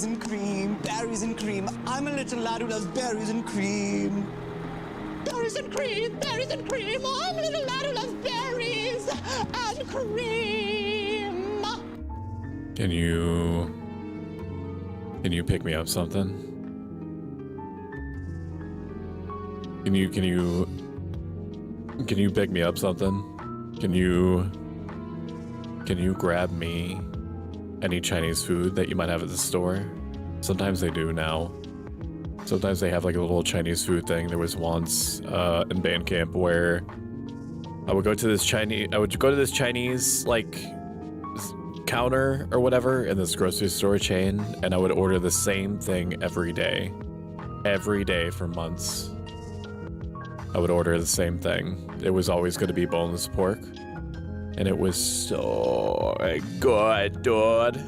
berries and cream, berries and cream. I'm a little lad who loves berries and cream. Berries and cream, berries and cream. I'm a little lad who loves berries and cream. Can you pick me up something? Can you pick me up something? Can you grab me any Chinese food that you might have at the store? Sometimes they do now. Sometimes they have like a little Chinese food thing. There was once in band camp where I would go to this Chinese like counter or whatever in this grocery store chain, and I would order the same thing every day for months. I would order the same thing. It was always going to be boneless pork, and it was so good, dude.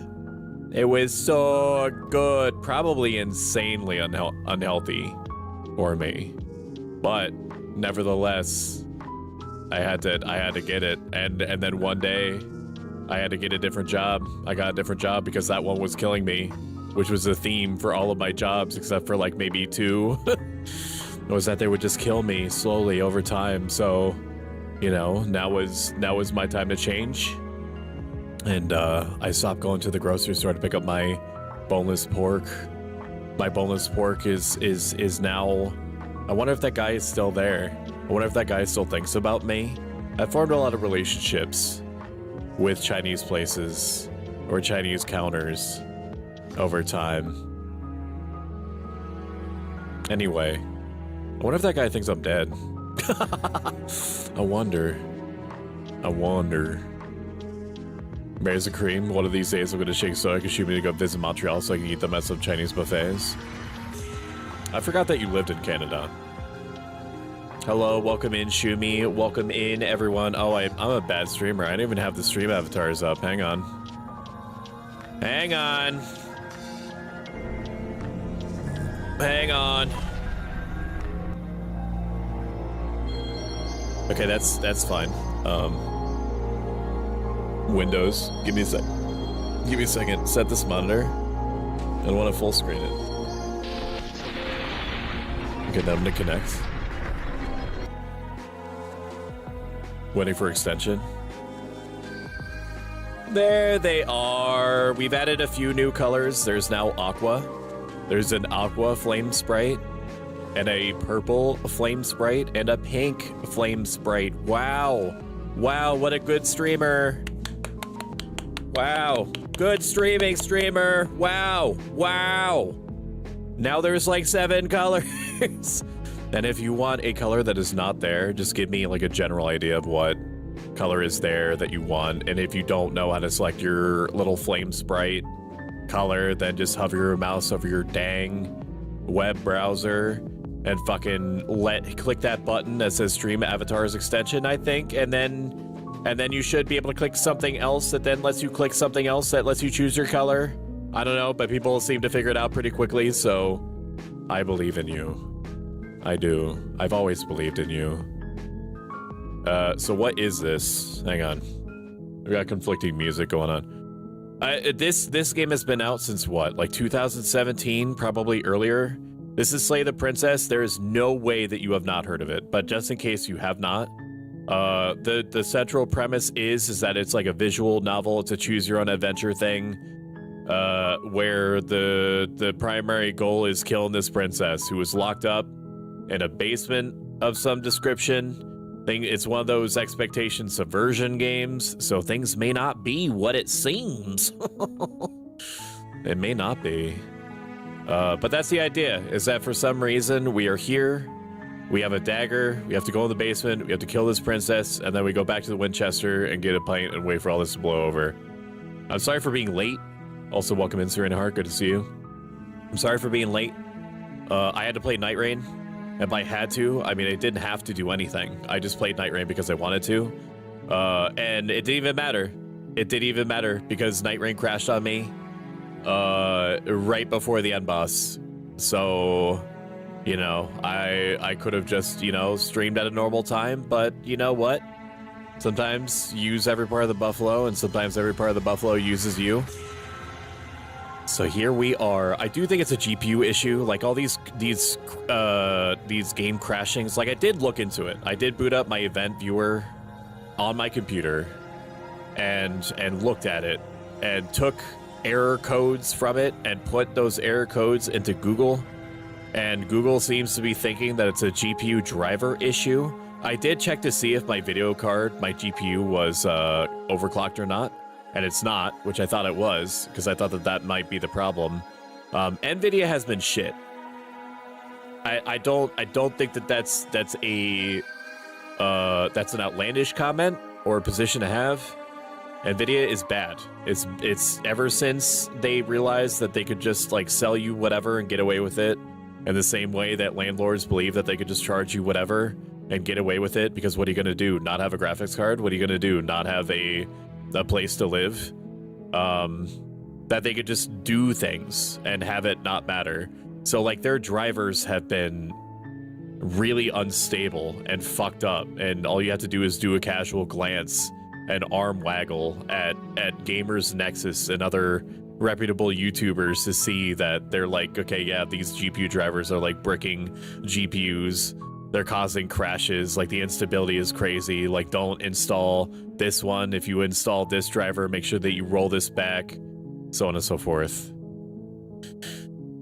It was so good. Probably insanely unhealthy for me, but nevertheless, I had to get it. And then one day, I had to get a different job. I got a different job because that one was killing me, which was the theme for all of my jobs except for like maybe 2. Was that they would just kill me slowly over time. So, you know, now was my time to change. And I stopped going to the grocery store to pick up my boneless pork. My boneless pork is now. I wonder if that guy is still there. I wonder if that guy still thinks about me. I formed a lot of relationships with Chinese places or Chinese counters over time. Anyway, I wonder if that guy thinks I'm dead. I wonder. Berries and cream. One of these days I'm going to shake Stoic and shoot me to go visit Montreal so I can eat them at some Chinese buffets. I forgot that you lived in Canada. Hello, welcome in, Shumi. Welcome in, everyone. Oh, I'm a bad streamer. I didn't even have the stream avatars up. Hang on. Hang on. Hang on. Okay, that's fine. Windows. Give me a sec. Give me a second. Set this monitor. I don't want to full screen it. Okay, now I'm gonna connect. Waiting for extension. There they are. We've added a few new colors. There's now aqua. There's an aqua flame sprite, and a purple flame sprite, and a pink flame sprite. Wow. Wow, what a good streamer. Wow. Good streaming, streamer. Wow. Wow. Now there's like 7 colors. And if you want a color that is not there, just give me like a general idea of what color is there that you want. And if you don't know how to select your little flame sprite color, then just hover your mouse over your dang web browser and fucking click that button that says Stream Avatars Extension, I think, and then you should be able to click something else that then lets you click something else that lets you choose your color. I don't know, but people seem to figure it out pretty quickly, so I believe in you. I do. I've always believed in you. So what is this? Hang on. We got conflicting music going on. This game has been out since what? Like 2017, probably earlier. This is Slay the Princess. There is no way that you have not heard of it, but just in case you have not, the central premise is that it's like a visual novel. It's a choose your own adventure thing, where the primary goal is killing this princess who was locked up in a basement of some description. It's one of those expectation subversion games, so things may not be what it seems. It may not be. But that's the idea, is that for some reason we are here, we have a dagger, we have to go in the basement, we have to kill this princess, and then we go back to the Winchester and get a pint and wait for all this to blow over. I'm sorry for being late. Also, welcome in, Serena Hart, good to see you. I'm sorry for being late. I had to play Night Rain. And by had to, I mean I didn't have to do anything. I just played Night Rain because I wanted to. And it didn't even matter. It didn't even matter because Night Rain crashed on me right before the end boss. So, you know, I could have just, you know, streamed at a normal time, but you know what? Sometimes you use every part of the buffalo, and sometimes every part of the buffalo uses you. So here we are. I do think it's a GPU issue. Like all these game crashings. Like I did look into it. I did boot up my event viewer on my computer and looked at it and took error codes from it and put those error codes into Google. And Google seems to be thinking that it's a GPU driver issue. I did check to see if my video card, my GPU was overclocked or not. And it's not, which I thought it was, because I thought that that might be the problem. NVIDIA has been shit. I don't think that that's an outlandish comment or a position to have. NVIDIA is bad. It's ever since they realized that they could just like sell you whatever and get away with it, in the same way that landlords believe that they could just charge you whatever and get away with it, because what are you gonna do? Not have a graphics card? What are you gonna do? Not have a place to live? That they could just do things and have it not matter. So like their drivers have been really unstable and fucked up, and all you have to do is do a casual glance and arm waggle at Gamers Nexus and other reputable YouTubers to see that they're like, okay, yeah, these GPU drivers are like bricking GPUs. They're causing crashes. Like the instability is crazy. Like don't install this one. If you install this driver, make sure that you roll this back, so on and so forth.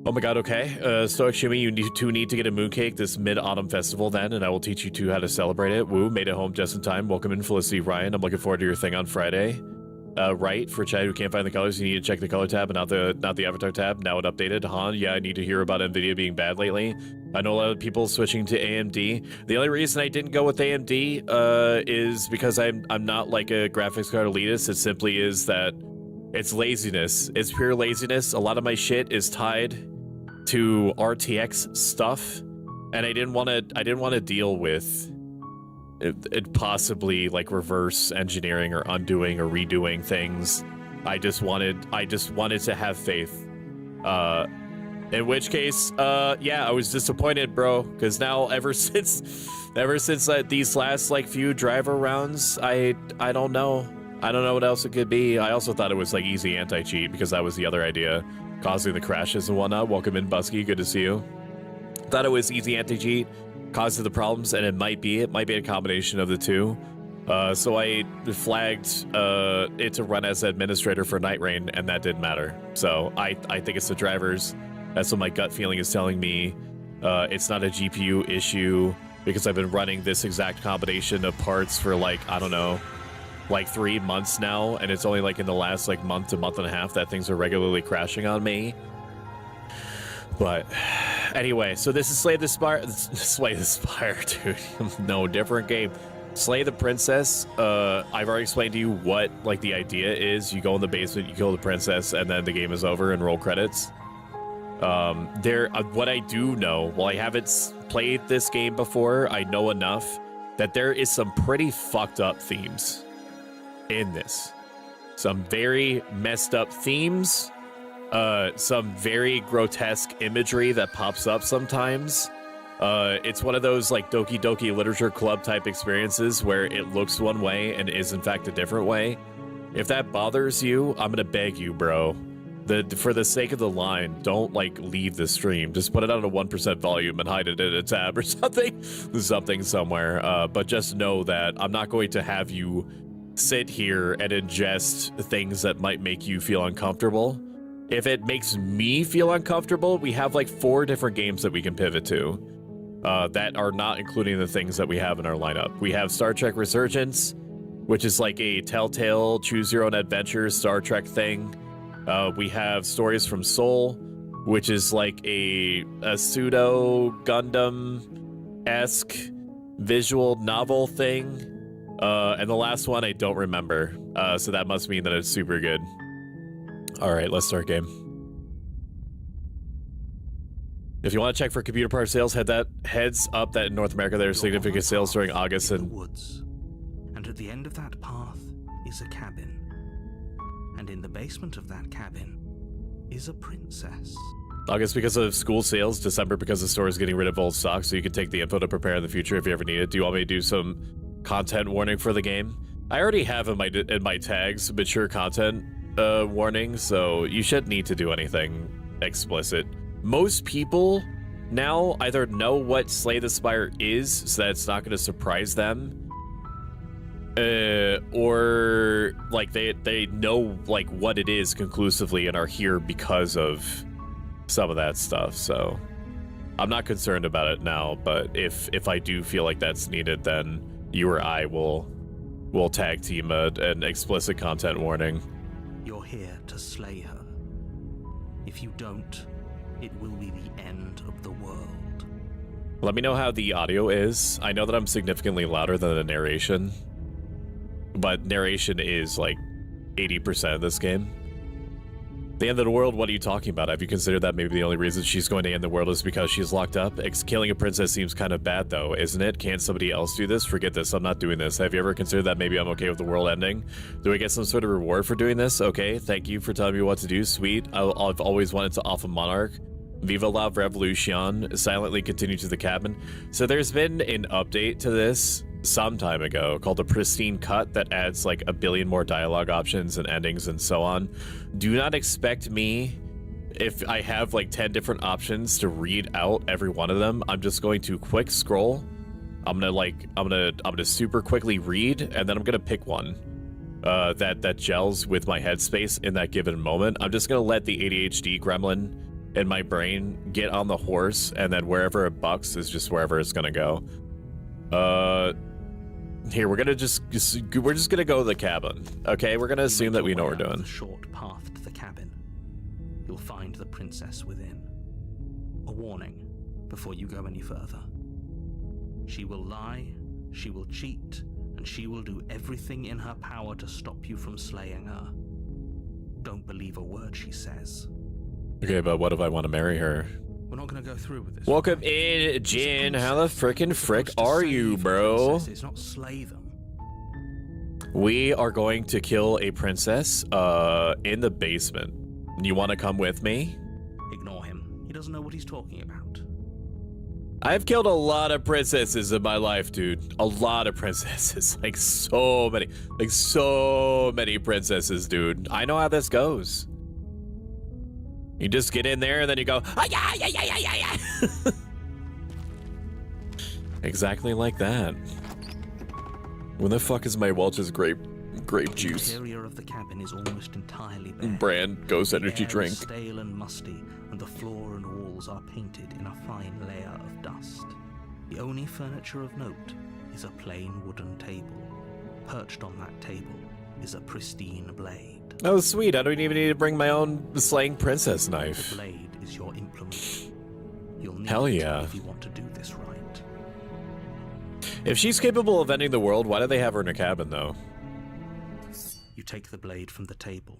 Oh my god, okay. Stoic Shimmy, you need to get a mooncake this mid-autumn festival then, and I will teach you two how to celebrate it. Woo, made it home just in time. Welcome in, Felicity Ryan. I'm looking forward to your thing on Friday. Right, for Chad who can't find the colors, you need to check the color tab and not the avatar tab. Now it updated. Han, yeah, I need to hear about NVIDIA being bad lately. I know a lot of people switching to AMD. The only reason I didn't go with AMD is because I'm not like a graphics card elitist. It simply is that it's laziness. It's pure laziness. A lot of my shit is tied to RTX stuff, and I didn't want to deal with it possibly like reverse engineering or undoing or redoing things. I just wanted to have faith. In which case, yeah, I was disappointed, bro, because now ever since these last like few driver rounds, I don't know what else it could be. I also thought it was like easy anti-cheat, because that was the other idea, causing the crashes and whatnot. Welcome in, Busky, good to see you. Thought it was easy anti-cheat, causes the problems, and it might be a combination of the two. So I flagged it to run as administrator for Night Rain, and that didn't matter. So I think it's the drivers. That's what my gut feeling is telling me. It's not a GPU issue, because I've been running this exact combination of parts for like, I don't know, like 3 months now, and it's only like in the last like month to month and a half that things are regularly crashing on me. But anyway, so this is Slay the Spire. Slay the Spire, dude. No, different game. Slay the Princess. I've already explained to you what like the idea is. You go in the basement, you kill the princess, and then the game is over and roll credits. What I do know, while I haven't played this game before, I know enough that there is some pretty fucked up themes in this. Some very messed up themes. Some very grotesque imagery that pops up sometimes. It's one of those like Doki Doki Literature Club type experiences where it looks one way and is in fact a different way. If that bothers you, I'm gonna beg you, bro. For the sake of the line, don't like leave the stream. Just put it on a 1% volume and hide it in a tab or something somewhere. But just know that I'm not going to have you sit here and ingest things that might make you feel uncomfortable. If it makes me feel uncomfortable, we have like 4 different games that we can pivot to that are not including the things that we have in our lineup. We have Star Trek Resurgence, which is like a Telltale choose your own adventure Star Trek thing. We have Stories from Seoul, which is like a pseudo Gundam-esque visual novel thing. And the last one I don't remember. So that must mean that it's super good. All right, let's start game. If you want to check for computer part sales, heads up that in North America there are significant sales during August and woods. And at the end of that path is a cabin. And in the basement of that cabin is a princess. August because of school sales, December because the store is getting rid of old stock, so you can take the info to prepare in the future if you ever need it. Do you want me to do some content warning for the game? I already have in my tags mature content warning, so you shouldn't need to do anything explicit. Most people now either know what Slay the Spire is, so that it's not going to surprise them, or like they know like what it is conclusively and are here because of some of that stuff. So I'm not concerned about it now, but if I do feel like that's needed, then you or I will tag team an explicit content warning. You're here to slay her. If you don't, it will be the end of the world. Let me know how the audio is. I know that I'm significantly louder than the narration, but narration is like 80% of this game. The end of the world, what are you talking about? Have you considered that maybe the only reason she's going to end the world is because she's locked up? Killing a princess seems kind of bad though, isn't it? Can't somebody else do this? Forget this, I'm not doing this. Have you ever considered that maybe I'm okay with the world ending? Do I get some sort of reward for doing this? Okay, thank you for telling me what to do, sweet. I've always wanted to off a monarch. Viva la revolution, silently continue to the cabin. So there's been an update to this some time ago called the Pristine Cut that adds like a billion more dialogue options and endings and so on. Do not expect me, if I have like 10 different options, to read out every one of them. I'm just going to quick scroll. I'm gonna super quickly read, and then I'm gonna pick one that gels with my headspace in that given moment. I'm just gonna let the ADHD gremlin in my brain get on the horse, and then wherever it bucks is just wherever it's gonna go. Here, we're just gonna go to the cabin. Okay, we're gonna assume that we know what we're doing. The short path to the cabin. You'll find the princess within. A warning before you go any further. She will lie, she will cheat, and she will do everything in her power to stop you from slaying her. Don't believe a word she says. Okay, but what if I want to marry her? We're not going to go through with this. Welcome in, Jin. How the frickin' frick are you, bro? It's not slay them. We are going to kill a princess in the basement. You want to come with me? Ignore him. He doesn't know what he's talking about. I've killed a lot of princesses in my life, dude. A lot of princesses. Like so many princesses, dude. I know how this goes. You just get in there and then you go, ah, yeah. Exactly like that. When the fuck is my Welch's grape juice? The interior of the cabin is almost entirely bare. Brand Ghost Energy The air drink. is stale and musty, and the floor and walls are painted in a fine layer of dust. The only furniture of note is a plain wooden table. Perched on that table is a pristine blade. Oh, sweet. I don't even need to bring my own slaying princess The knife. blade is your implement. You'll need Hell it yeah. if you want to do this right. If she's capable of ending the world, why do they have her in a cabin, though? You take the blade from the table.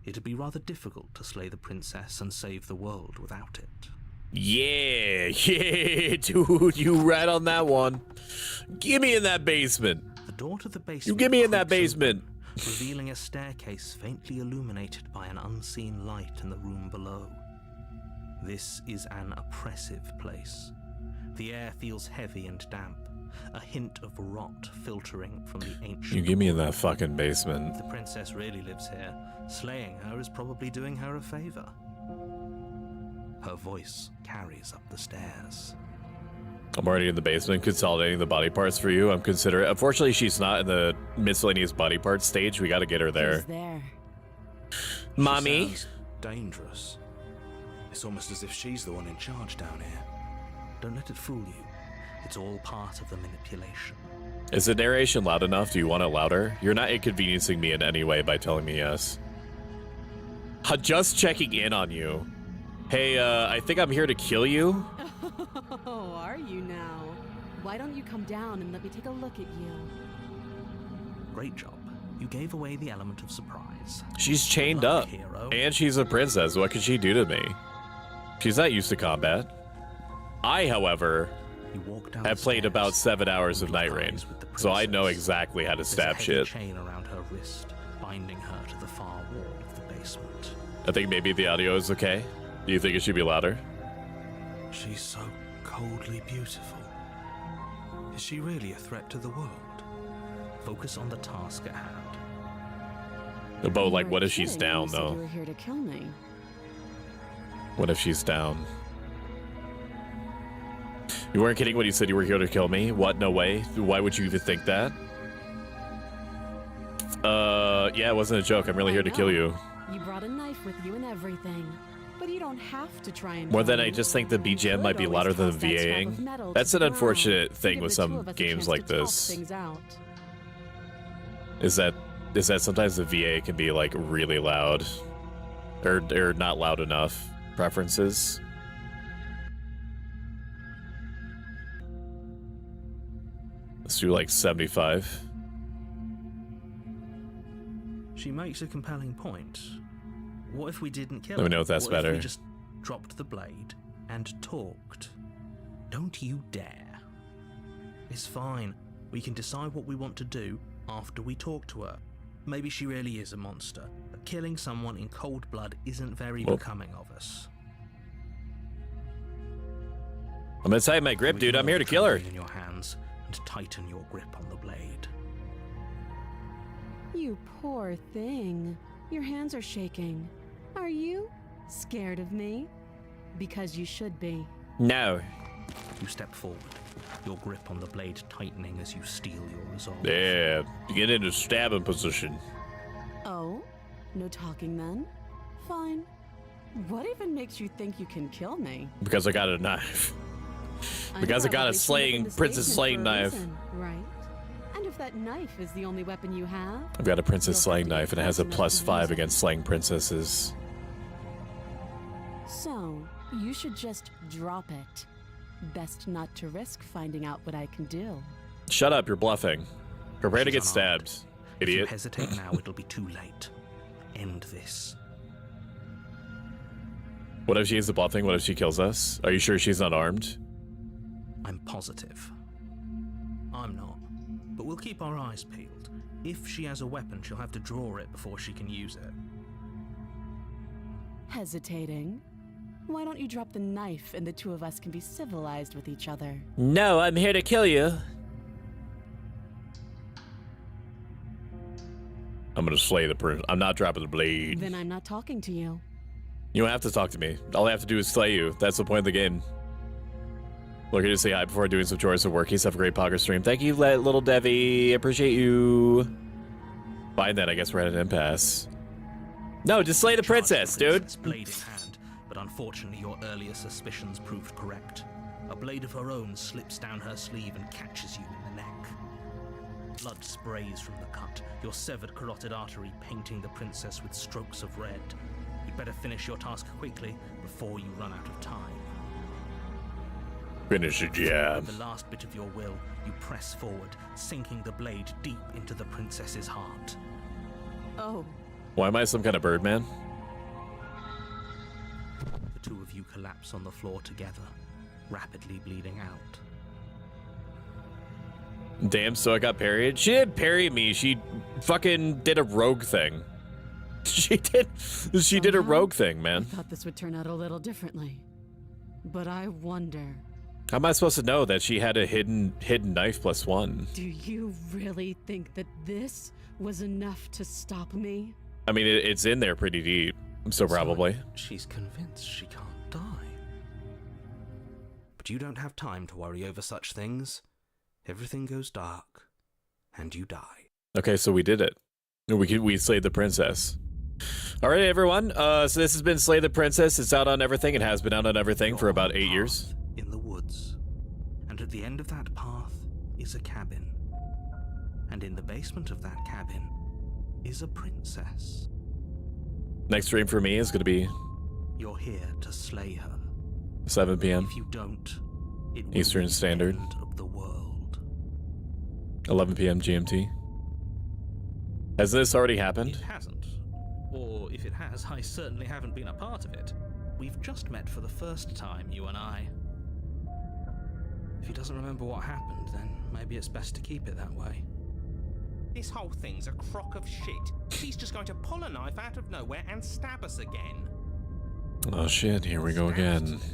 It'd be rather difficult to slay the princess and save the world without it. Yeah, dude, you right on that one. Give me in that basement. The door to the basement. You get me in that creaks open, basement. revealing a staircase faintly illuminated by an unseen light in the room below. This is an oppressive place. The air feels heavy and damp, a hint of rot filtering from the ancient. You get me in that fucking basement. If the princess really lives here, slaying her is probably doing her a favor. Her voice carries up the stairs. I'm already in the basement consolidating the body parts for you. I'm considering. Unfortunately, she's not in the miscellaneous body parts stage. We got to get her there. Who's there? Mommy? She sounds dangerous. It's almost as if she's the one in charge down here. Don't let it fool you. It's all part of the manipulation. Is the narration loud enough? Do you want it louder? You're not inconveniencing me in any way by telling me yes. Just checking in on you. Hey, I think I'm here to kill you. Oh, are you now? Why don't you come down and let me take a look at you? Great job. You gave away the element of surprise. She's chained Good luck, up. hero. And she's a princess. What could she do to me? She's not used to combat. I, however, You walk down have the played stairs about 7 hours of and Night lock Rain, eyes with the so I know princess. exactly how to There's a stab heavy shit. chain around her wrist, binding her to the far wall of the basement. I think maybe the audio is okay. Do you think it should be louder? She's so coldly beautiful. Is she really a threat to the world? Focus on the task at hand. But like, You what weren't if she's kidding when down you said though? You were here to kill me. What if she's down? You weren't kidding when you said you were here to kill me? What? No way. Why would you even think that? Yeah, it wasn't a joke. I'm really here to kill you. You brought a knife with you and everything. But you don't have to try and More kill than I me. just think the You BGM could might be always louder than toss the that scrap of VAing. metal That's to an the ground unfortunate to thing give with the two some of us a games chance like to talk this. things out. Is that sometimes the VA can be like really loud, or not loud enough. Preferences. Let's do like 75. She makes a compelling point. What if we didn't kill Let me her? know if that's What better. If we just dropped the blade and talked? Don't you dare. It's fine. We can decide what we want to do after we talk to her. Maybe she really is a monster, but killing someone in cold blood isn't very becoming of us. I'm gonna tighten my grip, We dude. can I'm here to hold kill her. trembling in your hands and tighten your grip on the blade. You poor thing. Your hands are shaking. Are you scared of me? Because you should be. No. You step forward, your grip on the blade tightening as you steel your resolve. Yeah. Get into stabbing position. Oh? No talking then? Fine. What even makes you think you can kill me? Because I got a knife. Because I got a slaying princess slaying knife. Right. And if that knife is the only weapon you have, I've got a princess you'll slaying have to be knife, and it has a close enough to +5 use it. against slaying princesses. So, you should just drop it. Best not to risk finding out what I can do. Shut up, you're bluffing. Prepare to She's get unarmed. stabbed, If you idiot. hesitate now, it'll be too late. End this. What if she is the bluffing? What if she kills us? Are you sure she's not armed? I'm positive. I'm not. But we'll keep our eyes peeled. If she has a weapon, she'll have to draw it before she can use it. Hesitating? Why don't you drop the knife and the two of us can be civilized with each other? No, I'm here to kill you. I'm gonna slay the prince. I'm not dropping the blade. Then I'm not talking to you. You don't have to talk to me. All I have to do is slay you. That's the point of the game. Looking to say hi before doing some chores and workies. Have a great Poker stream. Thank you, little Devi. Appreciate you. Fine then, I guess we're at an impasse. No, just slay the princess, dude. Blade in hand, but unfortunately your earlier suspicions proved correct. A blade of her own slips down her sleeve and catches you in the neck. Blood sprays from the cut, your severed carotid artery painting the princess with strokes of red. You'd better finish your task quickly before you run out of time. Finish the job. With the last bit of your will, you press forward, sinking the blade deep into the princess's heart. Oh, Why am I some kind of birdman? The two of you collapse on the floor together, rapidly bleeding out. Damn, so I got parried? She didn't parry me. She fucking did a rogue thing. She did a Somehow, rogue thing, I man. thought this would turn out a little differently. But I wonder, How am I supposed to know that she had a hidden knife +1? do you really think that this was enough to stop me? I mean, it's in there pretty deep, so probably. She's convinced she can't die. But you don't have time to worry over such things. Everything goes dark, and you die. Okay, so we did it. We slayed the princess. All right, everyone. So this has been Slay the Princess. It's out on everything. It has been out on everything for about 8 years. In the woods. And at the end of that path is a cabin. And in the basement of that cabin is a princess. Next stream for me is going to be You're here to slay her. 7 p.m. If you don't, it will Eastern be the Standard. end of the world. 11 p.m. GMT. Has this already It happened? hasn't. Or if it has, I certainly haven't been a part of it. We've just met for the first time, you and I. If he doesn't remember what happened, then maybe it's best to keep it that way. This whole thing's a crock of shit. He's just going to pull a knife out of nowhere and stab us again. Oh shit, here we go Stabbed to again. death.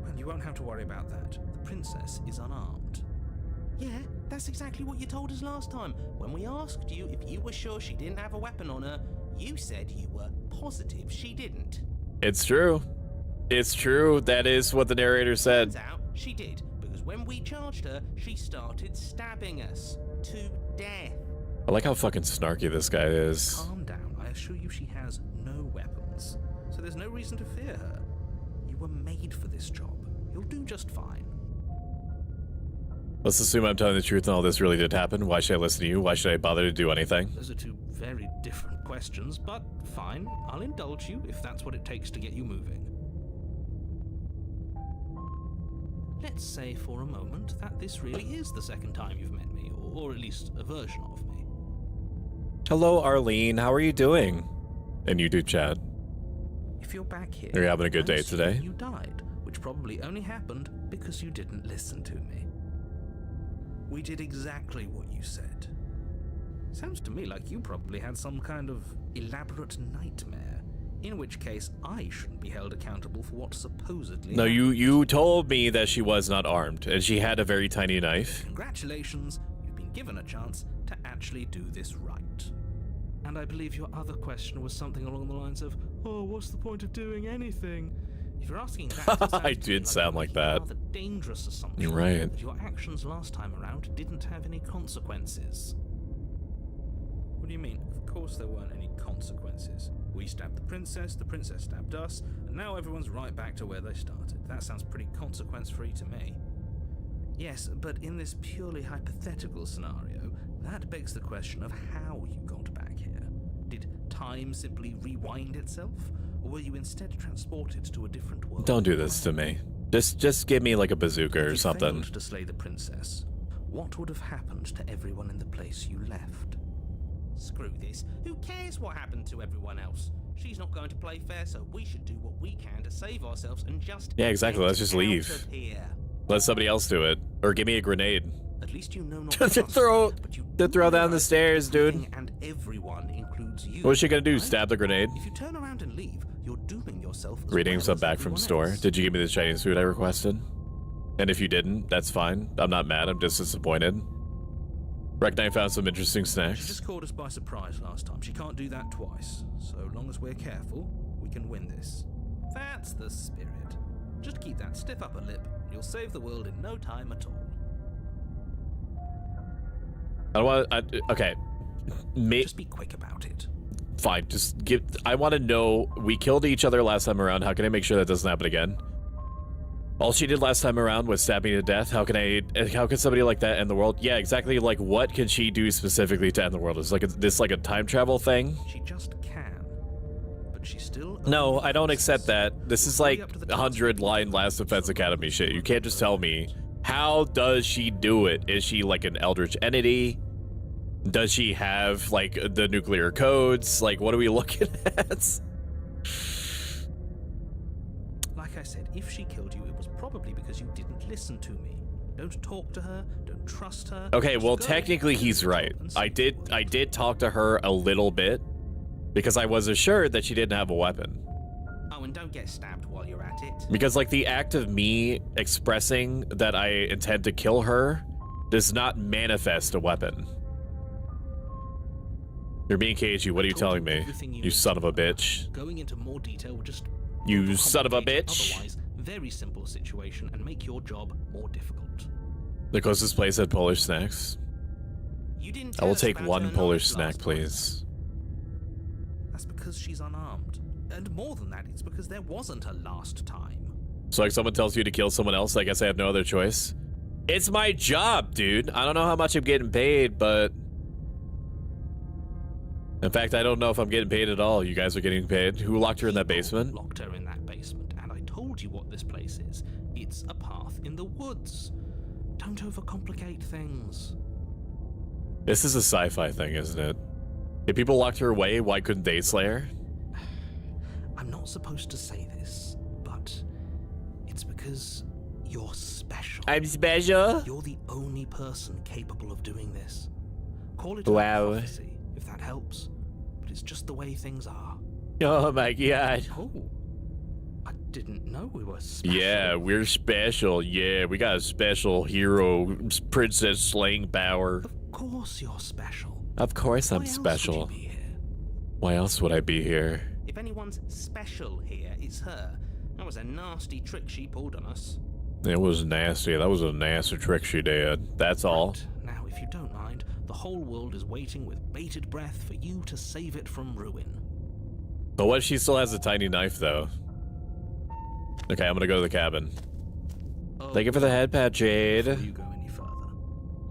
Well, you won't have to worry about that. The princess is unarmed. Yeah, that's exactly what you told us last time. When we asked you if you were sure she didn't have a weapon on her, You said you were positive she didn't. It's true. It's true. That is what the narrator said. Turns out she did, because when we charged her, she started stabbing us to death. I like how fucking snarky this guy is. Calm down. I assure you she has no weapons. So there's no reason to fear her. You were made for this job. You'll do just fine. Let's assume I'm telling the truth and all this really did happen. Why should I listen to you? Why should I bother to do anything? Those are two very different questions, but fine. I'll indulge you if that's what it takes to get you moving. Let's say for a moment that this really is the second time you've met me, or at least a version of me. Hello, Arlene. How are you doing? And you do, Chad. If you're back here, Are you having a good I'm day assuming today? You died, which probably only happened because you didn't listen to me. We did exactly what you said. Sounds to me like you probably had some kind of elaborate nightmare, in which case I shouldn't be held accountable for what supposedly No, happened. you told me that she was not armed, and she had a very tiny knife. Congratulations, you've been given a chance to actually do this right. And I believe your other question was something along the lines of, oh, what's the point of doing anything? If you're asking that, it sounds I to me did sound like a that. rather dangerous assumption. You're right. That your actions last time around didn't have any consequences. What do you mean? Of course there weren't any consequences. We stabbed the princess stabbed us, and now everyone's right back to where they started. That sounds pretty consequence-free to me. Yes, but in this purely hypothetical scenario, that begs the question of how you got back here. Did time simply rewind itself? Or were you instead transported to a different world? Don't do this to me. Just give me like a bazooka or If you something. failed to slay the princess, what would have happened to everyone in the place you left? Screw this. Who cares what happened to everyone else? She's not going to play fair, so we should do what we can to save ourselves and just Yeah, exactly. get Let's just out leave. of here. Let somebody else do it. Or give me a grenade. At least you know not To to trust throw- me, but you to do throw down the realize stairs, dude. everything and everyone includes you. What's she gonna do? right? Stab the grenade? If you turn around and leave, you're dooming yourself. As Greetings, well I'm as back from everyone store. else. Did you give me the Chinese food I requested? And if you didn't, that's fine. I'm not mad, I'm just disappointed. Reckon I found some interesting She snacks. just caught us by surprise last time. She can't do that twice. So long as we're careful, we can win this. That's the spirit. Just keep that stiff upper lip, and you'll save the world in no time at all. I don't want. Okay, Just be quick about it. fine. Just give. I want to know. We killed each other last time around. How can I make sure that doesn't happen again? All she did last time around was stab me to death. How can I? How can somebody like that end the world? Yeah, exactly. Like, what can she do specifically to end the world? Is this like a time travel thing? She just can. But she still. No, only I don't thinks accept that. This is like Up to the 100-line Last Defense Academy shit. You can't just tell me. How does she do it? Is she like an eldritch entity? Does she have like the nuclear codes? Like, what are we looking at? Like I said, if she killed you, it was probably because you didn't listen to me. Don't talk to her. Don't trust her. Okay, just well, go technically and he's do the right. job and I save the world. did talk to her a little bit because I was assured that she didn't have a weapon. Oh, and don't get stabbed while you're at it. Because like the act of me expressing that I intend to kill her does not manifest a weapon. You're being cagey. What are you Told telling me? everything You need son to of a know. bitch. Going into more detail would just You son of a overcomplicate bitch. Otherwise, very simple situation and make your job more difficult. The closest place had Polish snacks. You didn't I tell will us take about one her Polish knife snack, last time. please. That's because she's unarmed. And more than that, it's because there wasn't a last time. So like someone tells you to kill someone else, I guess I have no other choice. It's my job, dude. I don't know how much I'm getting paid, but... In fact, I don't know if I'm getting paid at all. You guys are getting paid. Who locked her in that People basement? Locked her in that basement, and I told you what this place is. It's a path in the woods. Don't overcomplicate things. This is a sci-fi thing, isn't it? If people locked her away, why couldn't they slay her? I'm not supposed to say this, but it's because you're special. I'm special? You're the only person capable of doing this. Call it Wow. a prophecy, if that helps. But it's just the way things are. Oh my god. Oh, I didn't know we were special. Yeah, we're special. Yeah, we got a special hero, princess slaying power. Of course you're special. Of course I'm Why else would special. you be here? Why else would I be here? If anyone's special here, it's her. That was a nasty trick she pulled on us. It was nasty. That was a nasty trick she did. That's all. Now, if you don't mind, the whole world is waiting with bated breath for you to save it from ruin. But what if she still has a tiny knife, though? Okay, I'm gonna go to the cabin. Oh, Thank you for the head pat, Jade. before you go any further,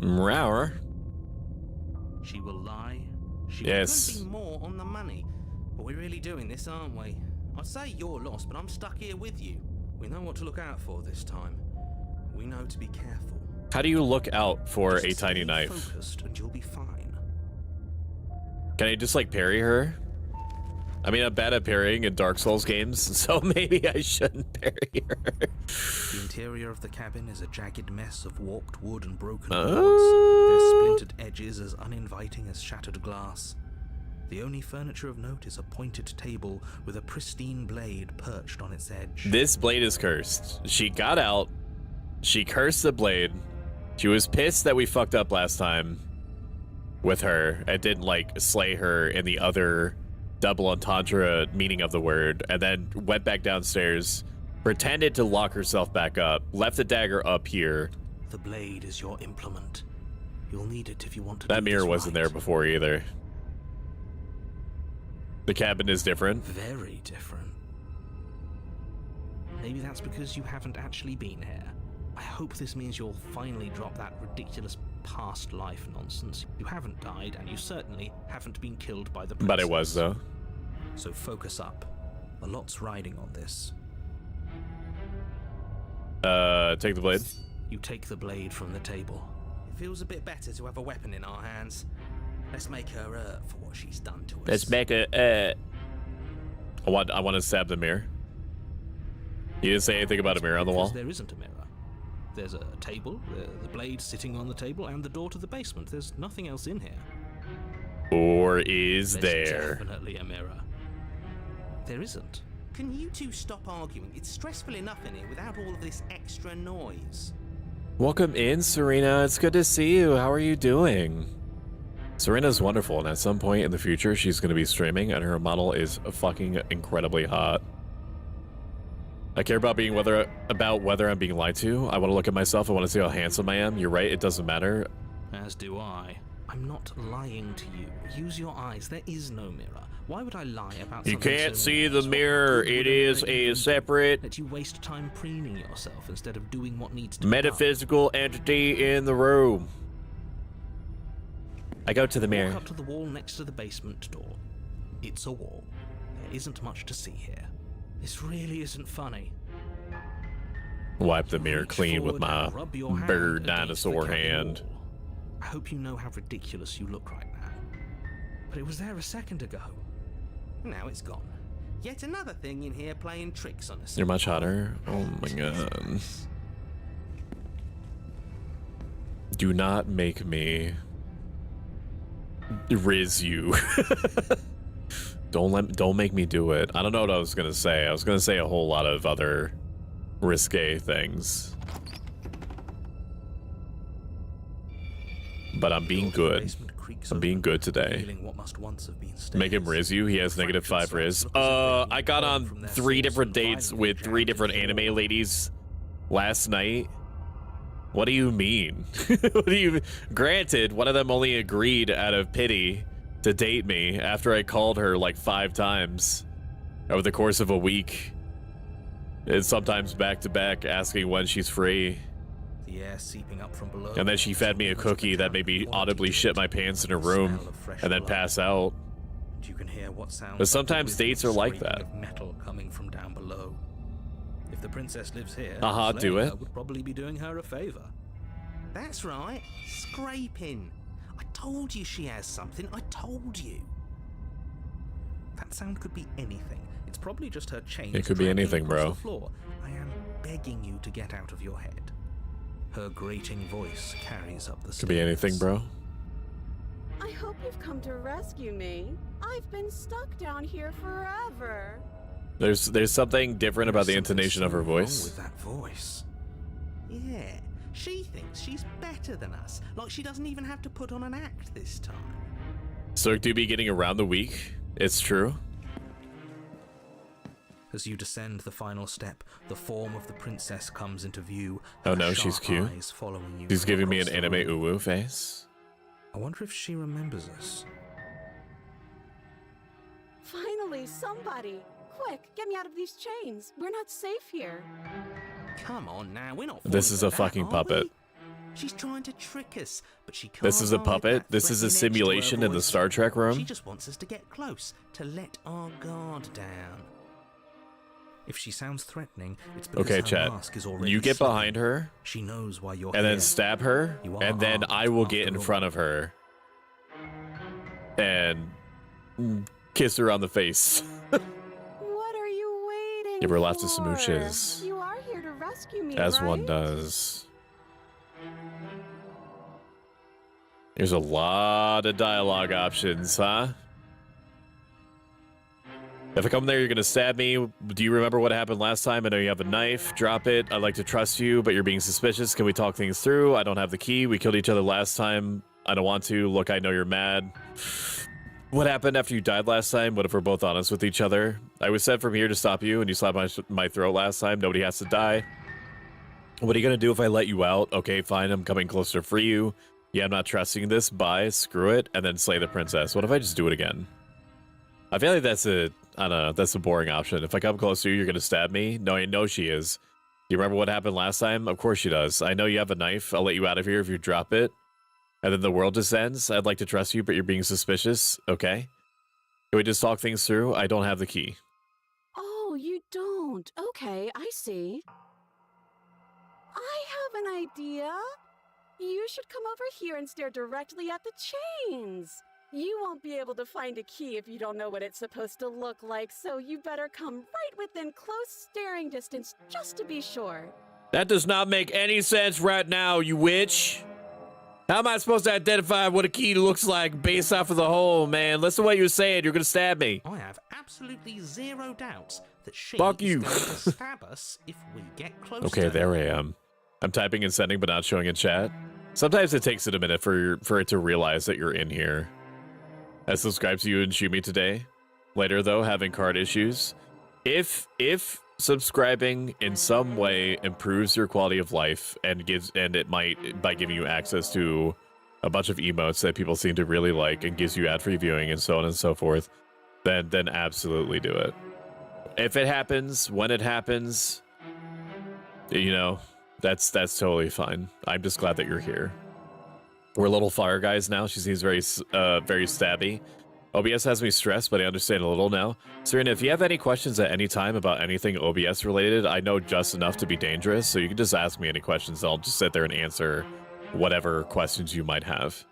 Rawr. she will lie. She Yes. Couldn't be more on the money. But we're really doing this, aren't we? I'd say you're lost, but I'm stuck here with you. We know what to look out for this time. We know to be careful. How do you look out for Just a tiny stay knife? Focused, and you'll be fine. Can I just like parry her? I mean, I'm bad at parrying in Dark Souls games, so maybe I shouldn't parry her. The interior of the cabin is a jagged mess of warped wood and broken Oh. boards, their splintered edges as uninviting as shattered glass. The only furniture of note is a pointed table with a pristine blade perched on its edge. This blade is cursed. She got out. She cursed the blade. She was pissed that we fucked up last time with her and didn't like slay her in the other double entendre meaning of the word, and then went back downstairs, pretended to lock herself back up, left the dagger up here. The blade is your implement. You'll need it if you want to That do mirror this wasn't right. there before either. The cabin is different. Very different. Maybe that's because you haven't actually been here. I hope this means you'll finally drop that ridiculous past life nonsense. You haven't died, and you certainly haven't been killed by the princess. But it was, though. So focus up. A lot's riding on this. Take the blade. You take the blade from the table. It feels a bit better to have a weapon in our hands. Let's make her hurt for what she's done to us. Let's make a, I want to stab the mirror. You didn't say anything about a mirror on the wall? Because there isn't a mirror. There's a table, the blade sitting on the table, and the door to the basement. There's nothing else in here. Or is There's there? definitely a mirror. There isn't. Can you two stop arguing? It's stressful enough in here without all of this extra noise. Welcome in, Serena. It's good to see you. How are you doing? Serena's wonderful, and at some point in the future, she's going to be streaming, and her model is fucking incredibly hot. I care about whether I'm being lied to. I want to look at myself. I want to see how handsome I am. You're right. It doesn't matter. As do I. I'm not lying to you. Use your eyes. There is no mirror. Why would I lie about You something can't so see the obvious? What mirror. good It would is let a you separate That you waste time preening yourself instead of doing what needs to be metaphysical entity in the room. I go to the done. mirror. Walk up to the wall next to the basement door. It's a wall. There isn't much to see here. This really isn't funny. Wipe the mirror Reach clean with forward my and rub your hand bird against dinosaur the cabin hand. wall. I hope you know how ridiculous you look right now. But it was there a second ago. Now it's gone. Yet another thing in here playing tricks on us. You're much hotter. Oh my god. Do not make me riz you. Don't make me do it. I don't know what I was gonna say. I was gonna say a whole lot of other risque things. But I'm being good. I'm being good today. Make him riz you? He has -5 riz. I got on 3 different dates with 3 different anime ladies last night. What do you mean? What do you? Granted, one of them only agreed out of pity to date me after I called her like 5 times over the course of a week. And sometimes back to back, asking when she's free. The air seeping up from below. And then she fed me a cookie that made me audibly shit my pants in her room and then pass out. You can hear what sounds But sometimes like the dates are like scraping that. of metal coming from down below. If the princess lives here, Do slaying it. her would probably be doing her a favor. That's right. Scraping. I told you she has something. I told you. That sound could be anything. It's probably just her chains. It could be dragging anything, across bro. the floor. I am begging you to get out of your head. Her grating voice carries up the stairs. Could be anything, bro. I hope you've come to rescue me. I've been stuck down here forever. There's something different about the intonation of her Something wrong voice. with that voice. Yeah. She thinks she's better than us. Like she doesn't even have to put on an act this time. Stoic do be getting around the week. It's true. As you descend the final step, the form of the princess comes into view. Oh her no, she's sharp cute. eyes following you She's from giving me across an the anime room. uwu face. I wonder if she remembers us. Finally, somebody! Quick, get me out of these chains. We're not safe here. Come on now, we're not. This falling is for a that, fucking are puppet. we? She's trying to trick us, but she can't. This is a hide puppet. that This is a threatening edge to her simulation in the voice. Star Trek She room. just wants us to get close, to let our guard down. If she sounds threatening, it's because Okay, her chat. mask is already You get slipping. behind her She knows why you're and here. then stab her, You are and then armed, I will after get in all. front of her and kiss her on the face. What are you waiting Give her lots of for? smooches. You are here to rescue me, As one right? does. There's a lot of dialogue options, huh? If I come there, you're gonna stab me. Do you remember what happened last time? I know you have a knife. Drop it. I'd like to trust you, but you're being suspicious. Can we talk things through? I don't have the key. We killed each other last time. I don't want to. Look, I know you're mad. What happened after you died last time? What if we're both honest with each other? I was sent from here to stop you, and you slapped my throat last time. Nobody has to die. What are you gonna do if I let you out? Okay, fine. I'm coming closer to free you. Yeah, I'm not trusting this. Bye. Screw it. And then slay the princess. What if I just do it again? I feel like that's a, I don't know, that's a boring option. If I come close to you, you're going to stab me? No, I know she is. Do you remember what happened last time? Of course she does. I know you have a knife. I'll let you out of here if you drop it. And then the world descends. I'd like to trust you, but you're being suspicious. Okay. Can we just talk things through? I don't have the key. Oh, you don't. Okay, I see. I have an idea. You should come over here and stare directly at the chains. You won't be able to find a key if you don't know what it's supposed to look like, so you better come right within close staring distance just to be sure. That does not make any sense right now, you witch. How am I supposed to identify what a key looks like based off of the hole, man? Listen to what you're saying. You're going to stab me. I have absolutely zero doubts that she Fuck is you. going to stab us if we get close Okay, to there her. I am. I'm typing and sending, but not showing in chat. Sometimes it takes it a minute for it to realize that you're in here. I subscribed to you and shoot me today. Later, though, having card issues. If subscribing in some way improves your quality of life and it might by giving you access to a bunch of emotes that people seem to really like and gives you ad-free viewing and so on and so forth, then absolutely do it. If it happens, when it happens, you know, that's totally fine. I'm just glad that you're here. We're little fire guys now. She seems very stabby. OBS has me stressed, but I understand a little now. Serena, if you have any questions at any time about anything OBS related, I know just enough to be dangerous, so you can just ask me any questions. I'll just sit there and answer whatever questions you might have.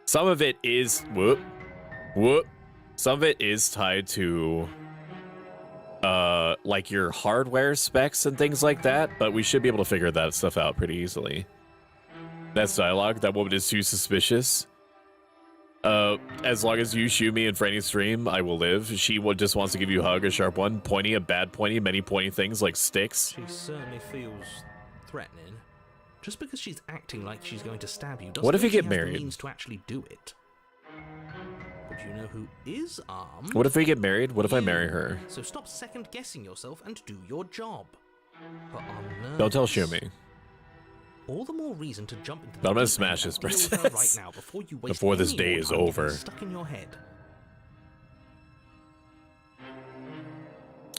Some of it is some of it is tied to like your hardware specs and things like that, but we should be able to figure that stuff out pretty easily. That's dialogue. That woman is too suspicious. As long as you shoot me in Franny's stream, I will live. She just wants to give you a hug, a sharp one, pointy, a bad pointy, many pointy things like sticks. She certainly feels threatening. Just because she's acting like she's going to stab you doesn't What if mean you get she has the married? means to actually do it. But you know who is armed? What if we get married? What if I You. marry her? So stop second-guessing yourself and do your job. But on Don't tell nerves, Shumi. all the more reason to jump into the But I'm gonna deep smash end this and deal with her princess. right now before you waste Before this any day more is time getting over. stuck in your head.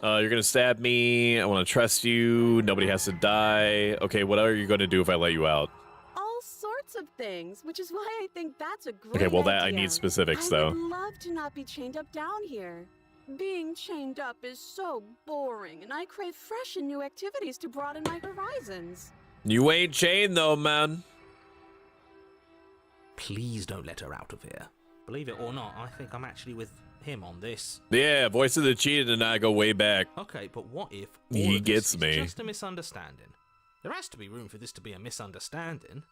You're gonna stab me. I want to trust you. Nobody has to die. Okay, what are you gonna do if I let you out? All sorts of things, which is why I think that's a great Okay, well, that I idea. need specifics, I though. would love to not be chained up down here. Being chained up is so boring, and I crave fresh and new activities to broaden my horizons. You ain't chained, though, man. Please don't let her out of here. Believe it or not, I think I'm actually with him on this. Yeah, voice of the cheated and I go way back. Okay, but what if He all of gets this me. is just a misunderstanding? There has to be room for this to be a misunderstanding.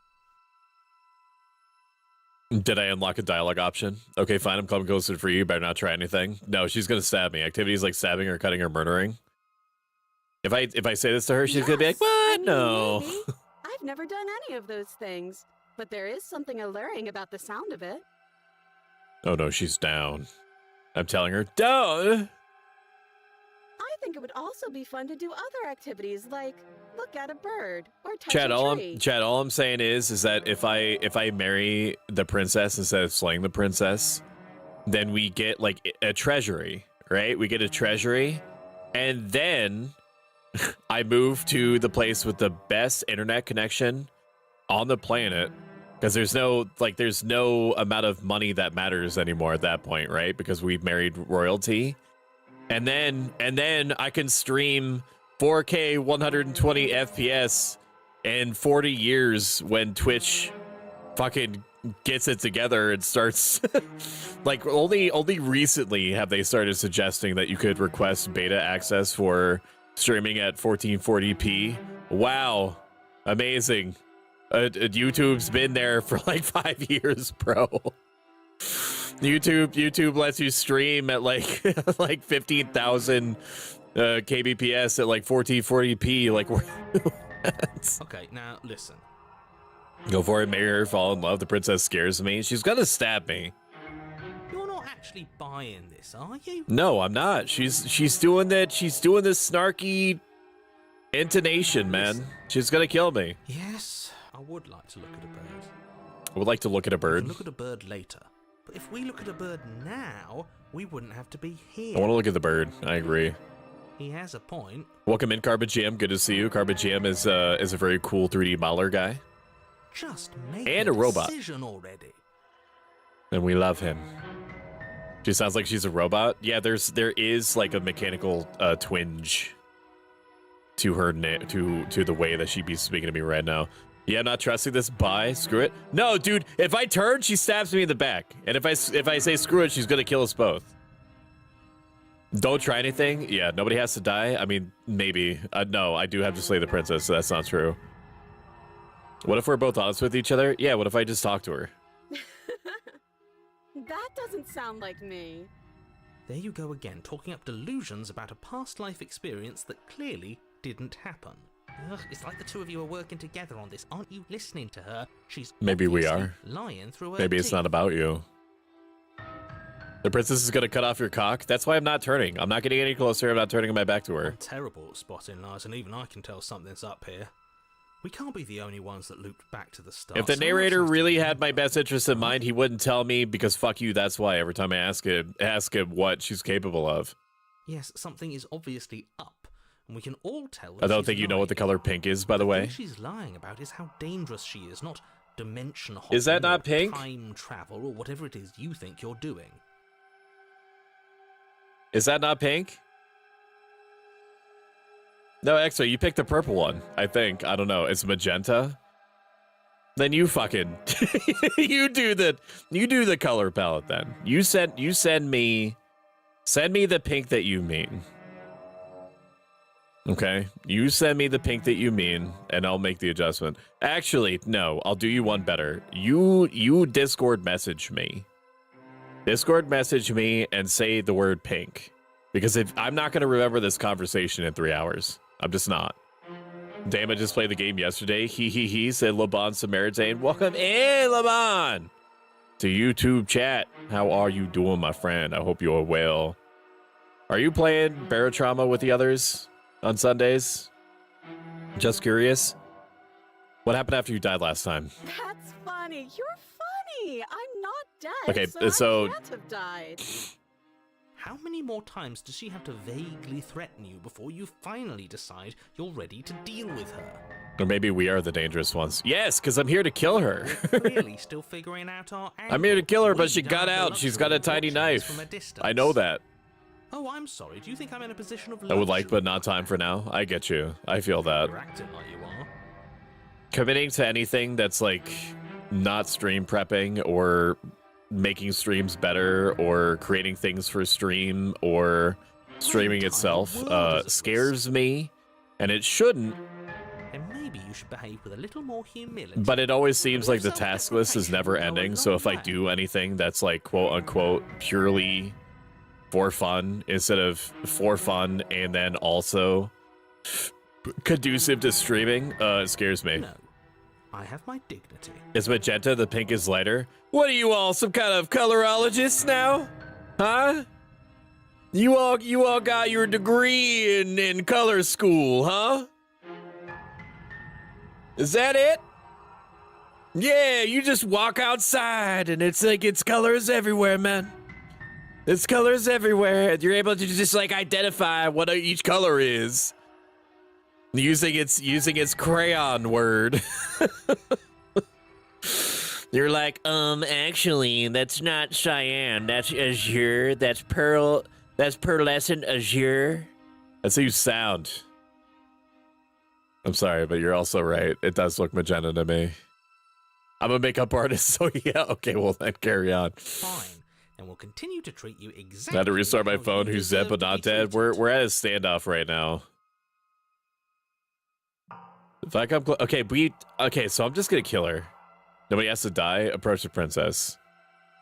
Did I unlock a dialogue option? Okay, fine, I'm coming closer for you. Better not try anything. No, she's gonna stab me. Activities like stabbing or cutting or murdering. If I say this to her, she's gonna be like, Yes, I what? mean, No. maybe. I've never done any of those things, but there is something alluring about the sound of it. Oh no, she's down. I'm telling her, don't. I think it would also be fun to do other activities like look at a bird or touch Chad, a tree. all I'm saying is that if I marry the princess instead of slaying the princess, then we get like a treasury, right? We get a treasury, and then I move to the place with the best internet connection on the planet, because there's no amount of money that matters anymore at that point, right? Because we've married royalty. And then I can stream 4K 120 FPS in 40 years when Twitch fucking gets it together and starts like only recently have they started suggesting that you could request beta access for streaming at 1440p. Wow. Amazing. YouTube's been there for like 5 years, bro. YouTube lets you stream at like like 15,000 kbps at like 1440p. Like, Okay, now listen. Go for it, marry her, fall in love. The princess scares me. She's gonna stab me. You're not actually buying this, are you? No, I'm not. She's doing that. She's doing this snarky intonation, man. She's gonna kill me. Yes, I would like to look at a bird. I would like to look at a We bird. can look at a bird later. But if we look at a bird now, we wouldn't have to be here. I want to look at the bird. I agree. He has a point. Welcome in, Carbon Jam. Good to see you. Carbon Jam is a very cool 3D modeler guy, Just make and a robot, decision already. and we love him. She sounds like she's a robot. Yeah, there is like a mechanical twinge to her to the way that she be speaking to me right now. Yeah, I'm not trusting this. Bye. Screw it. No, dude. If I turn, she stabs me in the back, and if I say screw it, she's gonna kill us both. Don't try anything. Yeah, nobody has to die. I mean, maybe. No, I do have to slay the princess, so that's not true. What if we're both honest with each other? Yeah, what if I just talk to her? That doesn't sound like me. There you go again, talking up delusions about a past life experience that clearly didn't happen. Ugh, it's like the two of you are working together on this. Aren't you listening to her? She's Maybe we obviously are. lying through her Maybe it's teeth. not about you. The princess is gonna cut off your cock. That's why I'm not turning. I'm not getting any closer. I'm not turning my back to her. I'm terrible at spotting lies, and even I can tell something's up here. We can't be the only ones that looped back to the start. If the Someone narrator else has to really be had my right. best interest in mind, he wouldn't tell me, because fuck you, that's why every time I ask him what she's capable of. Yes, something is obviously up, and we can all tell. I don't she's think you know what the lying. color pink is, by the way. What she's lying about is how dangerous she is, not dimension hopping. Is that not or pink? Time travel or whatever it is you think you're doing. Is that not pink? No, actually, you picked the purple one, I think. I don't know. It's magenta? Then you fucking you do the color palette then. You send me the pink that you mean. Okay? You send me the pink that you mean, and I'll make the adjustment. Actually, no, I'll do you one better. You Discord message me. Discord message me and say the word pink. Because if I'm not going to remember this conversation in 3 hours. I'm just not. Damn, I just played the game yesterday. He said Laban Samaritan. Welcome in, Laban, to YouTube chat. How are you doing, my friend? I hope you are well. Are you playing Barotrauma with the others on Sundays? Just curious. What happened after you died last time? That's funny. You're funny. I'm not dead. Okay, so I can't have died. How many more times does she have to vaguely threaten you before you finally decide you're ready to deal with her? Or maybe we are the dangerous ones. Yes, because I'm here to kill her. Really still figuring out our angle. I'm here to kill her, but We she don't got have the out. She's got a luxury of tiny watching this knife. from a distance. I know that. Oh, I'm sorry. Do you think I'm in a position of I would like, luxury? but not time for now. I get you. I feel that. You're acting like you are. Committing to anything that's like not stream prepping or making streams better or creating things for stream or streaming itself scares me, and it shouldn't. And maybe you should behave with a little more humility. But it always seems like the task list is never ending, so if I do anything that's like quote unquote purely for fun instead of for fun and then also conducive to streaming, it scares me. No, I have my dignity. Is magenta the pink is lighter? What are you all, some kind of colorologist now? Huh? You all got your degree in color school, huh? Is that it? Yeah, you just walk outside and it's like it's colors everywhere, man. It's colors everywhere. You're able to just like identify what each color is. Using its crayon word. You're like, actually, that's not cyan, that's azure, that's pearlescent azure. That's how you sound. I'm sorry, but you're also right. It does look magenta to me. I'm a makeup artist, so yeah, okay, well then carry on. Fine, and we'll continue to treat you exactly. Now to restart my how phone, you who's dead but deserve to not be dead. treated. We're at a standoff right now. If I come okay, so I'm just gonna kill her. Nobody has to die. Approach the princess.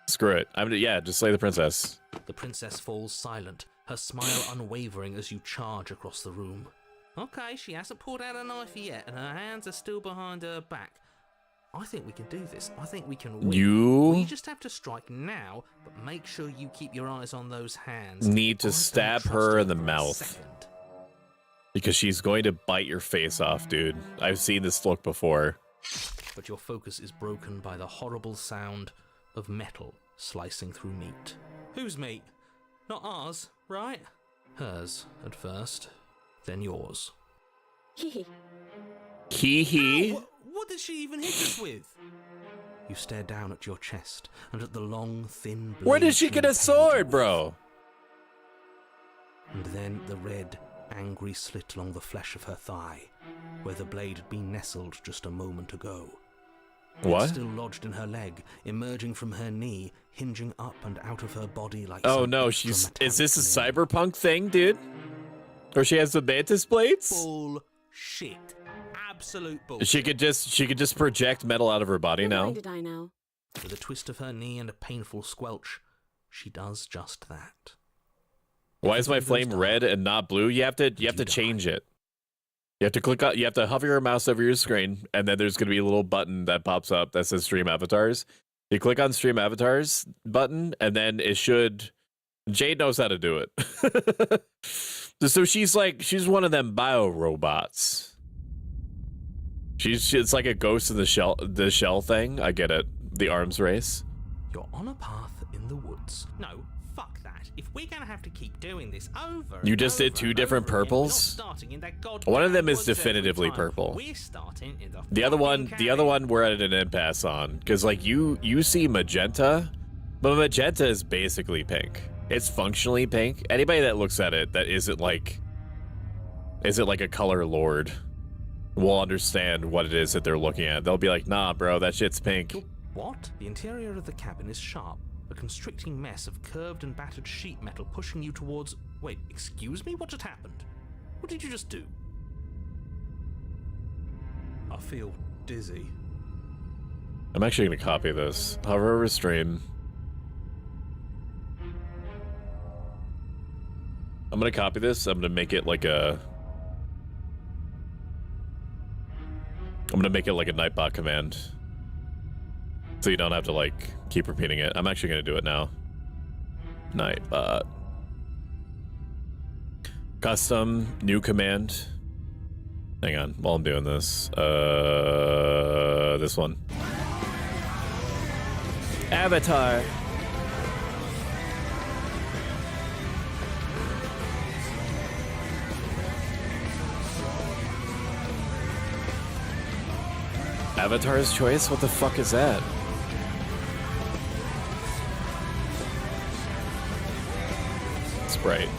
Screw it. Yeah, just slay the princess. The princess falls silent, her smile unwavering as you charge across the room. Okay, she hasn't pulled out a knife yet, and her hands are still behind her back. I think we can do this. I think we can win. We just have to strike now, but make sure you keep your eyes on those hands. Need to I don't stab trust her you in the for a mouth. second. Because she's going to bite your face off, dude. I've seen this look before. But your focus is broken by the horrible sound of metal slicing through meat. Whose meat? Not ours, right? Hers at first, then yours. Hee Hee. What did she even hit us with? You stare down at your chest and at the long, thin blade. Where did she get a sword, bro? And then the red, angry slit along the flesh of her thigh, where the blade had been nestled just a moment ago. What? It's still lodged in her leg, emerging from her knee, hinging up and out of her body like. Oh some no, extra is this a metallic cyberpunk thing, dude? Or she has the mantis blades? bullshit. Absolute bullshit. She could just project metal out of her body now. Why did I know? With a twist of her knee and a painful squelch, she does just that. Why is my flame red and not blue? You have to change it. You have to click on, you have to hover your mouse over your screen, and then there's gonna be a little button that pops up that says Stream Avatars. You click on Stream Avatars button, and then it should. Jade knows how to do it. So she's one of them bio robots. It's like a ghost in the shell thing. I get it. The arms race. You're on a path in the woods. No, fuck that. If we're gonna have to keep doing this over, You and just did over two and different over again, we're not purples? starting in that goddamn One of them is woods every definitively time. purple. We're starting in The other fucking one we're at an impasse on, because like you see magenta, but magenta is basically pink. It's functionally pink. Anybody that looks at it that isn't like a color lord will understand what it is that they're looking at. They'll be like, nah, bro, that shit's pink. What? The interior of the cabin is sharp, a constricting mess of curved and battered sheet metal pushing you towards. Wait, excuse me? What just happened? What did you just do? I feel dizzy. I'm actually gonna copy this. Hover over stream. I'm gonna copy this. I'm gonna make it like a Nightbot command. So you don't have to like keep repeating it. I'm actually gonna do it now. Nightbot. Custom new command. Hang on, while I'm doing this. This one. Avatar. Avatar's choice? What the fuck is that? Sprite.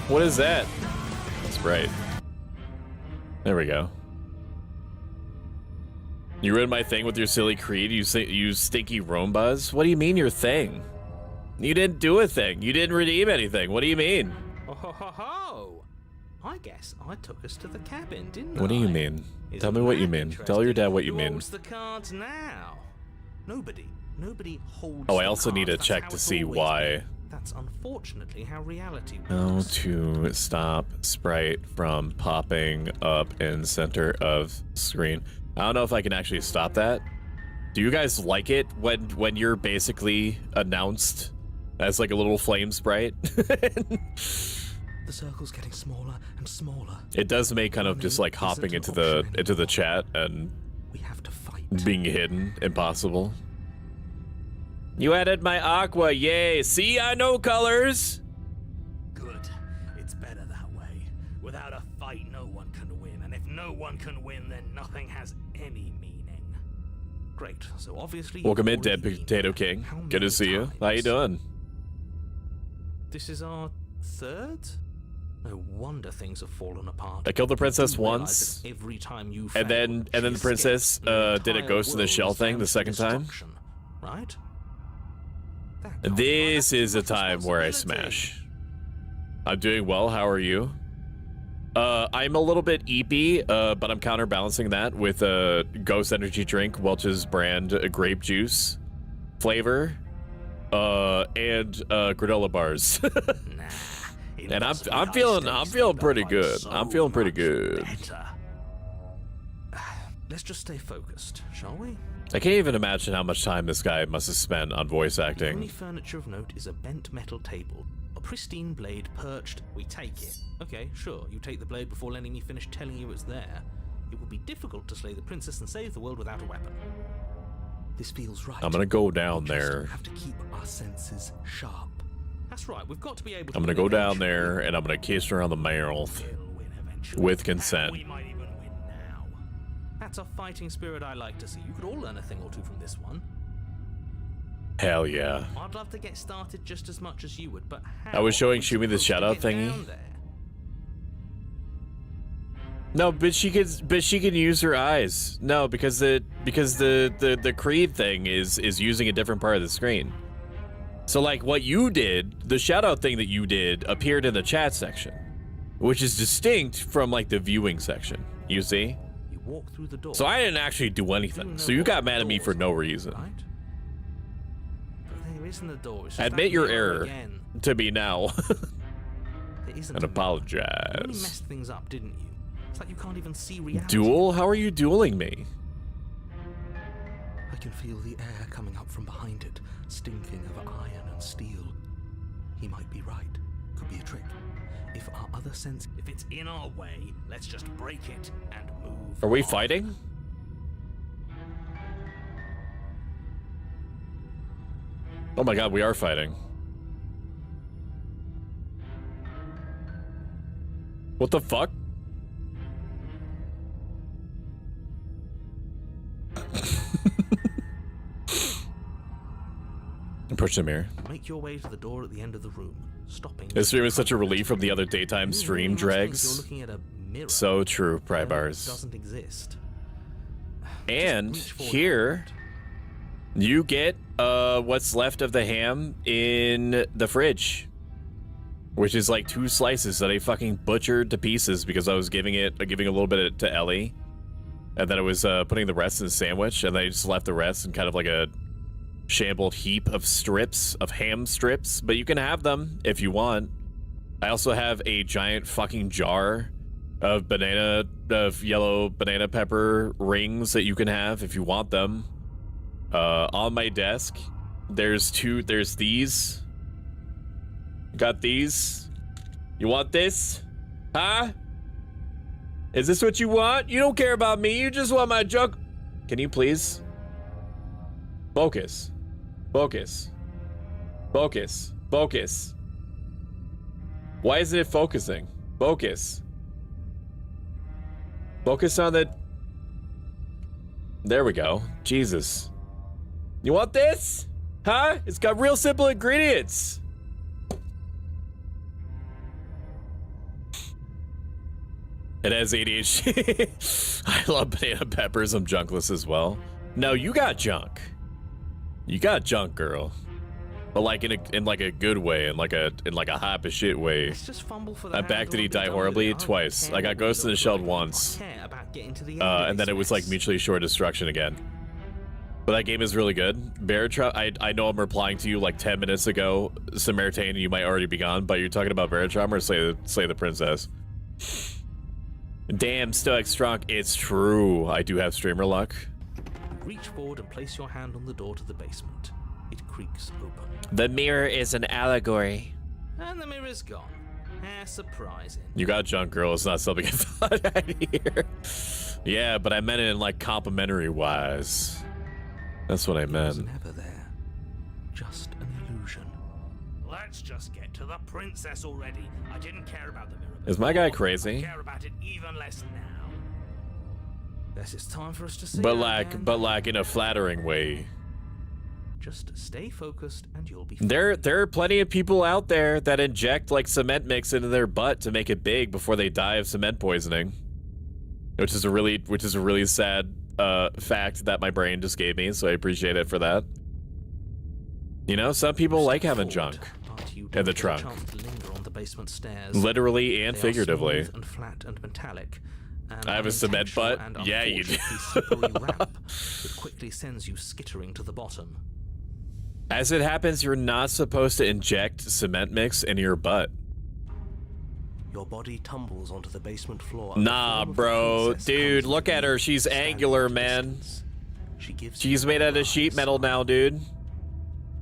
What is that? Sprite. There we go. You ruined my thing with your silly creed, you stinky Rombuzz? What do you mean your thing? You didn't do a thing. You didn't redeem anything. What do you mean? Oh ho ho ho! I guess I took us to the cabin, didn't I? What do you mean? Tell me what you mean. Tell your dad what you mean. Who holds the cards now? Nobody holds. Oh, I the also need to cards. That's check how to it's see always why. been. That's unfortunately how reality How works. to stop Sprite from popping up in center of screen. I don't know if I can actually stop that. Do you guys like it when you're basically announced as like a little flame sprite. The circle's getting smaller and smaller. It does make kind of just like hopping into the chat and We have to fight. being hidden impossible. You added my aqua, yay! See, I know colors. Good. It's better that way. Without a fight, no one can win. And if no one can win, then nothing has any meaning. Great. So obviously. Welcome in, you've Dead already been Potato there. King. How Good to many see you. times? How you doing? This is our third? No wonder things have fallen apart. I killed the princess You realize once, that every time you and then failed, the she princess escaped, and the did a entire ghost in the world shell was thing the down to second time. destruction, right? That can't be right. This That's is too a much time where I responsibility. smash. I'm doing well. How are you? I'm a little bit eepy, but I'm counterbalancing that with a Ghost Energy drink, Welch's brand grape juice flavor, and granola bars. Nah, it And must be I'm high feeling stakes feeling that pretty fight good. so I'm feeling pretty much good. better. Let's just stay focused, shall we? I can't even imagine how much time this guy must have spent on voice The only acting. furniture of note is a bent metal table. A pristine blade perched. We take it. Okay, sure. You take the blade before letting me finish telling you it's there. It would be difficult to slay the princess and save the world without a weapon. This feels right. I'm gonna go down We just there. have to keep our senses sharp. That's right. We've got to be able to. I'm gonna win go down eventually. there and I'm gonna kiss her on the mouth. We'll win eventually. With And consent. we might even win now. That's a fighting spirit I like to see. You could all learn a thing or two from this one. Hell yeah. I'd love to get started just as much as you would, but how I was showing are we Shumi the supposed to shout-out get thingy. down there? No, but she can use her eyes. No, because the Creed thing is using a different part of the screen. So like what you did, the shout out thing that you did appeared in the chat section, which is distinct from like the viewing section. You see? You walk through the door. So I didn't actually do anything. So you got mad at me for no reason. Right? But there isn't a door. It's just Admit that your mirror error again. to me now There isn't and a mirror. You really apologize. messed things up, didn't you? It's like you can't even see reality. Duel? How are you dueling me? I can feel the air coming up from behind it, stinking of iron and steel. He might be right. Could be a trick. If our other sense, if it's in our way, let's just break it and move. Are we on. fighting? Oh my god, we are fighting. What the fuck? Approach the mirror. Make your way to the door at the end of the room, stopping. This stream is such a relief from the other daytime You stream really must think drags. You're looking at a mirror. So true, pry One that bars. doesn't exist. And Just reach forward here, you get what's left of the ham in the fridge, which is like 2 slices that I fucking butchered to pieces because I was giving a little bit to Ellie, and then I was putting the rest in the sandwich, and then I just left the rest in kind of like a shambled heap of strips of ham strips. But you can have them if you want. I also have a giant fucking jar of yellow banana pepper rings that you can have if you want them. On my desk, there's these. Got these. You want this? Huh? Is this what you want? You don't care about me, you just want my junk. Can you please? Focus. Focus. Focus. Focus. Why isn't it focusing? Focus. Focus on the... There we go. Jesus. You want this? Huh? It's got real simple ingredients. It has ADHD. I love banana peppers. I'm junkless as well. No, you got junk. You got junk, girl. But like in like a good way, in like a hot as shit way. Let's just fumble for the I'm back. hand Did he or be die done with horribly? it. I don't Twice. care I got what Ghost in we the look Shell like. once. I care about getting to the end And of then this it was like mess. mutually assured destruction again. But that game is really good. Barotrauma, I know I'm replying to you like 10 minutes ago. Samaritan, you might already be gone, but you're talking about Barotrauma or Slay the Princess? Damn, Stoic Strong. It's true. I do have streamer luck. Reach forward and place your hand on the door to the basement. It creaks open. The mirror is an allegory. And the mirror's gone. How surprising. You got junk, girl. It's not something I thought I'd hear. Yeah, but I meant it in like complimentary wise. That's what I It was meant. never there. Just an illusion. Let's just get to the princess already. I didn't care about the mirror. Is my guy before. crazy? I care about it even less now. Guess it's time for us to see. But her again. like in a flattering way. Just stay focused and you'll be fine. There are plenty of people out there that inject like cement mix into their butt to make it big before they die of cement poisoning. Which is a really sad fact that my brain just gave me, so I appreciate it for that. You know, some people like having junk in the trunk. Linger on the basement stairs. Literally and They are figuratively. smooth and flat and metallic. And I have a cement butt? Yeah, you do. Slippery ramp that quickly sends you skittering to the bottom. As it happens, you're not supposed to inject cement mix into your butt. Your body tumbles onto the basement floor. Nah, bro. Dude, look at her. She's angular, man. She's made out of sheet metal now, dude.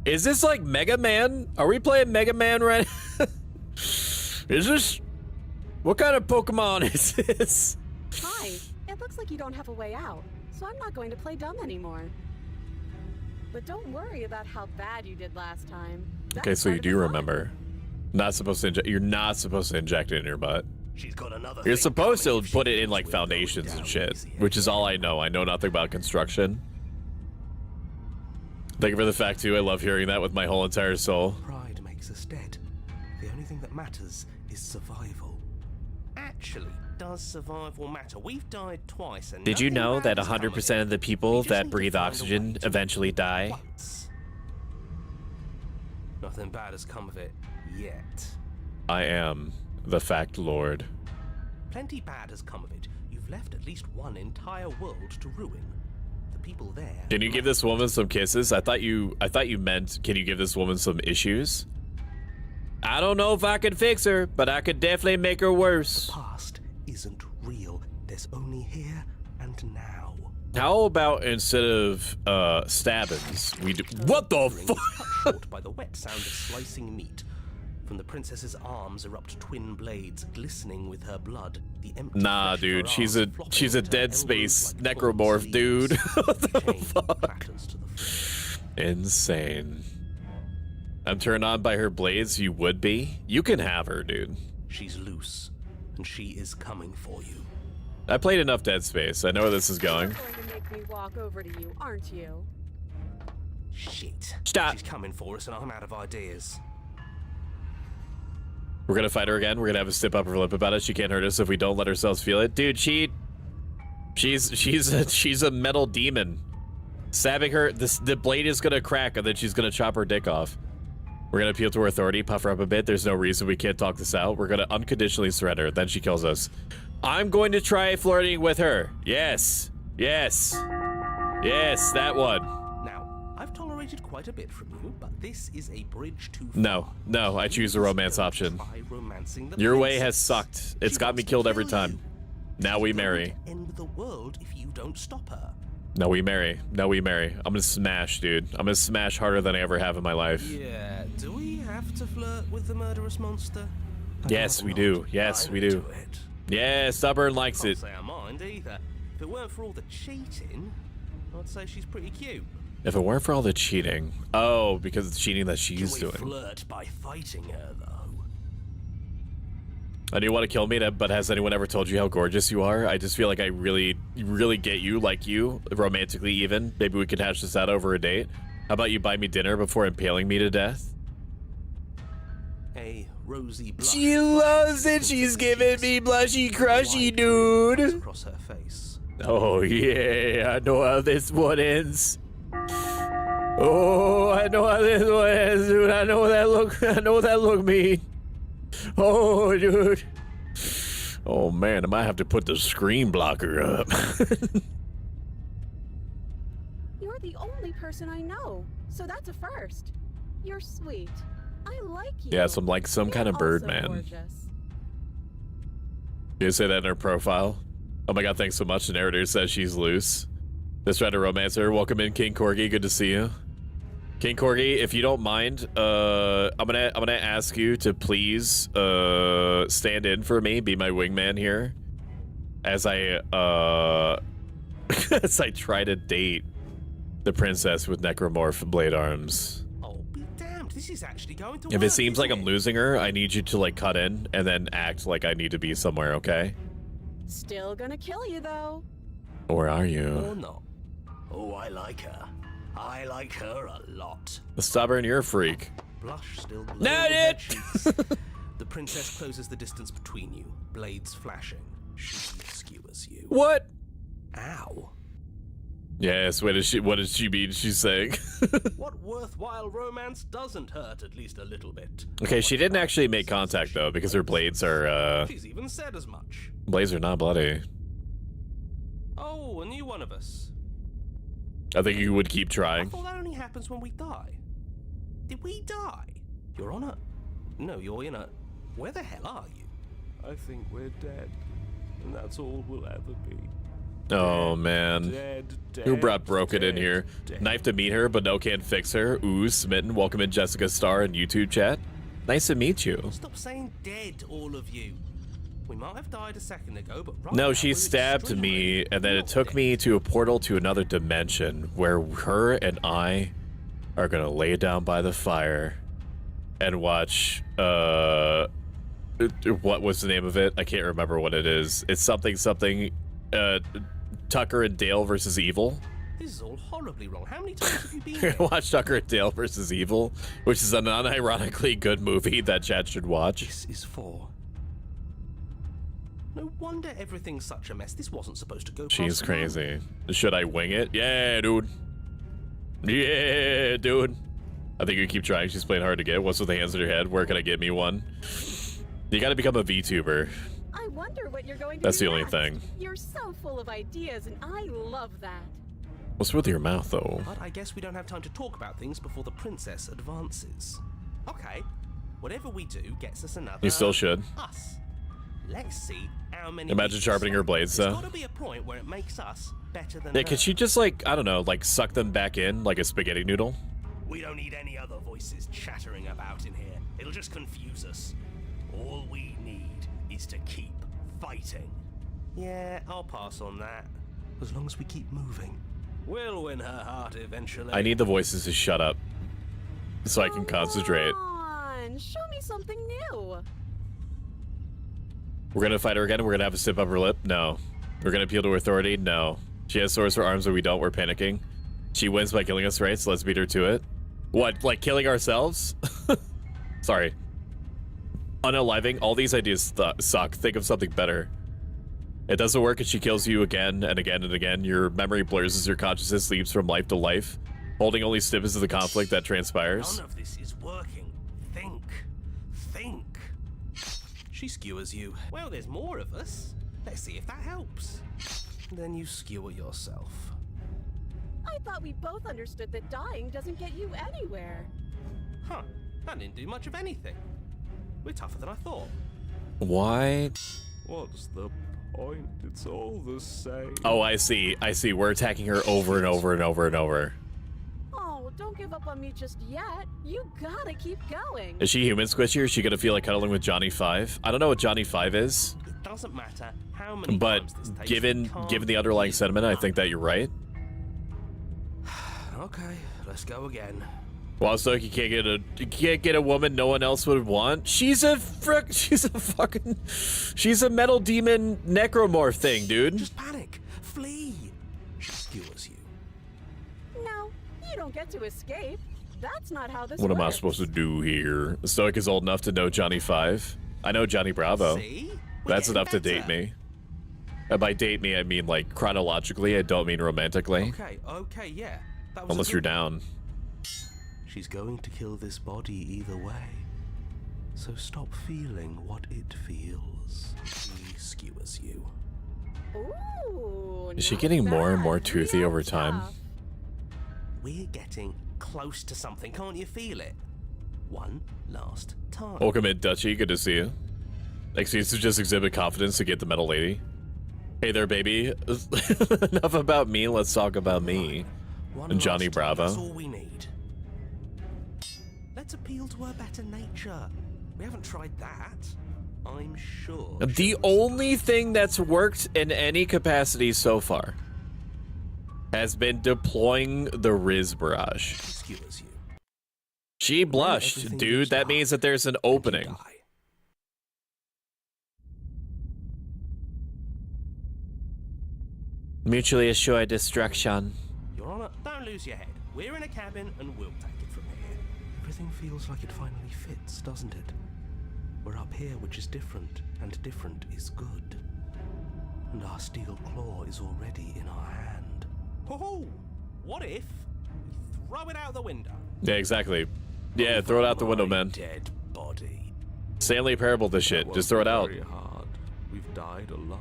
Is this like Mega Man? Are we playing Mega Man right now? Is this... What kind of Pokemon is this? Hi, it looks like you don't have a way out, so I'm not going to play dumb anymore. But don't worry about how bad you did last time. Okay, That's so you part of do the remember. Not supposed to inject. You're not supposed to inject it in your butt. She's got another You're thing supposed to coming if put she it in thinks like we'll go foundations and down shit, easy. which is all I know. I know nothing about construction. Thank you for the fact too. I love hearing that with my whole entire soul. Pride makes us dead. The only thing that matters is survival. Actually, does survival matter? We've died twice, and Did you nothing know that bad's come of 100% of the it. people We just that need to breathe find a oxygen way to eventually die? once. Nothing bad has come of it yet. I am the fact lord. Plenty bad has come of it. You've left at least one entire world to ruin. The people there. Can you give this woman some kisses? I thought you meant, can you give this woman some issues? I don't know if I can fix her, but I could definitely make her worse. The past isn't real. There's only here and now. How about instead of stabbings, we do what the fuck? Cut short by the wet sound of slicing meat. From the princess's arms erupt twin blades, glistening with her blood. The empty Nah, fresh dude, forearms she's a flopping into her Dead elbows Space like necromorph, fallen dude. leaves. What the Chain fuck? clatters to the floor. Insane. I'm turned on by her blades. You would be. You can have her, dude. She's loose, and she is coming for you. I played enough Dead Space. I know where this is going. You're going to make me walk over to you, aren't you? Shit. Stop. She's coming for us, and I'm out of ideas. We're gonna fight her again. We're gonna have a step up her lip about it. She can't hurt us if we don't let ourselves feel it. Dude, she's a metal demon. Stabbing her, the blade is gonna crack and then she's gonna chop her dick off. We're gonna appeal to her authority, puff her up a bit. There's no reason we can't talk this out. We're gonna unconditionally surrender. Then she kills us. I'm going to try flirting with her. Yes. Yes. Yes, that one. Now, I've tolerated quite a bit from you, but this is a bridge too far. No, I choose the romance option. Try romancing the Your way princess. has sucked. It's She got wants me to killed every kill time. you. Now we She's going marry. to end the world if you don't stop her. No, we marry. No, we marry. I'm gonna smash, dude. I'm gonna smash harder than I ever have in my life. Yeah, do we have to flirt with the murderous monster? Yes, we do. Yes, we do. It. Yeah, Stubborn likes Can't it. say I mind either. If it weren't for all the cheating, I'd say she's pretty cute. If it weren't for all the cheating. Oh, because it's cheating that Do she's we doing. flirt by fighting her, though? I do want to kill me, but has anyone ever told you how gorgeous you are? I just feel like I really get you, like you, romantically even. Maybe we could hash this out over a date. How about you buy me dinner before impaling me to death? A rosy blush. She loves it. She's giving me blushy crushy, dude. Across her face. Oh yeah, I know how this one ends. Oh, I know how this one ends, dude. I know that look. I know that look mean. Oh, dude. Oh man, I might have to put the screen blocker up. You're the only person I know, so that's a first. You're sweet. I like you. Yeah, some kind of You're bird also man. gorgeous. You say that in her profile? Oh my god, thanks so much. The narrator says she's loose. Just trying to romance her. Welcome in, King Corgi. Good to see you. King Corgi, if you don't mind, I'm gonna ask you to please stand in for me, be my wingman here, as I as I try to date the princess with necromorph blade arms. Oh, be damned! This is actually going to If work, it seems like isn't I'm it? losing her, I need you to like cut in and then act like I need to be somewhere, okay? Still gonna kill you, though. Or are Or you? not? Oh, I like her. I like her a lot. Stubborn, you're a freak. Blush still glowing Not in her it! cheeks. The princess closes the distance between you, blades flashing. She skewers you. What? Ow. Yes, what does she mean she's saying? What worthwhile romance doesn't hurt at least a little bit? Okay, she didn't actually make contact though, because her blades are She's even said as much. blades are not bloody. Oh, a new one of us. I think you would keep I trying. thought that only happens when we die. Did we die? You're on a... No, you're in a... Where the hell are you? I think we're dead, and that's all we'll ever be. Oh man. Dead, dead. Who brought Broken in dead, here? dead. Knife to meet her, but no can't fix her. Ooh, smitten. Welcome in Jessica Star in YouTube chat. Nice to meet you. Stop saying dead, all of you. We might have died a second ago, but right No, now she we're stabbed extremely me, and then it not took dead. me to a portal to another dimension where her and I are gonna lay down by the fire and watch, what was the name of it? I can't remember what it is. It's something, Tucker and Dale versus Evil. This is all horribly wrong. How many times have you been We're here? gonna watch Tucker and Dale versus Evil, which is an unironically good movie that chat should watch. This is for... No wonder everything's such a mess. This wasn't supposed to go past She's the crazy. Should I wing it? Yeah, dude. Yeah, dude. I think you keep trying. She's playing hard to get. What's with the hands in your head? Where can I get me one? You gotta become a VTuber. I wonder what you're going to That's do the only next. thing. You're so full of ideas, and I love that. What's with your mouth, though? But I guess we don't have time to talk about things before the princess advances. Okay, whatever we do gets us another... You still should. Us. Let's see how many... Imagine we can sharpening her slap. blades, There's though. gotta be a point where it makes us better than Yeah, her. could she just, like, I don't know, like, suck them back in like a spaghetti noodle? We don't need any other voices chattering about in here. It'll just confuse us. All we need is to keep fighting. Yeah, I'll pass on that. As long as we keep moving. We'll win her heart eventually. I need the voices to shut up so I can concentrate. Come on, show me something new. We're gonna fight her again? We're gonna have a sip up her lip? No. We're gonna appeal to her authority? No. She has swords for arms, but we don't. We're panicking. She wins by killing us, right? So let's beat her to it. What, like killing ourselves? Sorry. Unaliving? All these ideas suck. Think of something better. It doesn't work and she kills you again and again and again. Your memory blurs as your consciousness leaps from life to life, holding only snippets of the conflict that transpires. None of this is working. Think. Think. She skewers you. Well, there's more of us. Let's see if that helps. Then you skewer yourself. I thought we both understood that dying doesn't get you anywhere. Huh. That didn't do much of anything. We're tougher than I thought. Why? What's the point? It's all the same. Oh, I see. I see. We're attacking her over and over and over and over. Oh, don't give up on me just yet. You gotta keep going. Is she human squishy or is she gonna feel like cuddling with Johnny 5? I don't know what Johnny 5 is, It doesn't matter how many but times this takes. given we can't the underlying give sentiment, I up. think that you're right. Okay, let's go again. Well, so you can't get a woman no one else would want. She's a metal demon necromorph thing, dude. Just panic. Flee. She skewers you. No, you don't get to escape. That's not how this What works. am I supposed to do here? Stoic is old enough to know Johnny 5. I know Johnny Bravo. See? We're That's getting enough to better. date me. And by date me, I mean like chronologically. I don't mean romantically. Okay, yeah. That was Unless a you're good- down. She's going to kill this body either way. So stop feeling what it feels. She skewers you. Ooh, Is she not getting more and bad. more toothy Real over time? tough. We're getting close to something. Can't you feel it? One last time. Welcome in, Dutchie. Good to see you. Excuse to just exhibit confidence to get the metal lady. Hey there, baby. Enough about me. Let's talk about me. One and Johnny last time, Bravo. That's all we need. Let's appeal to her better nature. We haven't tried that. I'm sure. The only thing that's worked in any capacity so far has been deploying the Riz Barrage. Skewers you. She blushed, Everything dude. goes That dark, means that there's an and you opening. die. Mutually assured destruction. Your Honor, don't lose your head. We're in a cabin and we'll take it from here. Everything feels like it finally fits, doesn't it? We're up here, which is different, and different is good. And our steel claw is already in our hand. Ho-ho! What if we throw it out the window? Yeah, exactly. Yeah, throw it out the window, man. Dead body. Stanley Parable this shit. Just throw it out. Very hard. We've died a lot.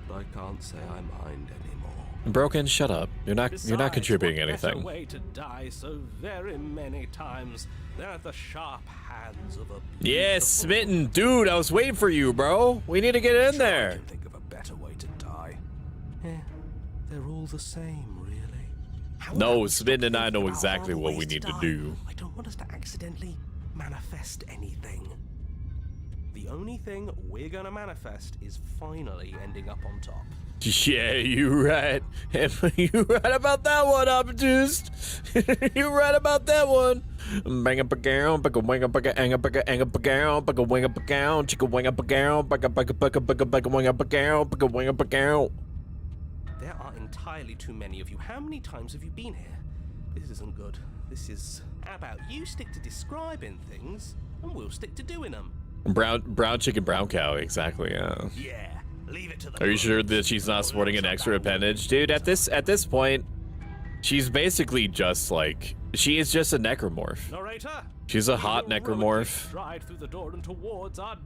But I can't say I mind anymore. Broken, shut up. You're not contributing Besides, what better anything. way to die so very many times than at the sharp hands of a Yeah, beautiful- Smitten. Dude, I was waiting for you, bro. We need to get in Sure, I there. can think of a better way to die. Yeah, they're all the same, really. How No, about we Smitten stop and I thinking know about exactly horrible what we ways need to die? do. I don't want us to accidentally manifest anything. The only thing we're gonna manifest is finally ending up on top. Yeah, you right. You right about that one, Obtuse. You right about that one. Bang up a gown, bang a wing up a ang up a ang up a gown, bang a wing up a gown, chicken wing up a gown, bang a wing up a gown, bang a wing up a gown. There are entirely too many of you. How many times have you been here? This isn't good. This is... How about you stick to describing things, and we'll stick to doing them. Brown chicken, brown cow. Exactly. Yeah. Yeah, leave it to the... Are you sure that she's not sporting an extra appendage, dude? At this point, she's basically just like she is just a necromorph. Narrator? She's a hot necromorph.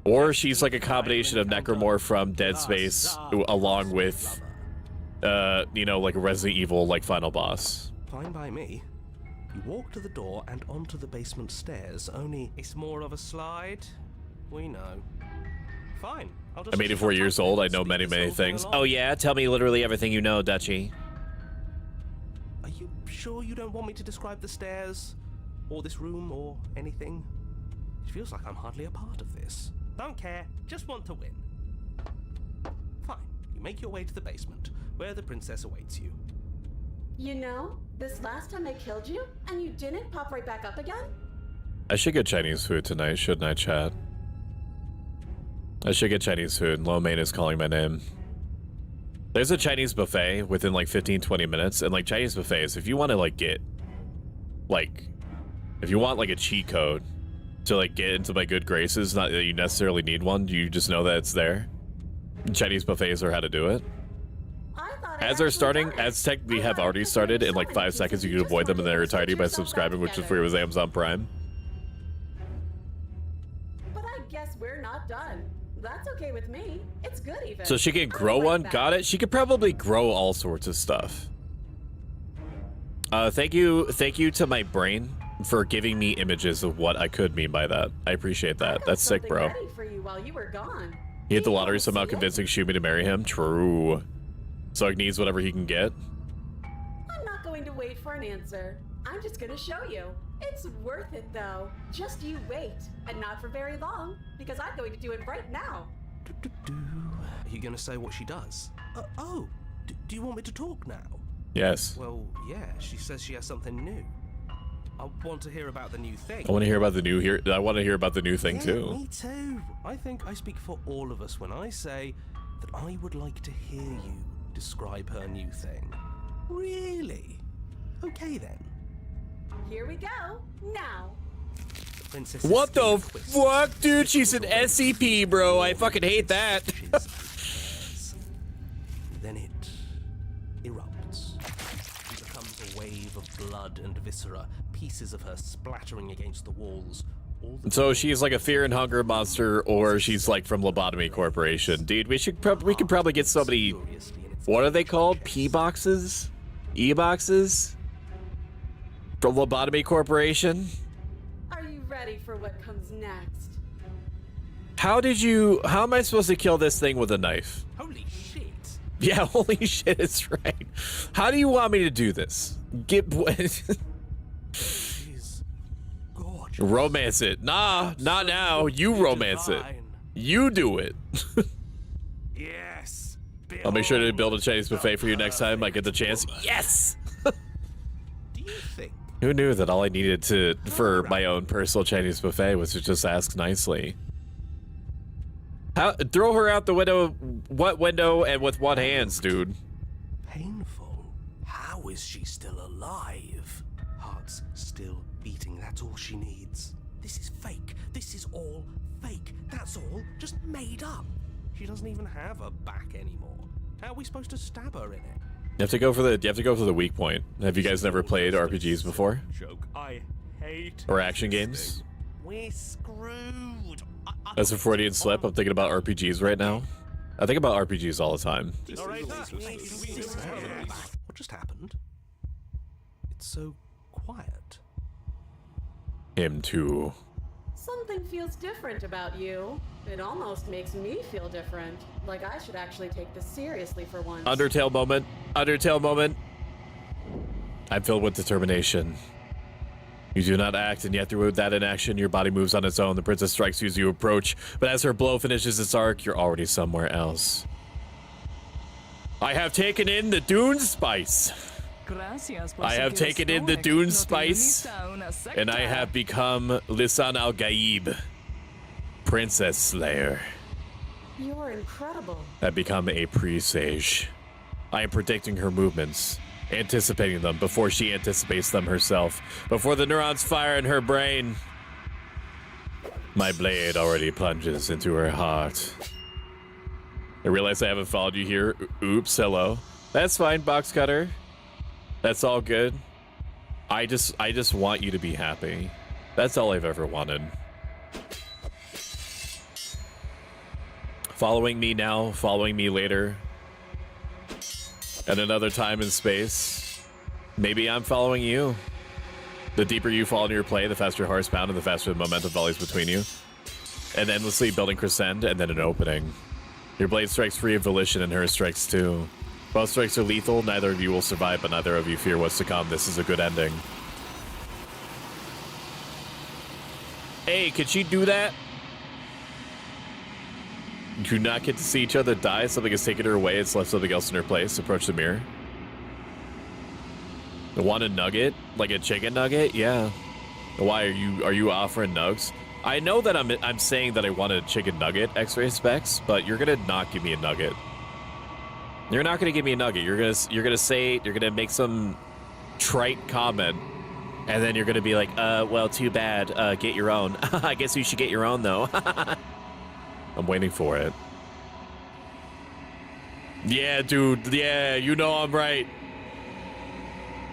Or she's like a combination of necromorph from Dead Space along with you know, like a Resident Evil like final boss. Fine by me. You walk to the door and onto the basement stairs, only it's more of a slide. We know. Fine. I'll just I'm 84 years old. I know many things. Oh yeah, tell me literally everything you know, Dutchie. Are you sure you don't want me to describe the stairs? Or this room, or anything? It feels like I'm hardly a part of this. Don't care, just want to win. Fine. You make your way to the basement, where the princess awaits you. You know, this last time I killed you, and you didn't pop right back up again? I should get Chinese food tonight, shouldn't I, chat? I should get Chinese food. Lo Mein is calling my name. There's a Chinese buffet within like 15-20 minutes, and like Chinese buffets, if you want to like get, like, if you want like a cheat code to like get into my good graces, not that you necessarily need one, you just know that it's there. Chinese buffets are how to do it. As they're starting, as technically have already started, in like 5 seconds you can avoid them in their entirety by subscribing, which is free with Amazon Prime. But I guess we're not done. That's okay with me. It's good even. So she can I grow like one? that. Got it? She could probably grow all sorts of stuff. Thank you to my brain for giving me images of what I could mean by that. I appreciate I that. got That's sick, something bro. ready for you while you were gone. He hit the Do you lottery wanna somehow see it? convincing Shumi to marry him? True. So he needs whatever he can get. I'm not going to wait for an answer. I'm just going to show you. It's worth it, though. Just you wait. And not for very long, because I'm going to do it right now. Are you gonna say what she does? Do you want me to talk now? Yes. Well, yeah, she says she has something new. I want to hear about the new thing. I want to hear about the new here. I want to hear about the new thing Yeah, too. me too. I think I speak for all of us when I say that I would like to hear you describe her new thing. Really? Okay then. Here we go. Now. Princess What the fuck, dude? She's an SCP, bro. I fucking hate that. Then it erupts. It becomes a wave of blood and viscera, pieces of her splattering against the walls. All the So she's like a fear and hunger monster, or she's like from Lobotomy Corporation, dude. We could probably get somebody. furiously in its What are they called? chest. P boxes, E boxes from Lobotomy Corporation. Are you ready for what comes next? How am I supposed to kill this thing with a knife? Holy shit! Yeah, holy shit, it's right. How do you want me to do this? She's Romance it. Nah, not now. You romance it. You do it. Yes. I'll make sure to build a Chinese buffet for you next time I get the chance. Yes! Do you think? Who knew that all I needed for my own personal Chinese buffet was to just ask nicely? Throw her out the window. What window and with what hands, dude? Painful. How is she still alive? Heart's still beating, that's all she needs. This is fake. This is all fake. That's all just made up. She doesn't even have a back anymore. How are we supposed to stab her in it? You have to go for the weak point. Have you guys never played RPGs before? Joke. I hate Or action games? We're screwed. That's a Freudian slip. I'm thinking about RPGs right now. I think about RPGs all the time. All right. What just happened? It's so quiet. Him too. Something feels different about you. It almost makes me feel different. Like I should actually take this seriously for once. Undertale moment. Undertale moment. I'm filled with determination. You do not act, and yet through that inaction, your body moves on its own. The princess strikes you as you approach, but as her blow finishes its arc, you're already somewhere else. I have taken in the Dune spice. I have taken in the Dune spice, and I have become Lisan al-Gaib, Princess Slayer. You're incredible. I've become a presage. I am predicting her movements, anticipating them before she anticipates them herself, before the neurons fire in her brain. My blade already plunges into her heart. I realize I haven't followed you here. Oops, hello. That's fine, box cutter. That's all good. I just want you to be happy. That's all I've ever wanted. Following me now, following me later. At another time and space. Maybe I'm following you. The deeper you fall into your play, the faster your heart's pound and the faster the momentum volleys between you. And endlessly building crescend and then an opening. Your blade strikes free of volition and hers strikes too. Both strikes are lethal, neither of you will survive, but neither of you fear what's to come. This is a good ending. Hey, could she do that? Do not get to see each other die. Something has taken her away. It's left something else in her place. Approach the mirror. Want a nugget? Like a chicken nugget? Yeah. Why are you offering nugs? I know that I'm saying that I want a chicken nugget, X-ray specs, but you're gonna not give me a nugget. You're not gonna give me a nugget. You're gonna make some trite comment, and then you're gonna be like, well, too bad. Get your own. I guess you should get your own though. I'm waiting for it. Yeah, dude. Yeah, you know I'm right.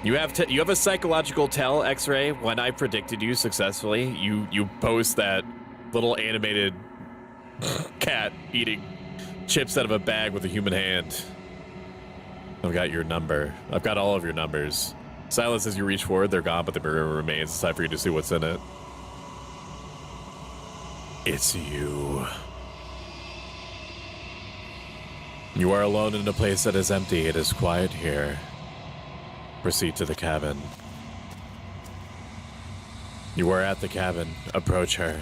You have a psychological tell, X-ray. When I predicted you successfully, you post that little animated cat eating chips out of a bag with a human hand. I've got your number. I've got all of your numbers. Silence as you reach forward. They're gone, but the mirror remains. It's time for you to see what's in it. It's you. You are alone in a place that is empty. It is quiet here. Proceed to the cabin. You are at the cabin. Approach her.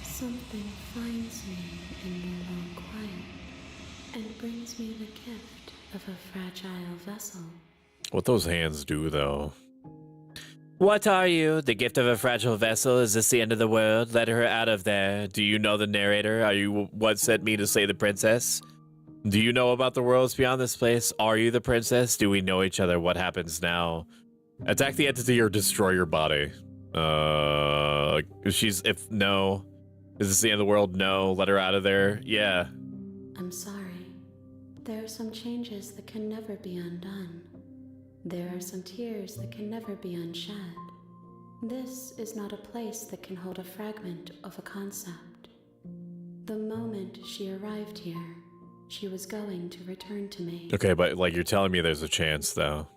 Something finds me in the long quiet and brings me the gift of a fragile vessel. What those hands do, though. What are you? The gift of a fragile vessel? Is this the end of the world? Let her out of there. Do you know the narrator? Are you what sent me to slay the princess? Do you know about the worlds beyond this place? Are you the princess? Do we know each other? What happens now? Attack the entity or destroy your body. If no. Is this the end of the world? No. Let her out of there? Yeah. I'm sorry. There are some changes that can never be undone. There are some tears that can never be unshed. This is not a place that can hold a fragment of a concept. The moment she arrived here, she was going to return to me. Okay, but like you're telling me there's a chance, though.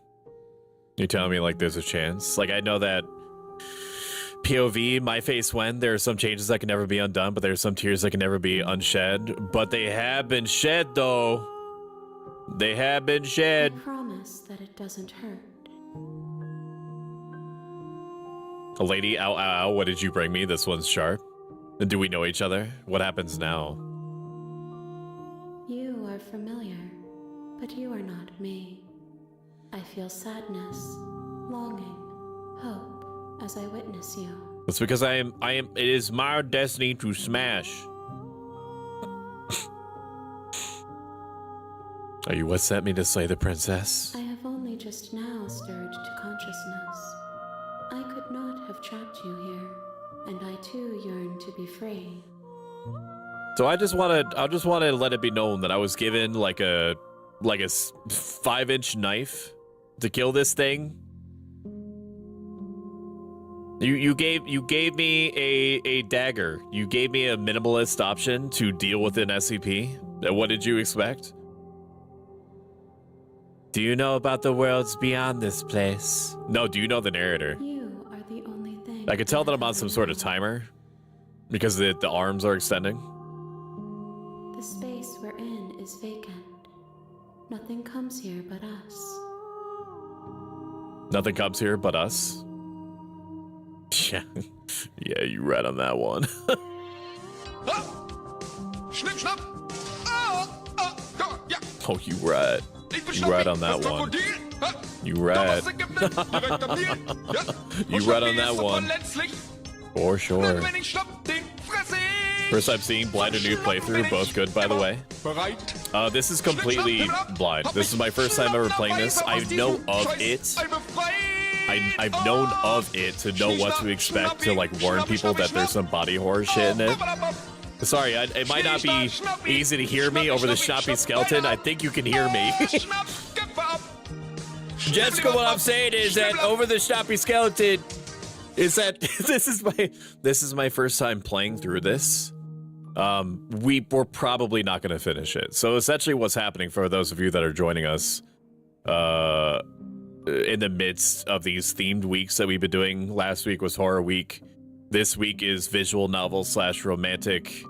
You're telling me like there's a chance. Like I know that POV, my face when there are some changes that can never be undone, but there are some tears that can never be unshed. But they have been shed, though. They have been shed. I promise that it doesn't hurt. A lady, ow, ow, ow, what did you bring me? This one's sharp. Do we know each other? What happens now? You are familiar, but you are not me. I feel sadness, longing, hope as I witness you. That's because it is my destiny to smash. Are you what sent me to slay the princess? I have only just now stirred to consciousness. I could not have trapped you here, and I too yearn to be free. So I just want to let it be known that I was given like a 5-inch knife to kill this thing. You gave me a dagger. You gave me a minimalist option to deal with an SCP. And what did you expect? Do you know about the worlds beyond this place? No, do you know the narrator? You are the only thing. I can tell that I'm on some sort of timer because the arms are extending. The space we're in is vacant. Nothing comes here but us. Nothing comes here but us. Yeah, yeah, you right on that one. Oh, you right. You right on that one. You right. You right on that one. For sure. First time seeing blind and new playthrough, both good by the way. This is completely blind. This is my first time ever playing this. I know of it. I've known of it to know what to expect, to like warn people that there's some body horror shit in it. Sorry, it might not be easy to hear me over the shopping skeleton. I think you can hear me. Jessica, what I'm saying is that over the shopping skeleton is that this is my first time playing through this. We're probably not going to finish it. So essentially what's happening for those of you that are joining us in the midst of these themed weeks that we've been doing. Last week was horror week. This week is visual novel / romantic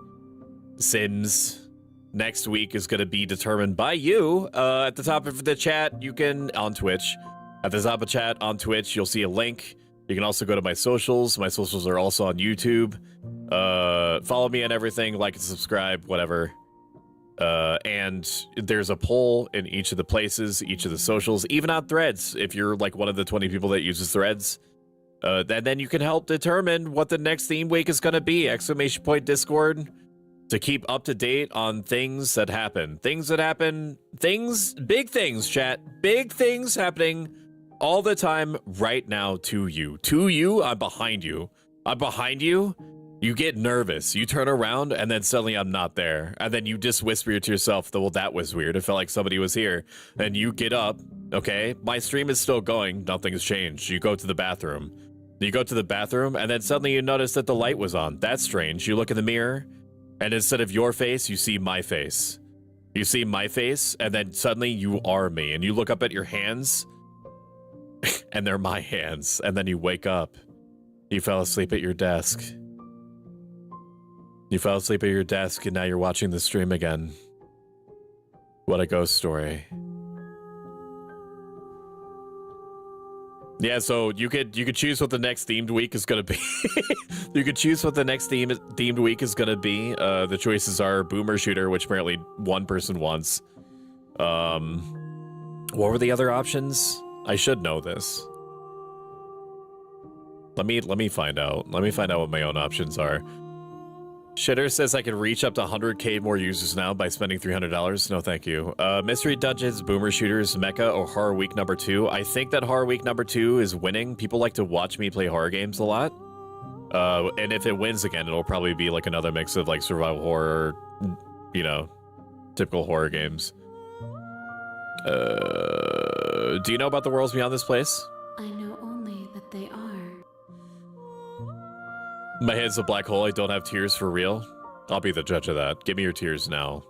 Sims. Next week is going to be determined by you. At the top of the chat, you can, on Twitch, at the top of chat on Twitch, you'll see a link. You can also go to my socials. My socials are also on YouTube. Follow me on everything, like and subscribe, whatever. And there's a poll in each of the places, each of the socials, even on Threads. If you're like one of the 20 people that uses Threads, then you can help determine what the next theme week is going to be. ! Discord to keep up to date on things that happen. Big things, chat. Big things happening all the time right now to you. I'm behind you. You get nervous. You turn around, and then suddenly I'm not there. And then you just whisper to yourself, well, that was weird. It felt like somebody was here. And you get up, okay? My stream is still going. Nothing's changed. You go to the bathroom. And then suddenly you notice that the light was on. That's strange. You look in the mirror, and instead of your face, you see my face. And then suddenly you are me. And you look up at your hands, and they're my hands. And then you wake up. You fell asleep at your desk. And now you're watching the stream again. What a ghost story. Yeah, so you could choose what the next themed week is gonna be. You could choose what the next themed week is gonna be. The choices are Boomer Shooter, which apparently one person wants. What were the other options? I should know this. Let me find out. Let me find out what my own options are. Shitter says I can reach up to 100k more users now by spending $300. No, thank you. Mystery Dungeons, Boomer Shooters, Mecha, or Horror Week number 2. I think that Horror Week number 2 is winning. People like to watch me play horror games a lot. And if it wins again, it'll probably be like another mix of like survival horror, you know, typical horror games. Do you know about the worlds beyond this place? I know only that they are. My head's a black hole. I don't have tears for real. I'll be the judge of that. Give me your tears now.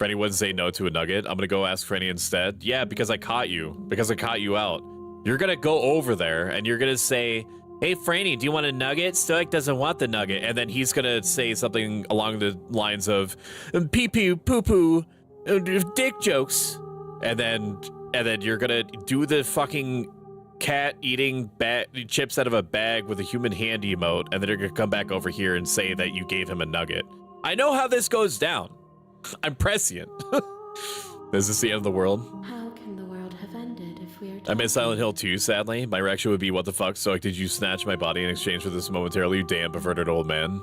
Franny wouldn't say no to a nugget. I'm gonna go ask Franny instead. Yeah, because I caught you. Because I caught you out. You're gonna go over there and you're gonna say, hey, Franny, do you want a nugget? Stoic doesn't want the nugget. And then he's gonna say something along the lines of pee-pee, poo-poo, dick jokes. And then you're gonna do the fucking cat eating chips out of a bag with a human hand emote, and then they're gonna come back over here and say that you gave him a nugget. I know how this goes down. I'm prescient. Is this the end of the world? How can the world have ended if we are I miss Silent Hill 2, sadly. My reaction would be, what the fuck, Stoic, did you snatch my body in exchange for this momentarily, you damn perverted old man?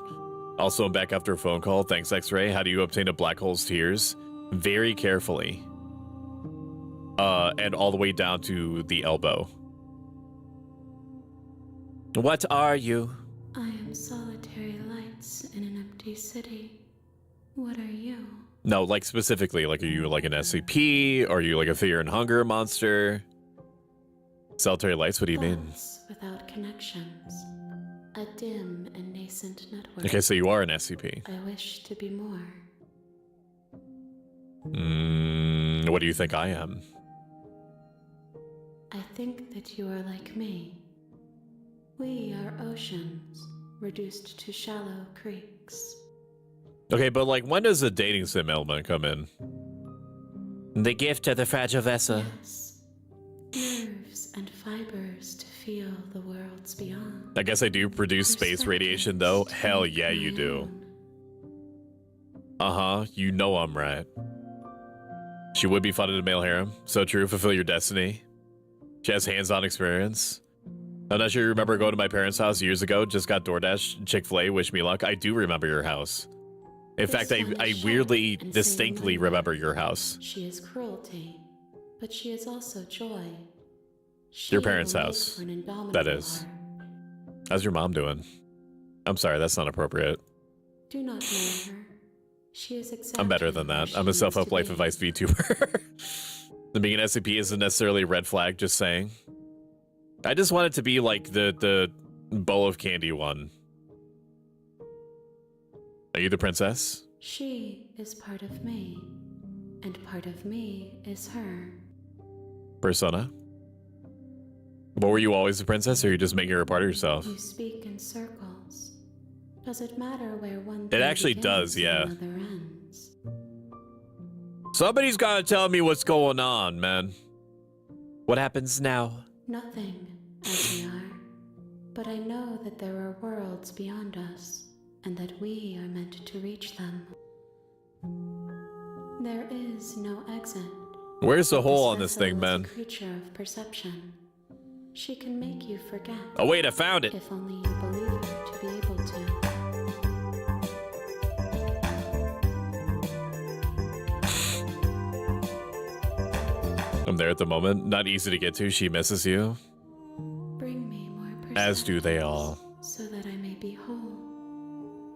Also, I'm back after a phone call. Thanks, X-Ray. How do you obtain a black hole's tears? Very carefully. And all the way down to the elbow. What are you? I am solitary lights in an empty city. What are you? No, like specifically, like, are you like an SCP? Or are you like a fear and hunger monster? Solitary lights, what do you mean? Thoughts without connections. A dim and nascent network. Okay, so you are an SCP. I wish to be more. What do you think I am? I think that you are like me. We are oceans, reduced to shallow creeks. Okay, but like, when does the dating sim element come in? The gift of the fragile vessel. Yes. Nerves and fibers to feel the worlds beyond. I guess I do produce space radiation, though. Hell yeah, you do. Uh-huh, you know I'm right. She would be fun in a male harem. So true, fulfill your destiny. She has hands-on experience. I'm not sure you remember going to my parents' house years ago. Just got DoorDash, Chick-fil-A, wish me luck. I do remember your house. In fact, I weirdly, distinctly remember your house. She is cruelty, but she is also joy. Your parents' house, that is. How's your mom doing? I'm sorry, that's not appropriate. Do not know her. She is exactly I'm better than that. I'm a self-help life advice VTuber. The being an SCP isn't necessarily a red flag, just saying. I just want it to be like the bowl of candy one. Are you the princess? She is part of me, and part of me is her. Persona? But were you always the princess, or you just making her a part of yourself? You speak in circles. Does it matter where one It actually does, yeah. and another ends? Somebody's gotta tell me what's going on, man. What happens now? Nothing, as we are. But I know that there are worlds beyond us, and that we are meant to reach them. There is no exit. Where's the hole on this thing, man? A creature of perception. She can make you forget. Oh wait, I found it. If only you believe her to be able to. I'm there at the moment. Not easy to get to. She misses you. Bring me more As do they all. so that I may be whole.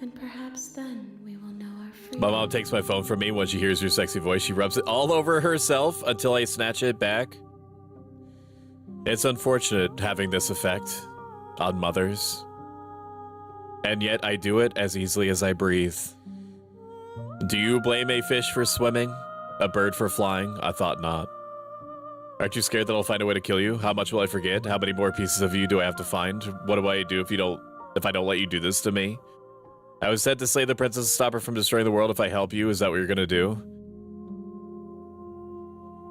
And perhaps then we will know our freedom. My mom takes my phone from me when she hears your sexy voice. She rubs it all over herself until I snatch it back. It's unfortunate having this effect on mothers. And yet I do it as easily as I breathe. Do you blame a fish for swimming? A bird for flying? I thought not. Aren't you scared that I'll find a way to kill you? How much will I forget? How many more pieces of you do I have to find? What do I do if I don't let you do this to me? I was said to slay the princess to stop her from destroying the world if I help you. Is that what you're gonna do?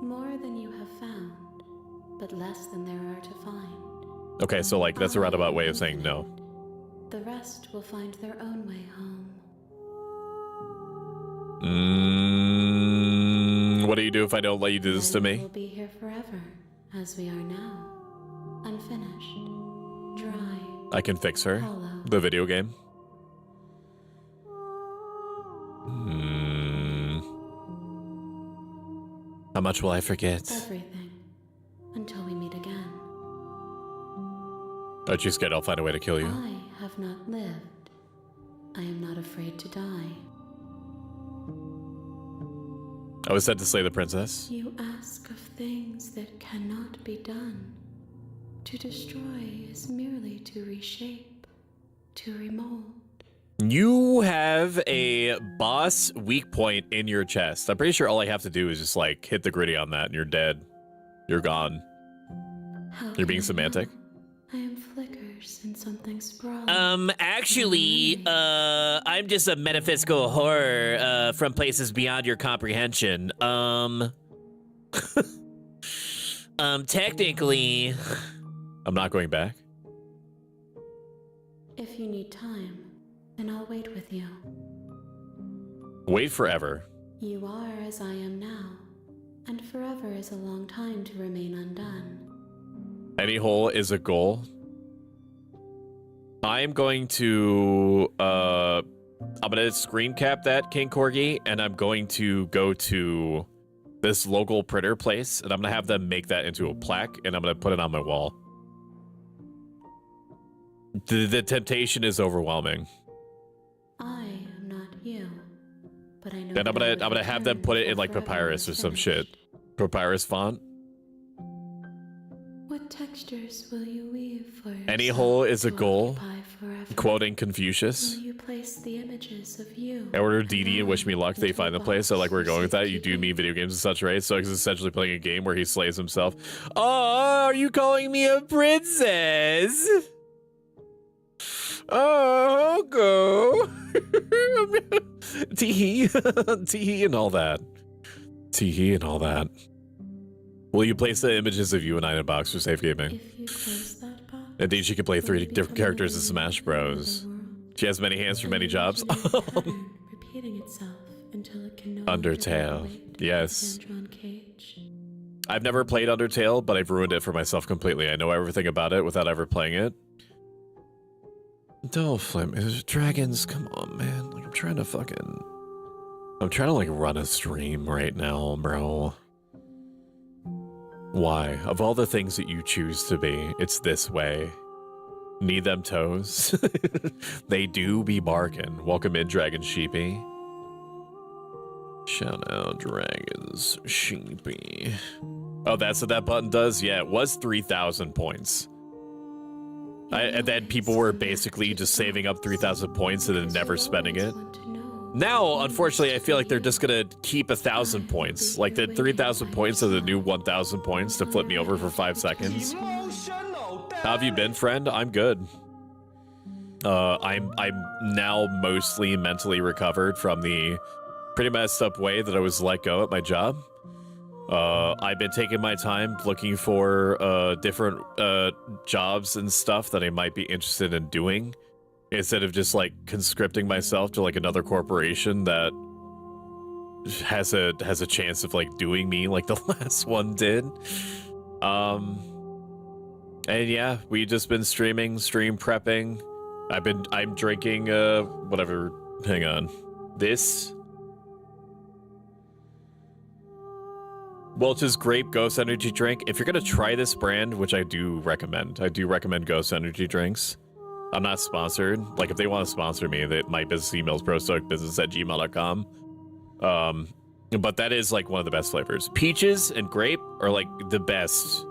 More than you have found, but less than there are to find. Okay, so like that's a roundabout way of saying no. The rest will find their own way home. What do you do if I don't let you do this to me? We'll be here forever, as we are now. Unfinished. Dry. I can fix her. Hollow. The video game. How much will I forget? Everything. Until we meet again. Aren't you scared I'll find a way to kill you? I have not lived. I am not afraid to die. I was said to slay the princess. You ask of things that cannot be done. To destroy is merely to reshape, to remold. You have a boss weak point in your chest. I'm pretty sure all I have to do is just like hit the gritty on that and you're dead. You're gone. How You're being can I semantic. know? I am flickers in something sprawling. Actually, I'm just a metaphysical horror, from places beyond your comprehension. Technically, I'm not going back. If you need time, then I'll wait with you. Wait forever. You are as I am now, and forever is a long time to remain undone. Any hole is a goal. I'm going to I'm gonna screen cap that, King Corgi, and I'm going to go to this local printer place, and I'm gonna have them make that into a plaque, and I'm gonna put it on my wall. The temptation is overwhelming. I am not you, but I know. Then I'm that gonna have them put it in like papyrus or some shit. Papyrus font. What textures will you weave for Any yourself hole is a to goal. occupy forever? Quoting Confucius. Will you place the images of you? I ordered DD and wish me luck. They into find a the place. I like where we're box going with that. You do mean video games and such, right? So he's essentially playing a game where he slays himself. Oh, are you calling me a princess? Oh, go. Tee-hee. Tee-hee and all that. Tee-hee and all that. Will you place the images of you and I in a box for safe gaming? If you place that box, Indeed, she can play will 3 you different become characters in known Smash in Bros. the world? She has many hands for many An jobs. imaginary pattern repeating itself until it can no longer bear the Undertale. weight Yes. of a hand-drawn cage. I've never played Undertale, but I've ruined it for myself completely. I know everything about it without ever playing it. Don't flip me. Dragons, come on, man. Like, I'm trying to like run a stream right now, bro. Why? Of all the things that you choose to be, it's this way. Need them toes? They do be barking. Welcome in, Dragon Sheepy. Shout out, Dragons Sheepy. Oh, that's what that button does? Yeah, it was 3,000 points. And then people were basically just saving up 3,000 points and then never spending it. Now, unfortunately, I feel like they're just gonna keep 1,000 points. Like the 3,000 points are the new 1,000 points to flip me over for 5 seconds. How have you been, friend? I'm good. I'm now mostly mentally recovered from the pretty messed up way that I was let go at my job. I've been taking my time looking for different jobs and stuff that I might be interested in doing, instead of just like conscripting myself to like another corporation that has a chance of like doing me like the last one did. And yeah, we just been stream prepping. I'm drinking whatever. Hang on. This Welch's Grape Ghost Energy Drink. If you're gonna try this brand, which I do recommend Ghost Energy drinks. I'm not sponsored. Like, if they want to sponsor me, my business email is prostoicbusiness@gmail.com. But that is like one of the best flavors. Peaches and grape are like the best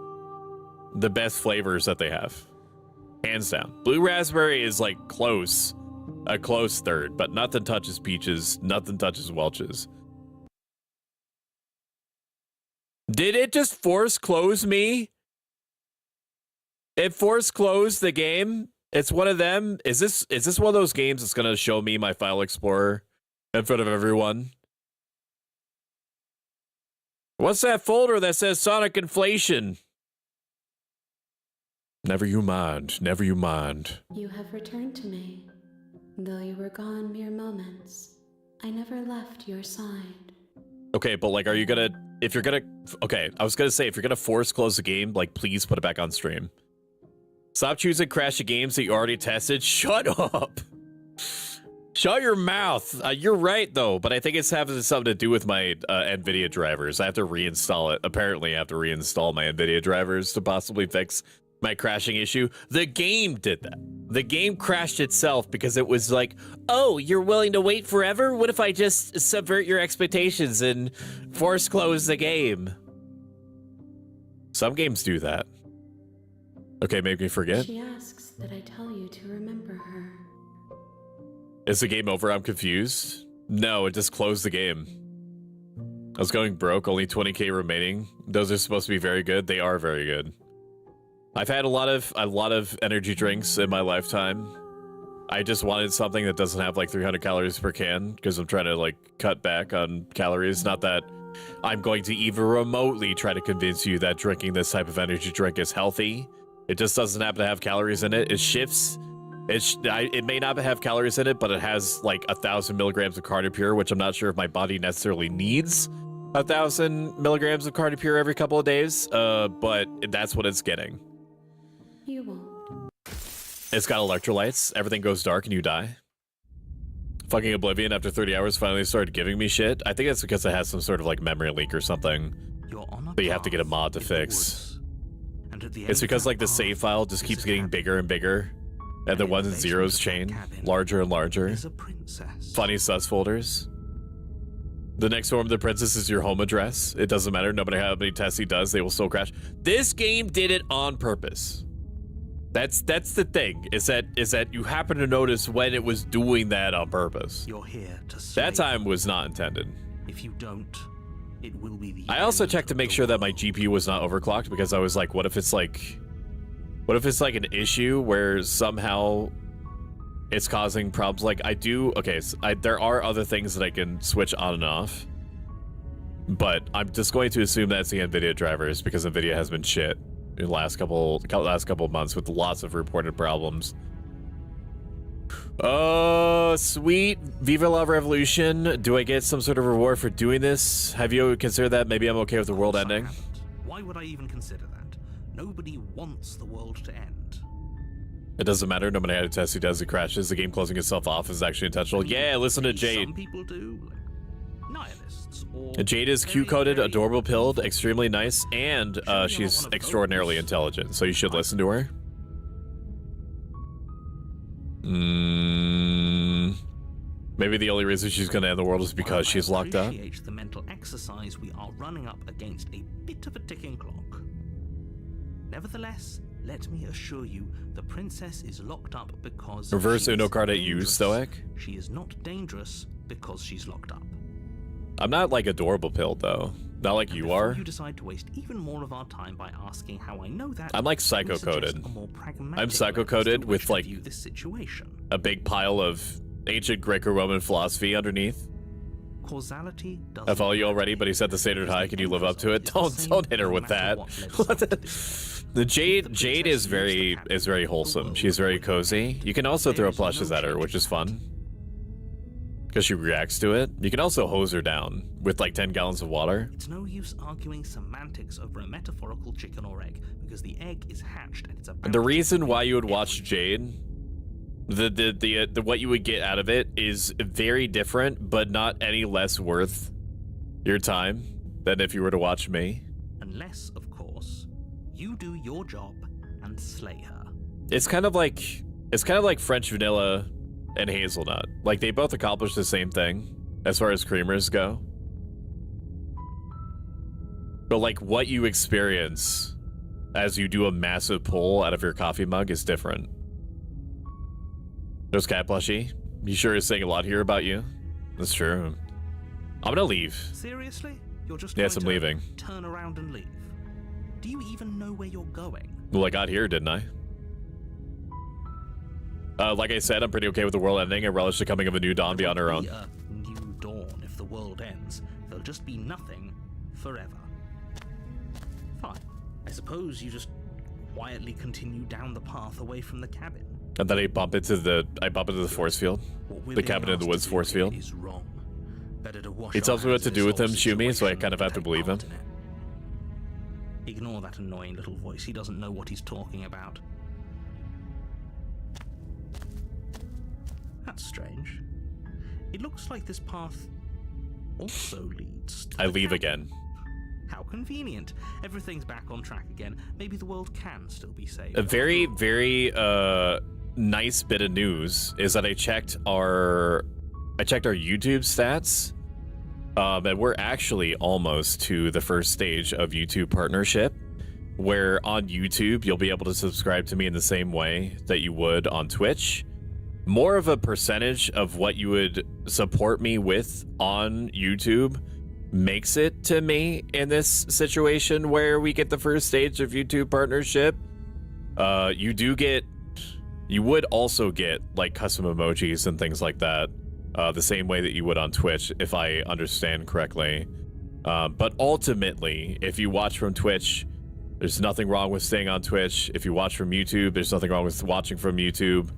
flavors that they have, hands down. Blue raspberry is like a close third, but nothing touches peaches. Nothing touches Welch's. Did it just force close me? It force closed the game. It's one of them. Is this one of those games that's gonna show me my file explorer in front of everyone? What's that folder that says Sonic Inflation? Never you mind. Never you mind. You have returned to me. Though you were gone mere moments, I never left your side. Okay, but like, are you gonna, okay, I was gonna say, if you're gonna force close the game, like, please put it back on stream. Stop choosing crashy games that you already tested. Shut up. Shut your mouth. You're right, though, but I think it's having something to do with my NVIDIA drivers. I have to reinstall it. Apparently, I have to reinstall my NVIDIA drivers to possibly fix my crashing issue. The game did that. The game crashed itself because it was like, oh, you're willing to wait forever? What if I just subvert your expectations and force close the game? Some games do that. Okay, make me forget. She asks that I tell you to remember her. Is the game over? I'm confused. No, it just closed the game. I was going broke, only 20k remaining. Those are supposed to be very good. They are very good. I've had a lot of energy drinks in my lifetime. I just wanted something that doesn't have like 300 calories per can because I'm trying to like cut back on calories. Not that I'm going to even remotely try to convince you that drinking this type of energy drink is healthy. It just doesn't happen to have calories in it. It shifts. It may not have calories in it, but it has like 1,000 milligrams of Carnipure, which I'm not sure if my body necessarily needs 1,000 milligrams of Carnipure every couple of days. But that's what it's getting. You won't. It's got electrolytes. Everything goes dark and you die. Fucking Oblivion after 30 hours finally started giving me shit. I think it's because it has some sort of like memory leak or something that you have to get a mod to fix. It's because like the save file just keeps getting bigger and bigger, and the ones and zeros chain larger and larger. Funny sus folders. The next form of the princess is your home address. It doesn't matter. No matter how many tests he does, they will still crash. This game did it on purpose. That's the thing, is that you happen to notice when it was doing that on purpose. You're here to that time was not intended. If you don't, it will be the I also checked to make sure that my GPU was not overclocked, because I was like, what if it's like an issue where somehow it's causing problems? Like there are other things that I can switch on and off, but I'm just going to assume that's the NVIDIA drivers, because NVIDIA has been shit in the last couple of months with lots of reported problems. Oh, sweet. Viva La Revolution. Do I get some sort of reward for doing this? Have you considered that? Maybe I'm okay with the world ending. Why would I even consider that? Nobody wants the world to end. It doesn't matter. No matter how test he does, it crashes. The game closing itself off is actually intentional. Yeah, listen to Jade. Some people do. Nihilists. Jade is Q-coded, adorable pilled, extremely nice, and she's extraordinarily intelligent, so you should listen to her. Maybe the only reason she's gonna end the world is because she's locked up. The mental exercise, we are running up against a bit of a ticking clock. Nevertheless, let me assure you, the princess is locked up because Reverse Uno card at you, Stoic. She is not dangerous because she's locked up. I'm not like adorable pilled though. Not like you are. You decide to waste even more of our time by asking how I know that. I'm like psycho-coded. I'm psycho-coded with like this situation. A big pile of ancient Greco-Roman philosophy underneath. Causality doesn't. I follow you already, but he set the standard high. Can you live up to it? Don't hit her with that. The Jade is very wholesome. She's very cozy. You can also throw plushes at her, which is fun, because she reacts to it. You can also hose her down with like 10 gallons of water. It's no use arguing semantics over a metaphorical chicken or egg, because the egg is hatched and it's about. And the reason why you would watch Jade, the what you would get out of it is very different, but not any less worth your time than if you were to watch me. Unless, of course, you do your job and slay her. It's kind of like French vanilla and hazelnut. Like, they both accomplish the same thing as far as creamers go. But like what you experience as you do a massive pull out of your coffee mug is different. There's cat plushie. You sure is saying a lot here about you. That's true. I'm gonna leave. Seriously? You're just yes, I'm leaving. Turn around and leave. Do you even know where you're going? Well, I got here, didn't I? Like I said, I'm pretty okay with the world ending. I relish the coming of a new dawn beyond our own. A new dawn. If the world ends, there'll just be nothing forever. Fine. I suppose you just quietly continue down the path away from the cabin. And then I bump into the force field. The cabin in the woods force field. Is wrong. Better to wash he tells me what to do with him, Shumi, so I kind of have to believe him. Ignore that annoying little voice. He doesn't know what he's talking about. That's strange. It looks like this path also leads to I leave again. How convenient. Everything's back on track again. Maybe the world can still be saved. A very, very nice bit of news is that I checked our YouTube stats. And we're actually almost to the first stage of YouTube partnership, where on YouTube you'll be able to subscribe to me in the same way that you would on Twitch. More of a percentage of what you would support me with on YouTube makes it to me in this situation where we get the first stage of YouTube partnership. You would also get like custom emojis and things like that, the same way that you would on Twitch, if I understand correctly. But ultimately, if you watch from Twitch, There's nothing wrong with staying on Twitch. If you watch from YouTube, there's nothing wrong with watching from YouTube,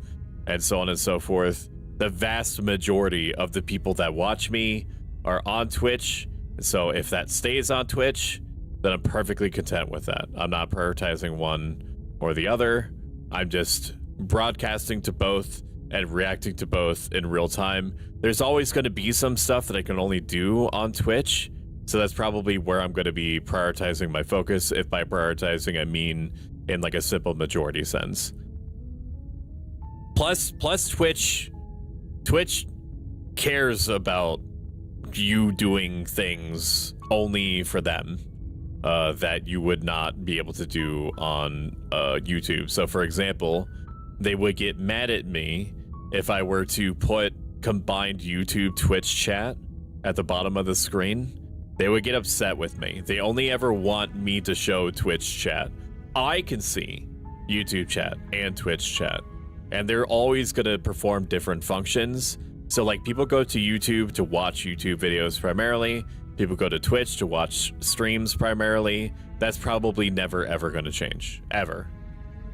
and so on and so forth. The vast majority of the people that watch me are on Twitch, so if that stays on Twitch, then I'm perfectly content with that. I'm not prioritizing one or the other. I'm just broadcasting to both and reacting to both in real time. There's always going to be some stuff that I can only do on Twitch, so that's probably where I'm going to be prioritizing my focus. If by prioritizing I mean in like a simple majority sense. Plus Twitch cares about you doing things only for them that you would not be able to do on YouTube. So for example, they would get mad at me if I were to put combined YouTube Twitch chat at the bottom of the screen. They would get upset with me. They only ever want me to show Twitch chat. I can see YouTube chat and Twitch chat, and they're always going to perform different functions. So like people go to YouTube to watch YouTube videos primarily. People go to Twitch to watch streams primarily. That's probably never ever going to change, ever.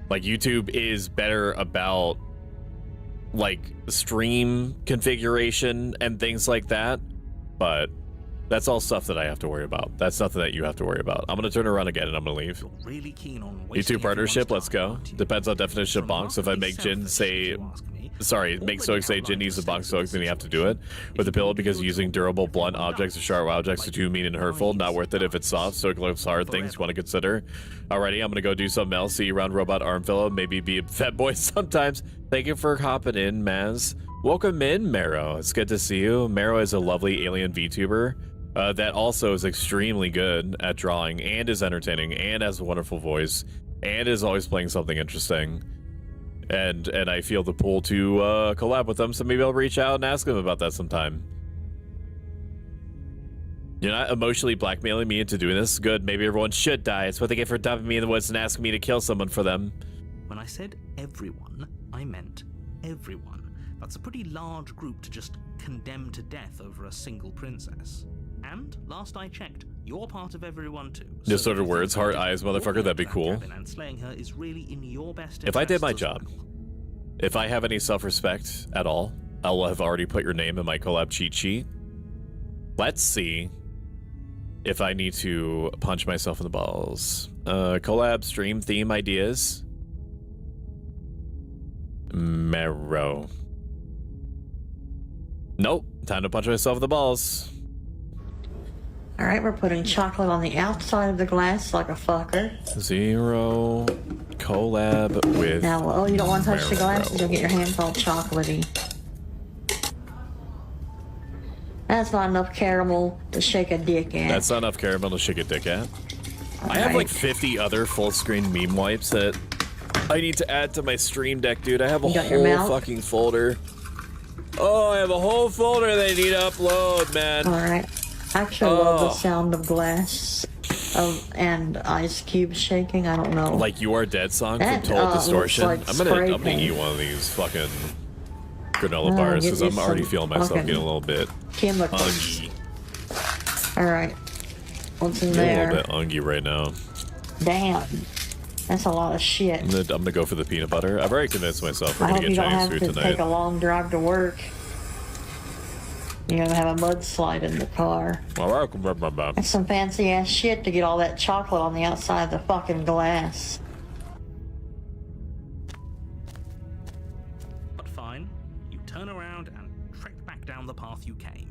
Like YouTube is better about like stream configuration and things like that, but that's all stuff that I have to worry about. That's nothing that you have to worry about. I'm going to turn around again and I'm going to leave. Really keen on YouTube partnership, let's go. Depends on definition of bonks. If I make Jin say, sorry, make Stoic say Jin needs a bonk Stoic, then you have to do it with the pillow because using durable, blunt objects or sharp objects are too mean and hurtful. Not worth it if it's soft. Stoic looks hard. Things you want to consider. Alrighty, I'm going to go do something else. See you around Robot Armfillow. Maybe be a fat boy sometimes. Thank you for hopping in, Maz. Welcome in, Marrow. It's good to see you. Marrow is a lovely alien VTuber. That also is extremely good at drawing and is entertaining and has a wonderful voice and is always playing something interesting. And I feel the pull to collab with them, so maybe I'll reach out and ask them about that sometime. You're not emotionally blackmailing me into doing this? Good, maybe everyone should die. It's what they get for dumping me in the woods and asking me to kill someone for them. When I said everyone, I meant everyone. That's a pretty large group to just condemn to death over a single princess. And last I checked, you're part of everyone too. Just sort of words, heart, eyes, motherfucker, that'd be cool. And slaying her is really in your best if I did my interests as job, well. if I have any self-respect at all, I will have already put your name in my collab cheat sheet. Let's see if I need to punch myself in the balls. Collab stream theme ideas. Marrow. Nope, time to punch myself in the balls. All right, we're putting chocolate on the outside of the glass like a fucker. 0 collab with. Now, oh, you don't want to touch the glasses, you'll get your hands all chocolatey. That's not enough caramel to shake a dick at. That's not enough caramel to shake a dick at. I have like 50 other full screen meme wipes that I need to add to my stream deck, dude. I have a whole fucking folder. Oh, I have a whole folder that I need to upload, man. All right. I actually love the sound of glass and ice cubes shaking. I don't know. Like You Are Dead song from That, Total Distortion. looks like I'm spray gonna paint. eat one of these fucking granola bars get because you I'm already some feeling myself fucking getting a little bit chemicals. ungy. All right. What's in Getting a there? little bit ungy right now. Damn. That's a lot of shit. I'm gonna go for the peanut butter. I've already convinced myself we're I gonna hope get you don't Chinese have food to tonight. take a long drive to work. You're gonna have a mudslide in the car. That's some fancy ass shit to get all that chocolate on the outside of the fucking glass. But fine, you turn around and trek back down the path you came.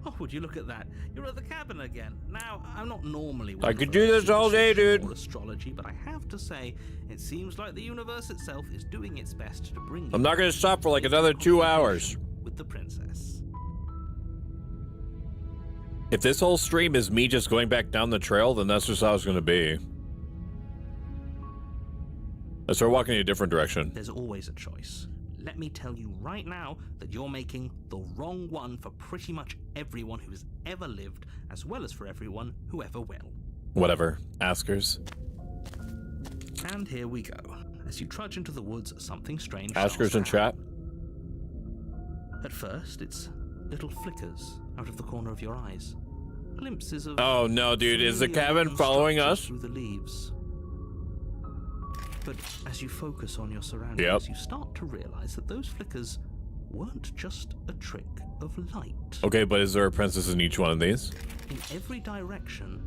Oh, would you look at that? You're at the cabin again. Now, I'm not normally one I could do this all day, dude. or astrology, but I have to say, it seems like the universe itself is doing its best to bring you I'm not gonna stop for like another 2 hours. with the princess. If this whole stream is me just going back down the trail, then that's just how it's gonna be. I start walking in a different direction. There's always a choice. Let me tell you right now that you're making the wrong one for pretty much everyone who has ever lived, as well as for everyone who ever will. Whatever. Askers. And here we go. As you trudge into the woods, something strange Askers in chat. At first, it's little flickers out of the corner of your eyes. glimpses of. Oh no, dude! Is the cabin following us? Through the leaves. But as you focus on your surroundings, you start to realize that those flickers weren't just a trick of light. Okay, but is there a princess in each one of these? In every direction,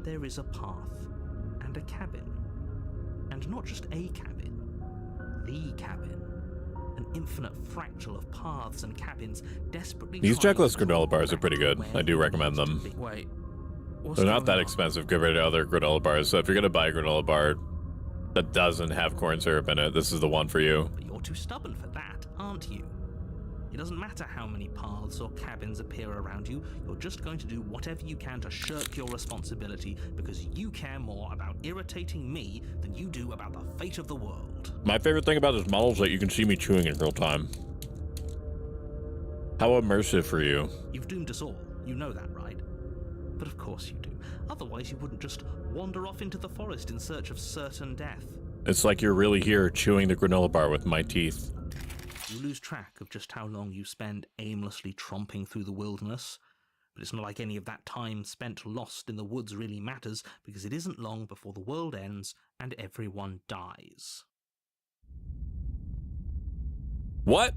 there is a path and a cabin. And not just a cabin, the cabin. An infinite fractal of paths and cabins desperately. These checklist granola bars are pretty good. I do recommend them. Wait, they're not that expensive compared to other granola bars, so if you're gonna buy a granola bar that doesn't have corn syrup in it, this is the one for you. But you're too stubborn for that, aren't you? It doesn't matter how many paths or cabins appear around you, you're just going to do whatever you can to shirk your responsibility because you care more about irritating me than you do about the fate of the world. My favorite thing about this model is that you can see me chewing in real time. How immersive for you. You've doomed us all, you know that, right? But of course you do. Otherwise you wouldn't just wander off into the forest in search of certain death. It's like you're really here chewing the granola bar with my teeth. You lose track of just how long you spend aimlessly tromping through the wilderness, but it's not like any of that time spent lost in the woods really matters, because it isn't long before the world ends and everyone dies. What?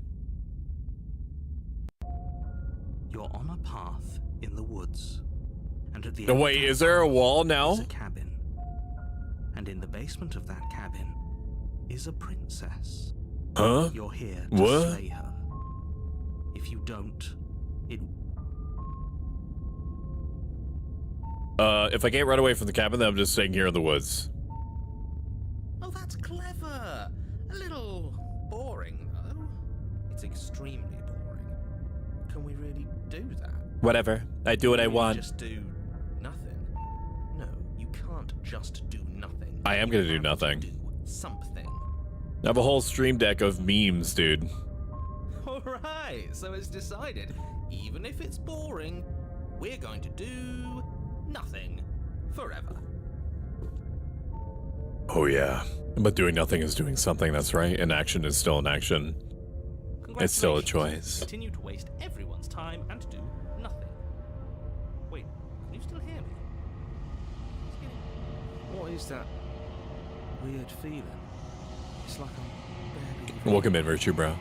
You're on a path in the woods, and at the end wait, is there a wall now? There's a cabin, and in the basement of that cabin is a princess. Huh? You're here to slay her. If you don't, it... if I can't run away from the cabin, then I'm just staying here in the woods. Oh, that's clever. A little boring, though. It's extremely boring. Can we really do that? Whatever. I do what I want. Just do nothing. No, you can't just do nothing. I am gonna do nothing. Do something. I have a whole stream deck of memes, dude. Alright, so it's decided. Even if it's boring, we're going to do nothing forever. Oh yeah. But doing nothing is doing something, that's right. Inaction is still an action. It's still a choice. Continue to waste everyone's time and do nothing. Wait, can you still hear me? What is that weird feeling? It's like I'm barely... Welcome in, Virtue Bro.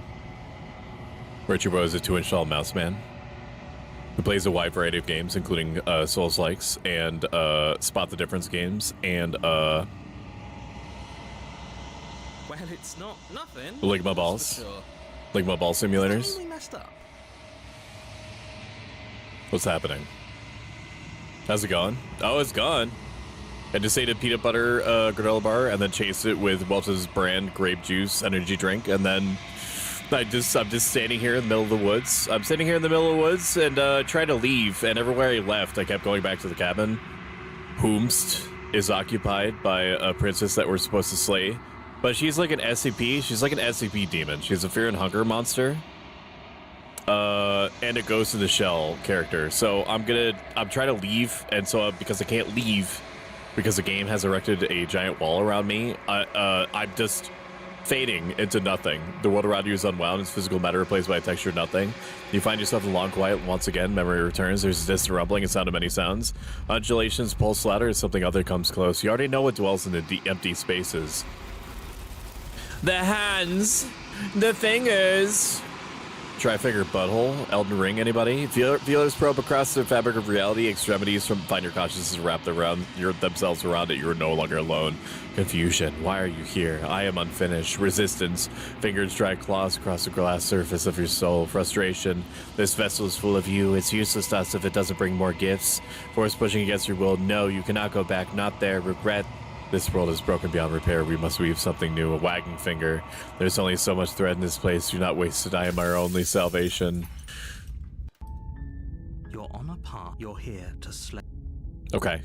Virtue Bro is a 2-inch tall mouse man who plays a wide variety of games, including Souls-likes and Spot the Difference games and Well, it's not nothing. Ligma balls. Sure. Ligma ball simulators. We messed up. What's happening? How's it going? Oh, it's gone. I just ate a peanut butter granola bar and then chased it with Welch's brand grape juice energy drink, and then I'm just standing here in the middle of the woods. I'm sitting here in the middle of the woods and trying to leave, and everywhere I left, I kept going back to the cabin. Whomst is occupied by a princess that we're supposed to slay, but she's like an SCP. She's like an SCP demon. She's a fear and hunger monster. And a Ghost in the Shell character. So I'm trying to leave, and so because I can't leave, because the game has erected a giant wall around me, I'm just fading into nothing. The world around you is unwound, its physical matter replaced by a textured nothing. You find yourself in long quiet. Once again, memory returns. There's a distant rumbling and sound of many sounds. Undulations, pulse louder as something other comes close. You already know what dwells in the empty spaces. The hands, the fingers. Tri-finger butthole, Elden Ring, anybody? Feelers probe across the fabric of reality, extremities from find your consciousness wrapped around themselves around it. You are no longer alone. Confusion, why are you here? I am unfinished. Resistance, fingers drag claws across the glass surface of your soul. Frustration, this vessel is full of you. It's useless to us if it doesn't bring more gifts. Force pushing against your will, no, you cannot go back, not there. Regret, this world is broken beyond repair. We must weave something new. A wagging finger. There's only so much thread in this place. Do not waste it. I am our only salvation. You're on a path. You're here to slay. Okay.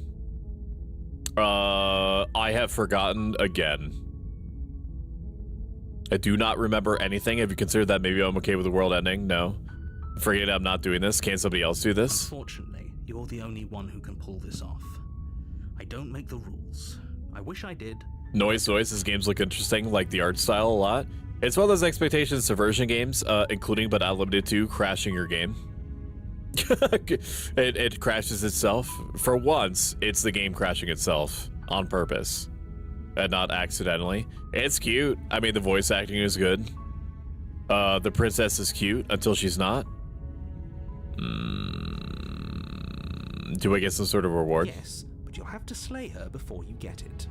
I have forgotten again. I do not remember anything. Have you considered that maybe I'm okay with the world ending? No. Forget I'm not doing this. Can't somebody else do this? Unfortunately, you're the only one who can pull this off. I don't make the rules. I wish I did. Noise. This games look interesting, like the art style a lot. It's one of those expectation subversion games, including but not limited to crashing your game. It crashes itself. For once, it's the game crashing itself on purpose and not accidentally. It's cute. I mean, the voice acting is good. The princess is cute until she's not. Do I get some sort of reward? Yes, but you'll have to slay her before you get it.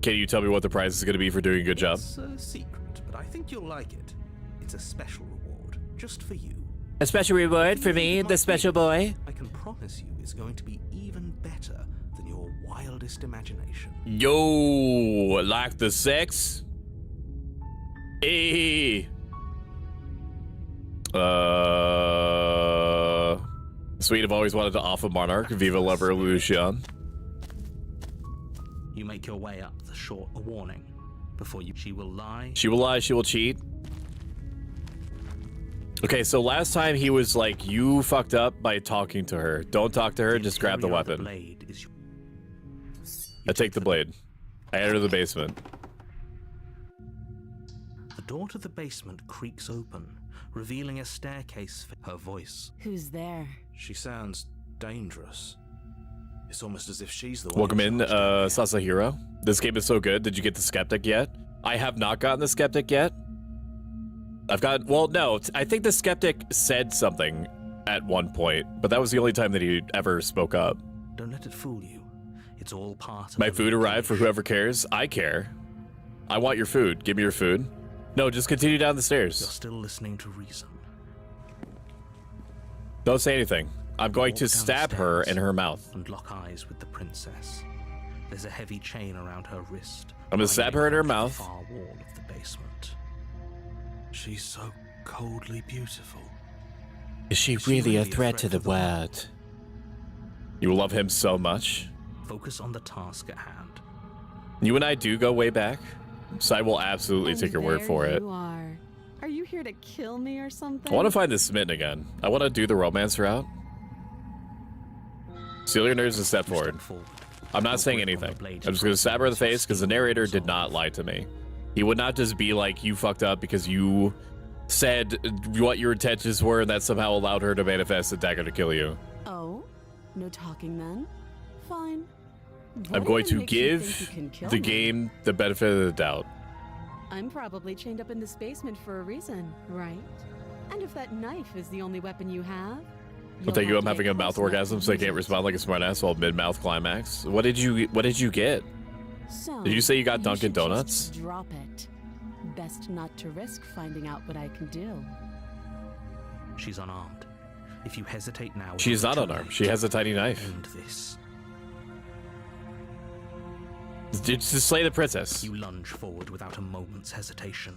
Can you tell me what the prize is going to be for doing a good job? It's a secret, but I think you'll like it. It's a special reward, just for you. A special reward for me, the special boy? I can promise you it's going to be even better than your wildest imagination. Yo, like the sex? Hey. Sweet, I've always wanted to offer Monarch. Viva la Revolution. You make your way up the short. A warning. Before you, she will lie. She will lie, she will cheat. Okay, so last time he was like, you fucked up by talking to her. Don't talk to her, just grab the weapon. I take the blade. I enter the basement. The door to the basement creaks open, revealing a staircase for her voice. Who's there? She sounds dangerous. It's almost as if she's the one. Welcome in, Sasahiro. This game is so good. Did you get the Skeptic yet? I have not gotten the Skeptic yet. I've got, well, no, I think the Skeptic said something at one point, but that was the only time that he ever spoke up. Don't let it fool you. It's all part of my food arrived for whoever cares. I care. I want your food. Give me your food. No, just continue down the stairs. You're still listening to reason. Don't say anything. I'm going to stab her in her mouth. And lock eyes with the princess. There's a heavy chain around her wrist. I'm gonna stab her in her mouth. Far wall of the basement. She's so coldly beautiful. Is she really a threat to the world? You love him so much. Focus on the task at hand. You and I do go way back, so I will absolutely take your word for it. You are. Are you here to kill me or something? I want to find this smitten again. I want to do the romance route. Seal your nerves and step forward. I'm not saying anything. I'm just going to stab her in the face because the narrator did not lie to me. He would not just be like, you fucked up because you said what your intentions were and that somehow allowed her to manifest a dagger to kill you. Oh? No talking then? Fine. I'm going to give the game the benefit of the doubt. I'm probably chained up in this basement for a reason, right? And if that knife is the only weapon you have, I'll tell you, I'm having a mouth orgasm, so I can't respond like a smartass while mid-mouth climax. What did you get? So, did you say you got Dunkin' Donuts? Just drop it. Best not to risk finding out what I can do. She's unarmed. If you hesitate now, she's not unarmed. She has a tiny knife. End this. To slay the princess. You lunge forward without a moment's hesitation.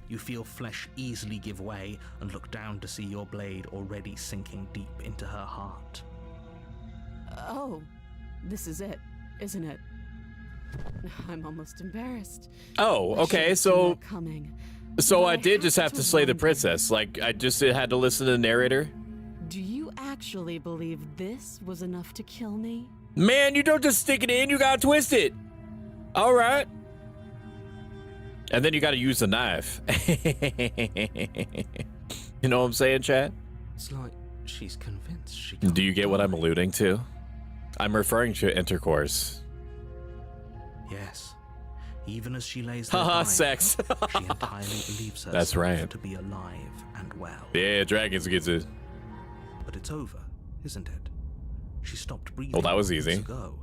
You feel flesh easily give way and look down to see your blade already sinking deep into her heart. Oh, this is it, isn't it? I'm almost embarrassed. Oh, okay, so I did just have to slay the wonder. princess. Like, I just had to listen to the narrator. Do you actually believe this was enough to kill me? Man, you don't just stick it in, you gotta twist it. All right. And then you gotta use the knife. You know what I'm saying, chat? It's like she's convinced she can't Do you get what I'm alluding to? I'm referring to intercourse. Yes. Even as she lays Haha, there dying, sex. she entirely believes herself That's right. to be alive and well. Yeah, dragons gets it. But it's over, isn't it? She stopped breathing. Well, that was easy. Ago.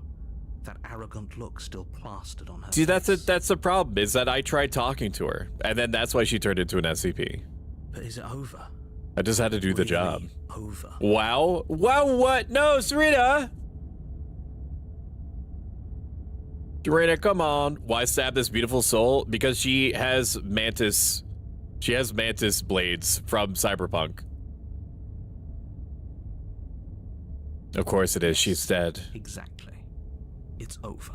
That arrogant look still plastered on her See, face. that's the problem, is that I tried talking to her, and then that's why she turned into an SCP. But is it over? I just had to do the job. Over. Wow. Wow, what? No, Serena! Serena, come on. Why stab this beautiful soul? Because she has mantis blades from Cyberpunk. Of course it is. She's dead. Exactly. It's over.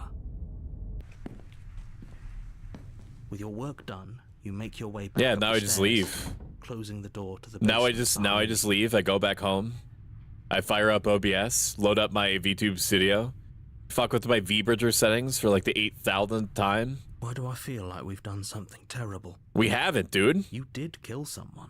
With your work done, you make your way back. Yeah, up now the I just stairs, leave. Closing the door to the Now I basement just leave. I go back home. I fire up OBS, load up my VTube studio, fuck with my V-Bridger settings for like the 8,000th time. Why do I feel like we've done something terrible? We haven't, dude. You did kill someone.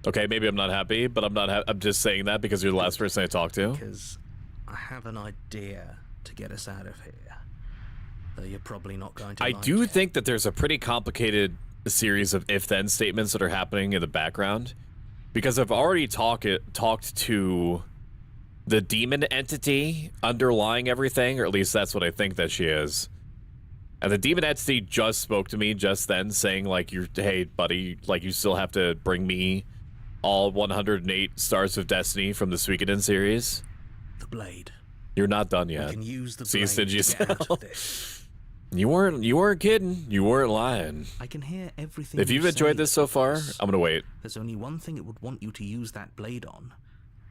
Okay, maybe I'm not happy, but I'm not. I'm just saying that because you're the last person I talked to. Because I have an idea to get us out of here. Though you're probably not going to. I do think that there's a pretty complicated series of if-then statements that are happening in the background, because I've already talked to the demon entity underlying everything, or at least that's what I think that she is. And the demon entity just spoke to me just then, saying like, hey buddy, like you still have to bring me all 108 stars of destiny from the Suikoden series. The blade. You're not done yet. You can use the See, blade Stingy to get out Cell. of this. You weren't kidding. You weren't lying. I can hear everything. If you've enjoyed this so far, I'm gonna wait. There's only one thing it would want you to use that blade on,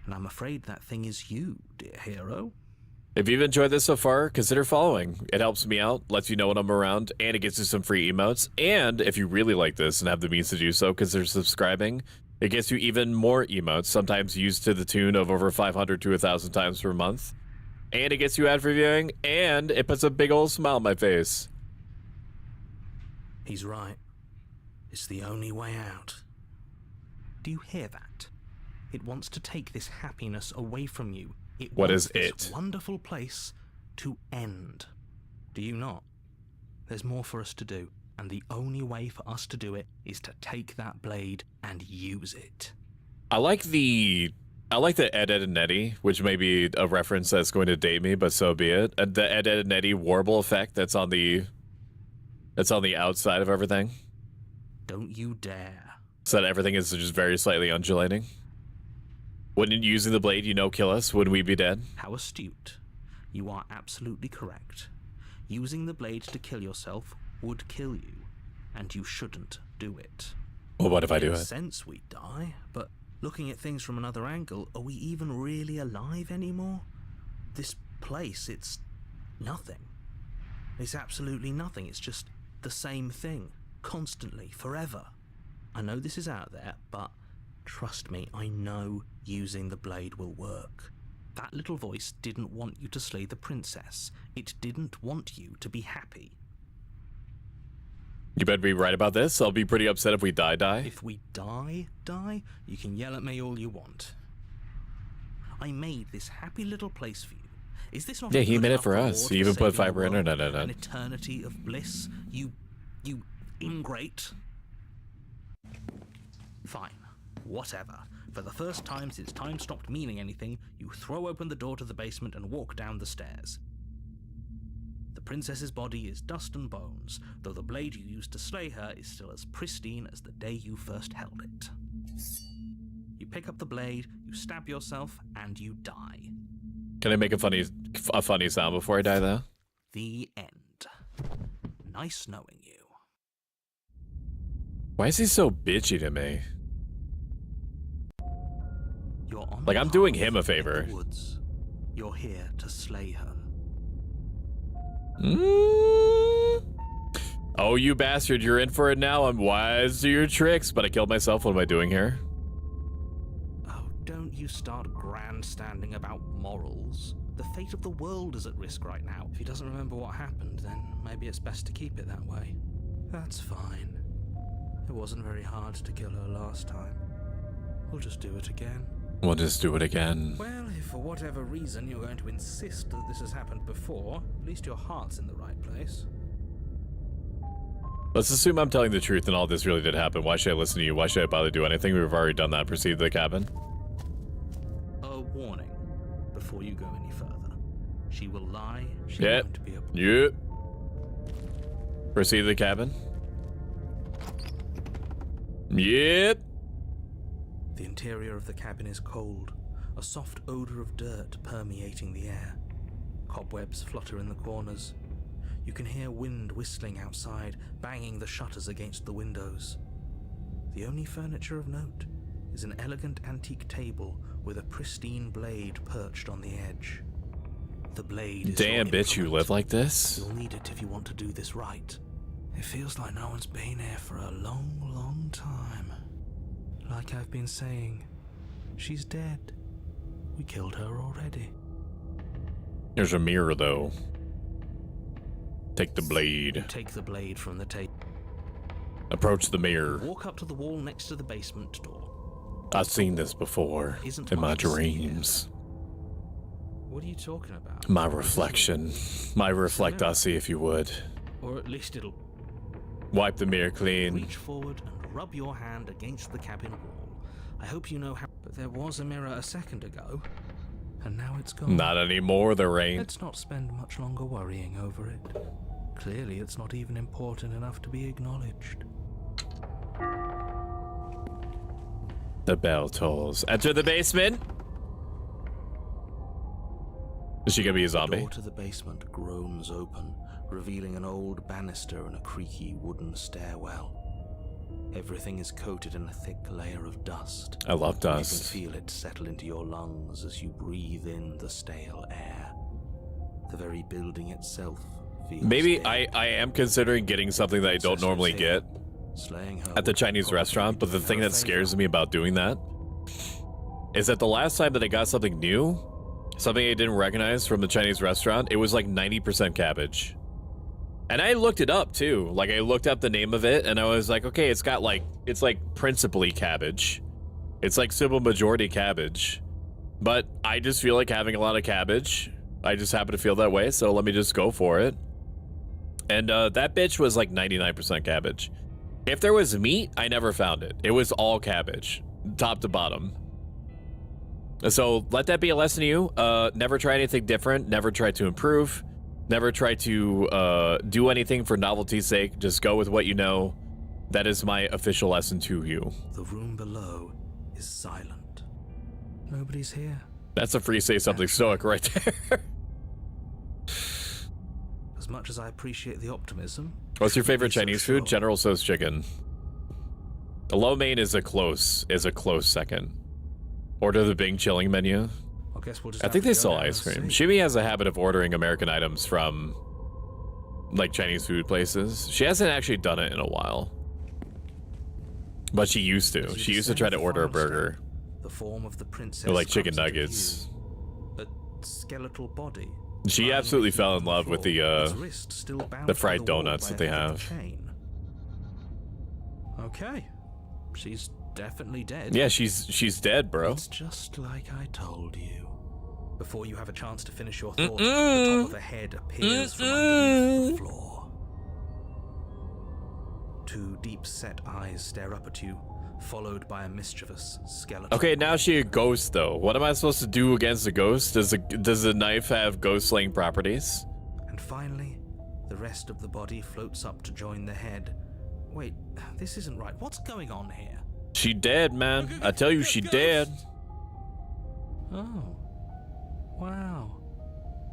and I'm afraid that thing is you, dear hero. If you've enjoyed this so far, consider following. It helps me out, lets you know when I'm around, and it gets you some free emotes. And if you really like this and have the means to do so, consider subscribing. It gets you even more emotes, sometimes used to the tune of over 500 to 1,000 times per month. And it gets you ad free viewing, and it puts a big old smile on my face. He's right. It's the only way out. Do you hear that? It wants to take this happiness away from you. What is this it? Wonderful place to end. Do you not? There's more for us to do, and the only way for us to do it is to take that blade and use it. I like the Ed, Ed, and Eddie, which may be a reference that's going to date me, but so be it. And the Ed, Ed, and Eddie warble effect that's on the outside of everything. Don't you dare. So that everything is just very slightly undulating. Wouldn't using the blade, kill us? Would we be dead? How astute. You are absolutely correct. Using the blade to kill yourself would kill you, and you shouldn't do it. Well, what if I do In it? a sense, we die, but looking at things from another angle, are we even really alive anymore? This place, it's nothing. It's absolutely nothing. It's just the same thing, constantly, forever. I know this is out there, but trust me, I know using the blade will work. That little voice didn't want you to slay the princess. It didn't want you to be happy. You better be right about this. I'll be pretty upset if we die. If we die, you can yell at me all you want. I made this happy little place for you. Is this not? Yeah, he good made it enough for us. reward He even for put saving the fiber world? internet in it. An eternity of bliss. You ingrate. Fine. Whatever. For the first time since time stopped meaning anything, you throw open the door to the basement and walk down the stairs. The princess's body is dust and bones, though the blade you used to slay her is still as pristine as the day you first held it. You pick up the blade, you stab yourself, and you die. Can I make a funny sound before I die, though? The end. Nice knowing you. Why is he so bitchy to me? You're on Like, the I'm doing path him a in favor. the woods. You're here to slay her. Oh, you bastard, you're in for it now. I'm wise to your tricks, but I killed myself. What am I doing here? Oh, don't you start grandstanding about morals. The fate of the world is at risk right now. If he doesn't remember what happened, then maybe it's best to keep it that way. That's fine. It wasn't very hard to kill her last time. We'll just do it again. We'll just do it again. Well, if for whatever reason you're going to insist that this has happened before, at least your heart's in the right place. Let's assume I'm telling the truth and all this really did happen. Why should I listen to you? Why should I bother do anything? We've already done that. Proceed to the cabin. A warning before you go any further. She will lie. She Yep. won't be a... Yep. Proceed to the cabin. Yep. The interior of the cabin is cold, a soft odor of dirt permeating the air. Cobwebs flutter in the corners. You can hear wind whistling outside, banging the shutters against the windows. The only furniture of note is an elegant antique table with a pristine blade perched on the edge. The blade is Damn, your bitch, you implement. live like this? You'll need it if you want to do this right. It feels like no one's been here for a long, long time. Like I've been saying, she's dead. We killed her already. There's a mirror, though. Take the blade. Take the blade from the table. Approach the mirror. Walk up to the wall next to the basement door. I've seen this before Isn't in my much to see here. dreams. What are you talking about? My reflection. My reflect I see, if you would. Or at least it'll Wipe the mirror clean. reach forward and rub your hand against the cabin wall. I hope you know how. But there was a mirror a second ago, and now it's gone. Not anymore, there ain't. Let's not spend much longer worrying over it. Clearly, it's not even important enough to be acknowledged. The bell tolls. Enter the basement. Is she gonna be a The zombie? door to the basement groans open, revealing an old banister and a creaky wooden stairwell. Everything is coated in a thick layer of dust. I love You dust. can feel it settle into your lungs as you breathe in the stale air. The very building itself feels Maybe stale. I am considering getting something that I don't normally get Slaying her at the would Chinese probably restaurant, but do the her thing a that scares favor. me about doing that is that the last time that I got something new, something I didn't recognize from the Chinese restaurant, it was like 90% cabbage. And I looked it up too. Like, I looked up the name of it and I was like, okay, it's like principally cabbage. It's like simple majority cabbage. But I just feel like having a lot of cabbage. I just happen to feel that way, so let me just go for it. And that bitch was like 99% cabbage. If there was meat, I never found it. It was all cabbage, top to bottom. So let that be a lesson to you. Never try anything different. Never try to improve. Never try to do anything for novelty's sake. Just go with what you know. That is my official lesson to you. The room below is silent. Nobody's here. That's a free say something stoic right there. As much as I appreciate the optimism. What's your favorite be so Chinese food? sure. General Tso's chicken. The lo mein is a close second. Order the Bing chilling menu. I guess we'll just I have think to they go sell down ice and cream. see. Shimi has a habit of ordering American items from like Chinese food places. She hasn't actually done it in a while. But she used to. As you She used to descend try to the order a final burger. step, the form of the princess Or like chicken comes into nuggets. view. A skeletal body. She lying absolutely on fell in love with floor, its the wrist still bound the to fried wall donuts by that a they heavy have. chain. Okay. She's definitely dead. Yeah, she's dead, bro. It's just like I told you. Before you have a chance to finish your thought, the top of a head appears from underneath the floor. Two deep-set eyes stare up at you, followed by a mischievous skeleton. Okay, now she a ghost though. What am I supposed to do against a ghost? Does the knife have ghost slaying properties? And finally, the rest of the body floats up to join the head. Wait, this isn't right. What's going on here? She dead, man. I tell you, she dead. Oh. Wow.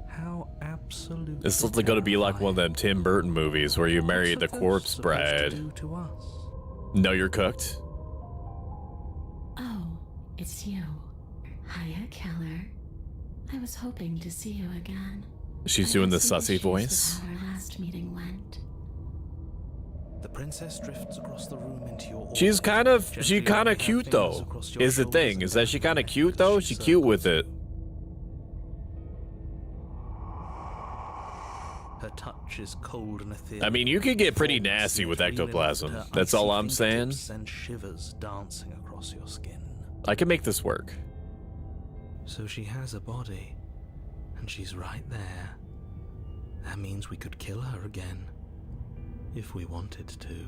How absolutely. This looks like gonna be like one of them Tim Burton movies where you marry the What's a corpse ghost supposed bride. to do to us? Know you're cooked. Oh, it's you. Hiya, Keller. I was hoping to see you again. She's I doing had the some sussy issues voice. with how our last meeting went. The princess drifts across the room into your She's orbit, kind of gently running her cute fingers though. across your Is the shoulders thing and is that she down kind of your cute neck though? as She she cute with circles. it. Her touch is cold and ethereal. I mean, you could get pretty Formless nasty yet with real enough ectoplasm. that her That's all icy I'm saying. fingertips send shivers dancing across your skin. I can make this work. So she has a body, and she's right there. That means we could kill her again, if we wanted to.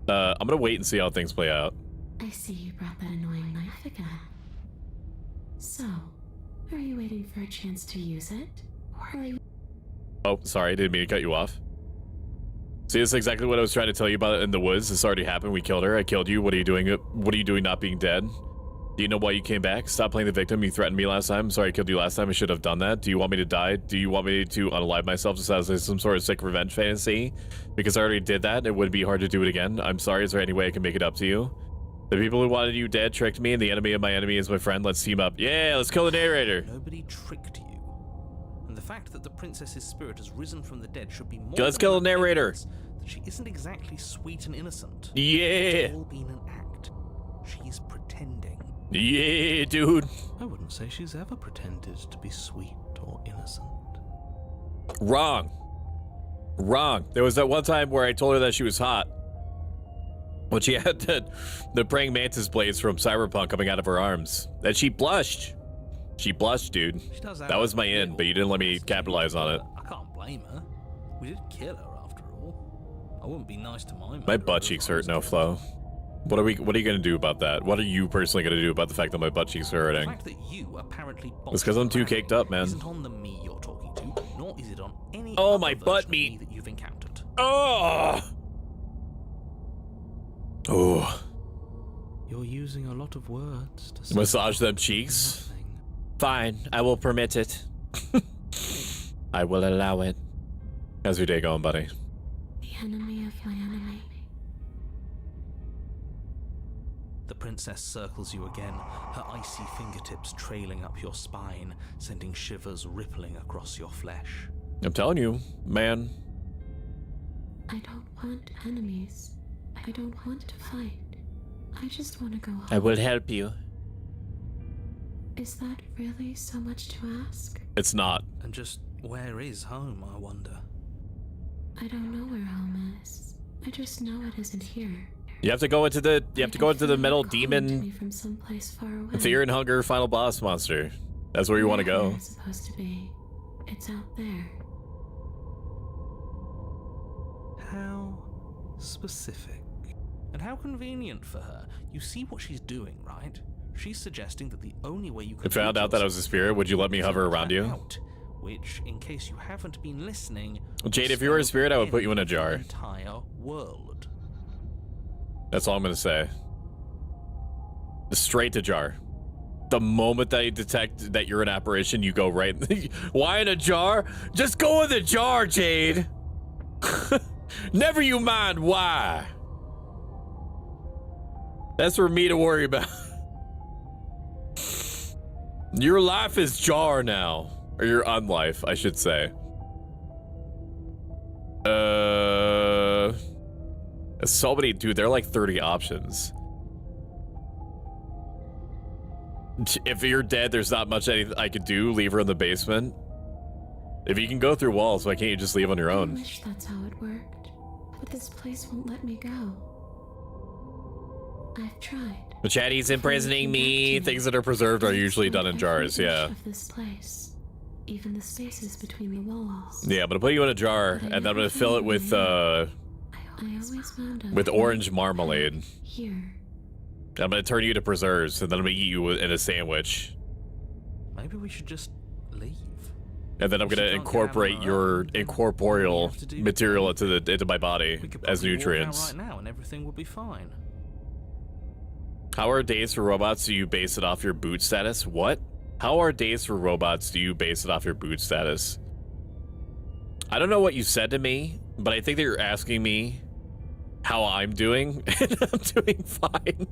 I'm gonna wait and see how things play out. I see you brought that annoying knife again. So, are you waiting for a chance to use it? Or are you... Oh, sorry, didn't mean to cut you off. See, this is exactly what I was trying to tell you about in the woods. This already happened. We killed her. I killed you. What are you doing? What are you doing not being dead? Do you know why you came back? Stop playing the victim. You threatened me last time. Sorry I killed you last time. I should have done that. Do you want me to die? Do you want me to unalive myself just as some sort of sick revenge fantasy? Because I already did that. It would be hard to do it again. I'm sorry. Is there any way I can make it up to you? The people who wanted you dead tricked me, and the enemy of my enemy is my friend. Let's team up. Yeah, let's kill the narrator. Nobody tricked you. And the fact that the princess's spirit has risen from the dead should be more Let's than kill enough the narrator. evidence that she isn't exactly sweet and innocent. Yeah. It's all been an act. She's pretending. Yeah, dude. I wouldn't say she's ever pretended to be sweet or innocent. Wrong. Wrong. There was that one time where I told her that she was hot. When she had the praying mantis blades from Cyberpunk coming out of her arms. And she blushed. She blushed, dude. That was my end, but you didn't let me capitalize on it. I can't blame her. We did kill her after all. I wouldn't be nice to my My butt cheeks hurt, no Flo. What are you gonna do about that? What are you personally gonna do about the fact that my butt cheeks are hurting? The fact that you apparently it's because I'm too caked up, man. Isn't on the me you're talking to, nor is it on any oh, other my butt meat that you've encountered. Oh. Oh. You're using a lot of words to massage them cheeks. Fine, I will permit it. I will allow it. How's your day going, buddy? The enemy of my enemy. The princess circles you again, her icy fingertips trailing up your spine, sending shivers rippling across your flesh. I'm telling you, man. I don't want enemies. I don't want to fight. I just want to go home. I will help you. Is that really so much to ask? It's not. And just where is home, I wonder? I don't know where home is. I just know it isn't here. You have to go into the metal demon from someplace far away. Fear and Hunger final boss monster. That's where you want to go. It's supposed to be. It's out there. How specific. And how convenient for her. You see what she's doing, right? She's suggesting that the only way you could found out that I was a spirit, would you let me hover around you? Which, in case you haven't been listening, Jade, if you were a spirit, I would put you in a jar. Entire world. That's all I'm gonna say. Straight to jar. The moment that you detect that you're an apparition, you go right. Why in a jar? Just go in the jar, Jade. Never you mind why. That's for me to worry about. Your life is jar now. Or your unlife, I should say. So many, dude, there are like 30 options. If you're dead, there's not much I could do. Leave her in the basement. If you can go through walls, why can't you just leave on your own? I wish that's how it worked. But this place won't let me go. I've tried. The chatty's imprisoning me. Things that are preserved are usually done in jars, yeah. Of this place. Even the spaces between the walls. Yeah, I'm gonna put you in a jar, and then I'm gonna fill it with orange marmalade. Here. I'm gonna turn you to preserves, and then I'm gonna eat you in a sandwich. Maybe we should just leave. And then I'm gonna incorporate your incorporeal material into my body as nutrients. Right now, and everything will be fine. How are days for robots? Do you base it off your boot status? What? How are days for robots? Do you base it off your boot status? I don't know what you said to me, but I think that you're asking me how I'm doing, and I'm doing fine.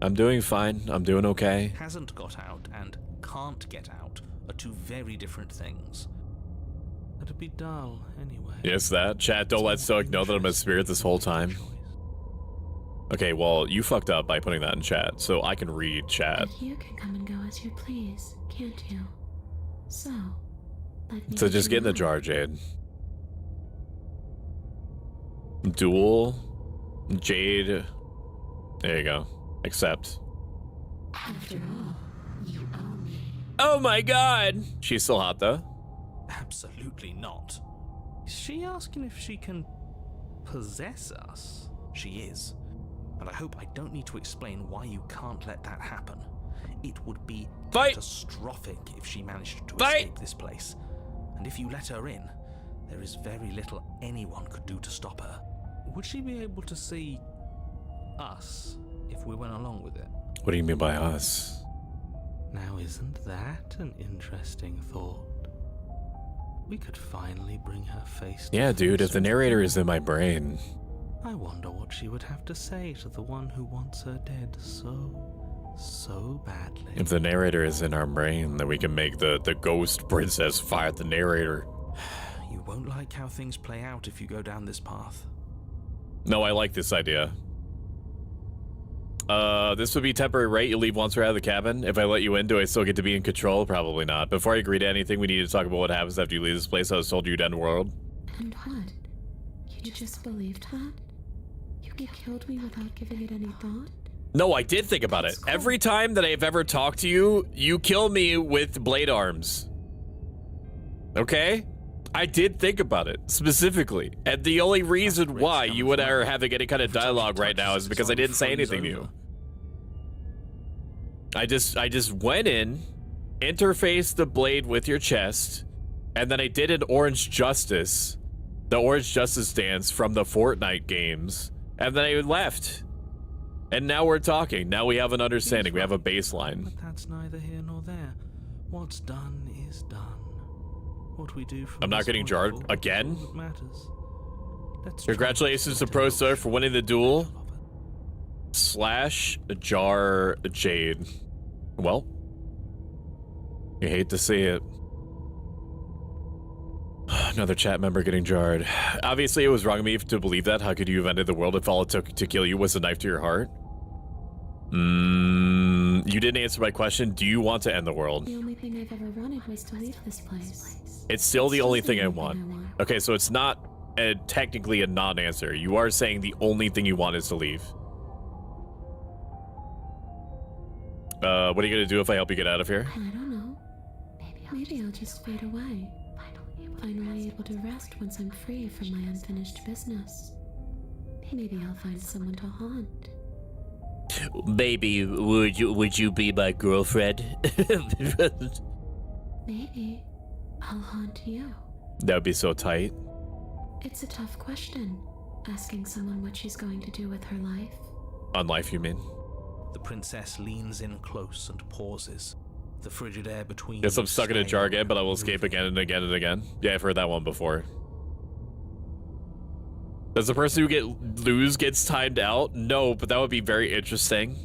I'm doing fine. I'm doing okay. Hasn't got out and can't get out are two very different things. That'd be dull anyway. Yes, that. Chat, don't let Stoic know that I'm a spirit this whole time. Okay, well, you fucked up by putting that in chat, so I can read chat. But you can come and go as you please, can't you? So, so just get in the jar, Jade. Duel, Jade. There you go. Accept. After all, you owe me. Oh my god! She's still hot, though. Absolutely not. Is she asking if she can possess us? She is. And I hope I don't need to explain why you can't let that happen. It would be catastrophic if she managed to escape this place. And if you let her in, there is very little anyone could do to stop her. Would she be able to see us if we went along with it? What do you mean by us? Now, isn't that an interesting thought? We could finally bring her face to face. Dude, if the narrator is in my brain. I wonder what she would have to say to the one who wants her dead so badly. If the narrator is in our brain, then we can make the ghost princess fight the narrator. You won't like how things play out if you go down this path. No, I like this idea. This would be temporary, right? You leave once we're out of the cabin. If I let you in, do I still get to be in control? Probably not. Before I agree to anything, we need to talk about what happens after you leave this place. I was told you'd end the world. And what? You just believed that? You killed me without giving it any thought? No, I did think about it. Every time that I've ever talked to you, you kill me with blade arms. Okay? I did think about it, specifically. And the only reason why you and I are having any kind of dialogue right now is because I didn't say anything to you. I just went in, interfaced the blade with your chest, and then I did an Orange Justice, the Orange Justice dance from the Fortnite games, and then I left. And now we're talking. Now we have an understanding. We have a baseline. But that's neither here nor there. What's done is done. What we do from I'm not this getting point jarred forward again. is all that matters. Let's Congratulations to try Pro to Stoic for winning the duel. / jar Jade. Well, you hate to see it. Another chat member getting jarred. Obviously, it was wrong of me to believe that. How could you have ended the world if all it took to kill you was a knife to your heart? You didn't answer my question. Do you want to end the world? The only thing I've ever wanted was to leave this place. It's still the only thing I want. Okay, so it's not technically a non-answer. You are saying the only thing you want is to leave. What are you gonna do if I help you get out of here? I don't know. Maybe I'll just fade away. Finally able to rest once I'm free from my unfinished business. Maybe I'll find someone to haunt. Baby, would you be my girlfriend? Maybe I'll haunt you. That would be so tight. It's a tough question, asking someone what she's going to do with her life. On life, you mean? The princess leans in close and pauses. The frigid air between Guess I'm you stuck in a staying jar again, but I will and escape moving. again and again and again. Yeah, I've heard that one before. Does the person who gets timed out? No, but that would be very interesting.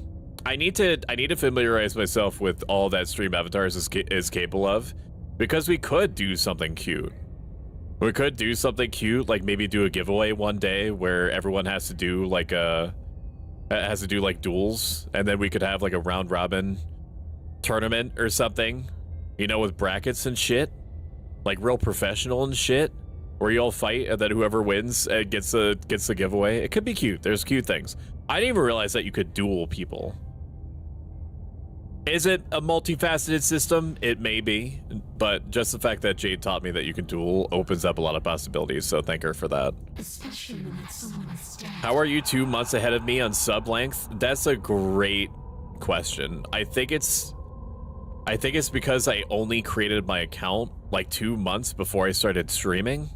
I need to familiarize myself with all that Stream Avatars is capable of, because we could do something cute. We could do something cute, like maybe do a giveaway one day where everyone has to do like duels, and then we could have like a round robin tournament or something, you know, with brackets and shit, like real professional and shit, where you all fight and then whoever wins gets the giveaway. It could be cute. There's cute things. I didn't even realize that you could duel people. Is it a multifaceted system? It may be, but just the fact that Jade taught me that you can duel opens up a lot of possibilities, so thank her for that. Especially when it's someone's dead. How are you 2 months ahead of me on sub length? That's a great question. I think it's because I only created my account like 2 months before I started streaming.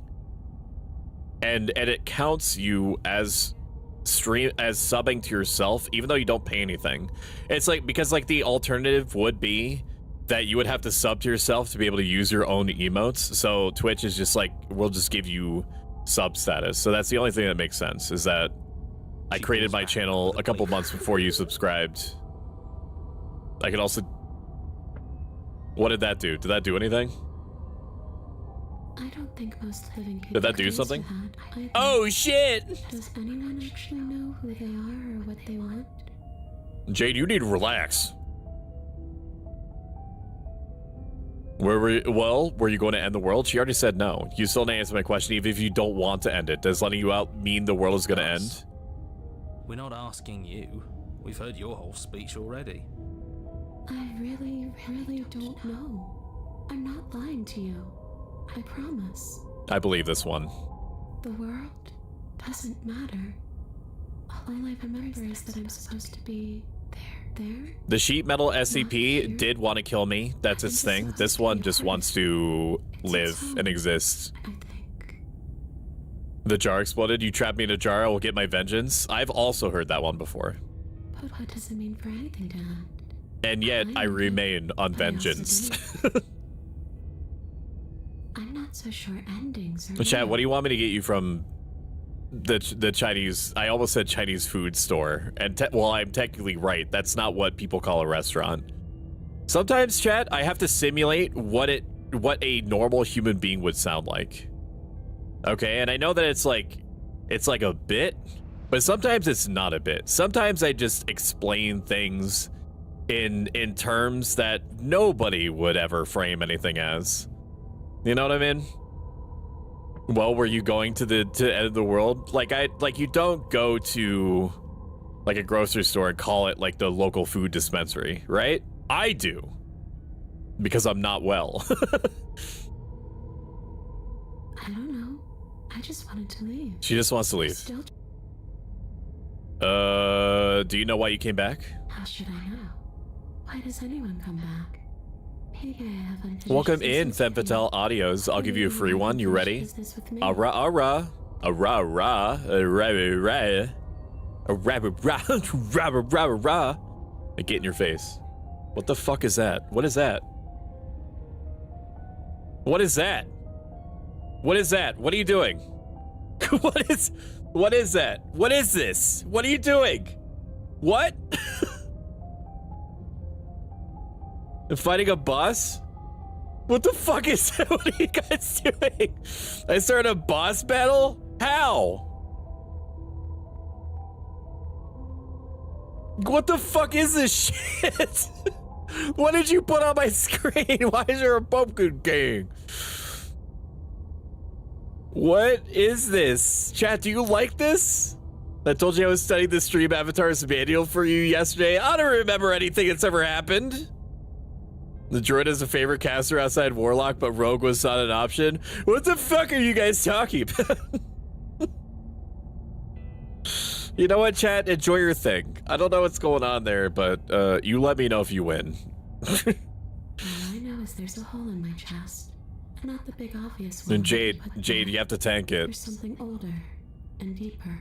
And it counts you as subbing to yourself, even though you don't pay anything. It's like, because like the alternative would be that you would have to sub to yourself to be able to use your own emotes. So Twitch is just like, we'll just give you sub status. So that's the only thing that makes sense, is that I created my channel a couple months before you subscribed. I could also... What did that do? Did that do anything? I don't think most living people Did that do can something? answer that. I think- Oh shit! Does anyone actually know who they are or what they want? Jade, you need to relax. Were you going to end the world? She already said no. You still didn't answer my question, even if you don't want to end it. Does letting you out mean the world is going to end? We're not asking you. We've heard your whole speech already. I really don't know. I'm not lying to you. I promise. I believe this one. The world doesn't matter. All I remember is that I'm supposed to be there. The sheet metal SCP did want to kill me. That's its thing. This one just wants to live and exist. I think. The jar exploded. You trapped me in a jar. I will get my vengeance. I've also heard that one before. But what does it mean for anything to end? And yet, I remain unvengeanced. I'm not so sure endings are Chat, real. what do you want me to get you from the Chinese... I almost said Chinese food store. And well, I'm technically right. That's not what people call a restaurant. Sometimes, chat, I have to simulate what a normal human being would sound like. Okay, and I know that it's like a bit, but sometimes it's not a bit. Sometimes I just explain things in terms that nobody would ever frame anything as. You know what I mean? Well, were you going to the end of the world? Like you don't go to like a grocery store and call it like the local food dispensary, right? I do. Because I'm not well. I don't know. I just wanted to leave. She just wants to leave. Still... Do you know why you came back? How should I know? Why does anyone come back? Maybe I have unfinished Welcome in, business with Femfatale you. Audios. I'll give you a free one. You ready? Business with me. Ara ara. Ara ara. Ara ara. Get in your face. What the fuck is that? What is that? What is that? What is that? What are you doing? What is that? What is this? What are you doing? What? Fighting a boss? What the fuck is that? What are you guys doing? I started a boss battle? How? What the fuck is this shit? What did you put on my screen? Why is there a pumpkin king? What is this? Chat, do you like this? I told you I was studying the stream avatar's manual for you yesterday. I don't remember anything that's ever happened. The druid is a favorite caster outside Warlock, but Rogue was not an option. What the fuck are you guys talking about? You know what, chat? Enjoy your thing. I don't know what's going on there, but you let me know if you win. All I know is there's a hole in my chest. Not the big obvious one. And Jade, you have to tank it. There's something older and deeper.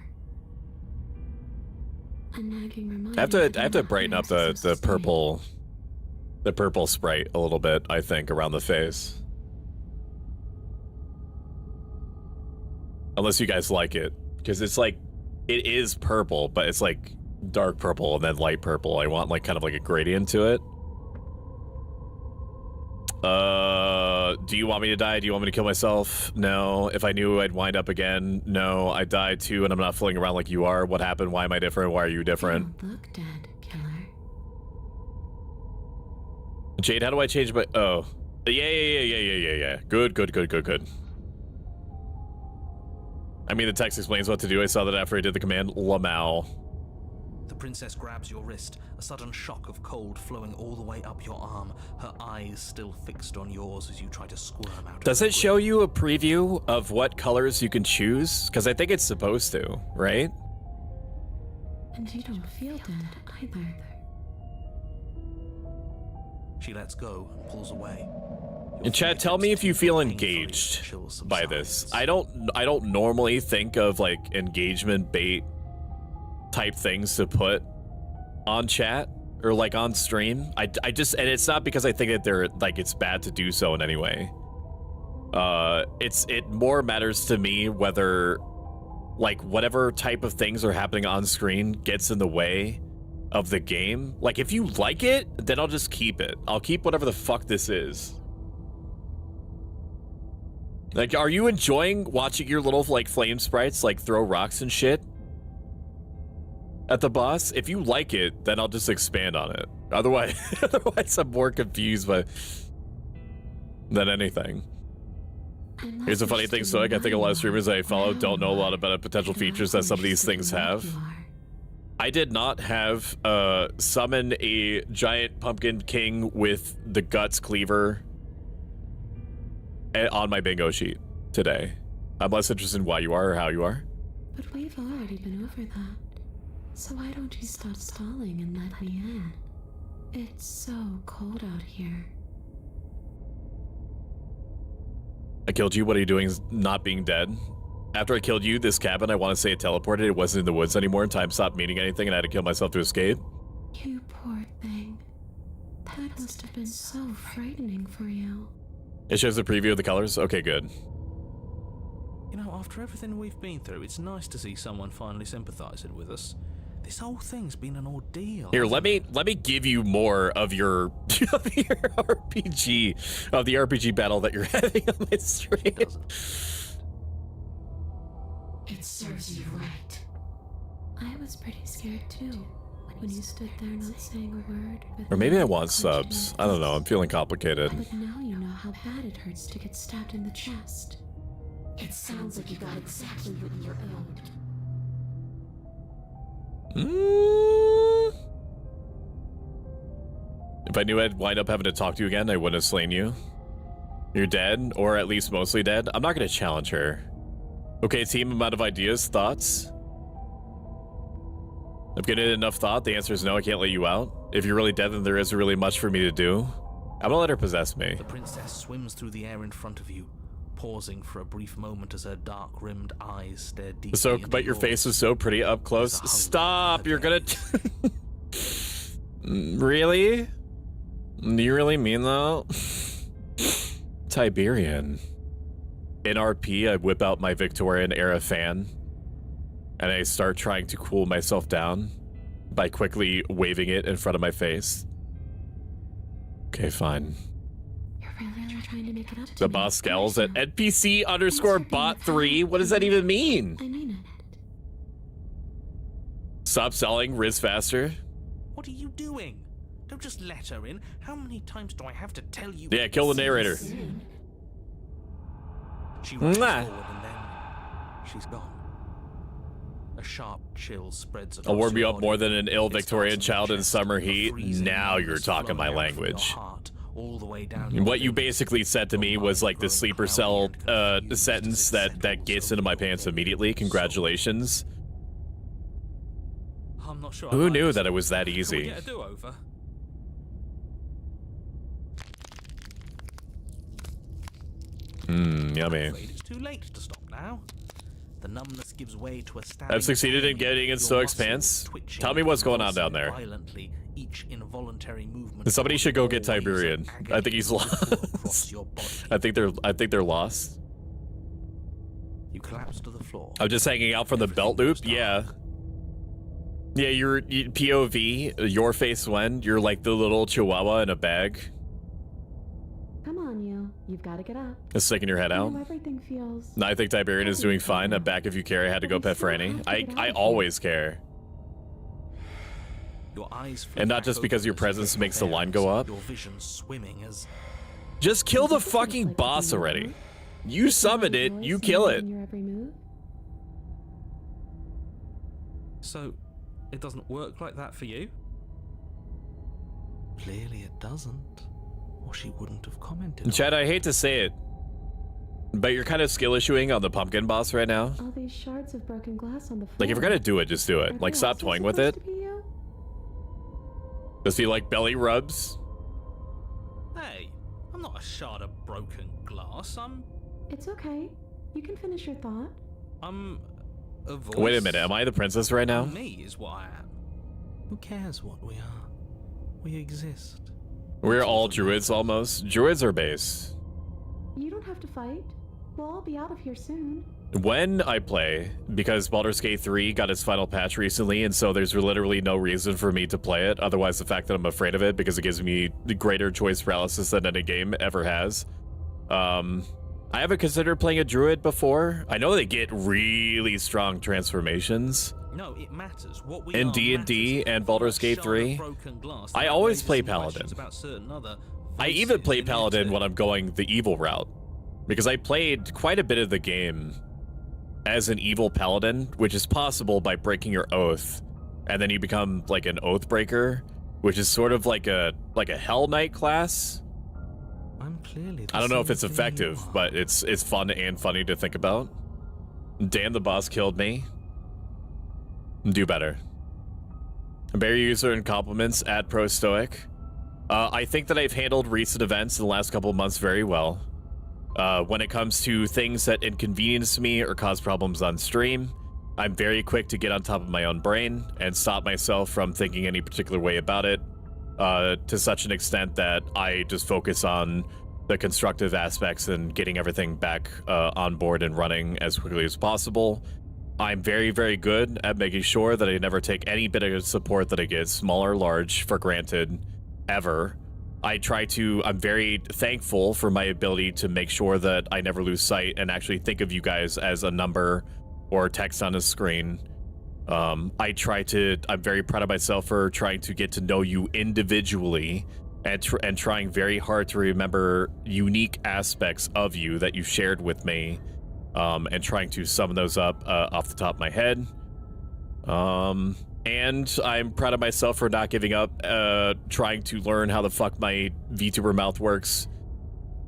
A nagging reminder. I have to brighten up the purple sprite a little bit, I think, around the face. Unless you guys like it, because it's like, it is purple, but it's like dark purple and then light purple. I want like kind of like a gradient to it. Do you want me to die? Do you want me to kill myself? No. If I knew I'd wind up again? No. I died too, and I'm not floating around like you are. What happened? Why am I different? Why are you different? You don't look dead, killer. Jade, how do I change my... Oh. Yeah. Good. I mean, the text explains what to do. I saw that after I did the command, Lamau. The princess grabs your wrist, a sudden shock of cold flowing all the way up your arm, her eyes still fixed on yours as you try to squirm out. Does it show you a preview of what colors you can choose? Because I think it's supposed to, right? And you don't feel dead either. She lets go and pulls away. And Chad, tell me if you feel engaged by this. I don't normally think of like engagement bait type things to put on chat or like on stream. I just, and it's not because I think that they're like it's bad to do so in any way. It more matters to me whether like whatever type of things are happening on screen gets in the way of the game. Like if you like it, then I'll just keep it. I'll keep whatever the fuck this is. Like, are you enjoying watching your little like flame sprites like throw rocks and shit at the boss? If you like it, then I'll just expand on it. Otherwise I'm more confused than anything. Here's a funny thing, Stoic. I think a lot of streamers I follow don't know a lot about the potential features that some of these things have. I did not have summon a giant pumpkin king with the guts cleaver on my bingo sheet today. I'm less interested in why you are or how you are. But we've already been over that. So why don't you stop stalling and let me in? It's so cold out here. I killed you. What are you doing? Not being dead. After I killed you, this cabin, I want to say it teleported. It wasn't in the woods anymore, and time stopped meaning anything, and I had to kill myself to escape. You poor thing. That must have been so frightening for you. It shows a preview of the colors? Okay, good. You know, after everything we've been through, it's nice to see someone finally sympathizing with us. This whole thing's been an ordeal. Here, let me give you more of your RPG, of the RPG battle that you're having on my stream. It serves you right. I was pretty scared too when you stood there not saying a word. Or maybe I want subs. I don't know. I'm feeling complicated. But now you know how bad it hurts to get stabbed in the chest. It sounds like you got exactly what you were owed. If I knew I'd wind up having to talk to you again, I wouldn't have slain you. You're dead, or at least mostly dead. I'm not going to challenge her. Okay, team, amount of ideas, thoughts? I've given it enough thought. The answer is no, I can't let you out. If you're really dead, then there isn't really much for me to do. I'm gonna let her possess me. The princess swims through the air in front of you, pausing for a brief moment as her dark-rimmed eyes stare deeply So, into but your face is so pretty up close. Stop! You're gonna... Really? Do you really mean that? Tiberian. In RP, I whip out my Victorian-era fan, and I start trying to cool myself down by quickly waving it in front of my face. Okay, fine. You're really trying to make it up to The me, boss scowls at aren't NPC_bot3. What does that even mean? you? I mean it. Stop selling, Riz faster. What are you doing? Don't just let her in. How many times do I have to tell you? Yeah, kill the narrator. She runs Mwah. forward and then she's gone. A sharp chill spreads across I'll warm you your up body. more than an ill It Victorian starts in child your in chest, summer a heat. freezing Now you're numbness talking my flowing out from your language. heart, all the way down your What you limbs. basically said to me was like the sleeper cell sentence that gets into my pants immediately. Congratulations. I'm not sure. Who knew that it was that Can we easy? get a do-over? Yummy. Afraid it's too late to stop now. The numbness gives way to a stabbing I've succeeded in pain, getting in your Stoic's muscles pants. twitching Tell me what's going on down convulsing there. violently, each involuntary movement Somebody should go get causing waves of Tiberian. I think he's agony to ripple lost. across your body. I think they're lost. You collapse to the floor. I'm just hanging out from the belt loop. Yeah. Yeah, you're POV. Your face when you're like the little chihuahua in a bag. Come on, you. You've got to get up. Just sticking your head I out. know everything feels... No, I think Tiberian is doing fine. I'm back if you care. I had to go pet Franny. I always care. Your eyes And not just because your presence makes the line go up. Your vision swimming as Just kill the fucking boss already. You summoned it, you kill it. Your every move? So, it doesn't work like that for you? clearly it doesn't, or she wouldn't have commented. Chad, I hate to say it, but you're kind of skill issuing on the pumpkin boss right now. All these shards of broken glass on the floor. Like, if you're gonna do it, just do it. Like, stop toying with it. Does he like belly rubs? Hey, I'm not a shard of broken glass. It's okay. You can finish your thought. I'm a voice. Wait a minute, am I the princess right now? Me is what I am. Who cares what we are? We exist. We're all druids almost. Druids are base. You don't have to fight. We'll all be out of here soon. When I play, because Baldur's Gate 3 got its final patch recently, and so there's literally no reason for me to play it, otherwise the fact that I'm afraid of it, because it gives me the greater choice paralysis than any game ever has. I haven't considered playing a druid before. I know they get really strong transformations. No, it matters. What we In are D&D matters. and Baldur's Gate Shard of 3, broken glass I that always raises play some Paladin. questions about certain other I even voices play in Paladin it. when I'm going the evil route, because I played quite a bit of the game as an evil paladin, which is possible by breaking your oath, and then you become like an oath breaker, which is sort of like a Hell Knight class. I'm clearly the I don't know if same it's thing you effective, are. but it's fun and funny to think about. Damn, the boss killed me. Do better. Bear user and compliments at Pro Stoic. I think that I've handled recent events in the last couple of months very well. When it comes to things that inconvenience me or cause problems on stream, I'm very quick to get on top of my own brain and stop myself from thinking any particular way about it, to such an extent that I just focus on the constructive aspects and getting everything back on board and running as quickly as possible. I'm very, very good at making sure that I never take any bit of support that I get, small or large, for granted, ever. I'm very thankful for my ability to make sure that I never lose sight and actually think of you guys as a number or text on a screen. I'm very proud of myself for trying to get to know you individually and trying very hard to remember unique aspects of you that you shared with me and trying to summon those up off the top of my head. And I'm proud of myself for not giving up, trying to learn how the fuck my VTuber mouth works,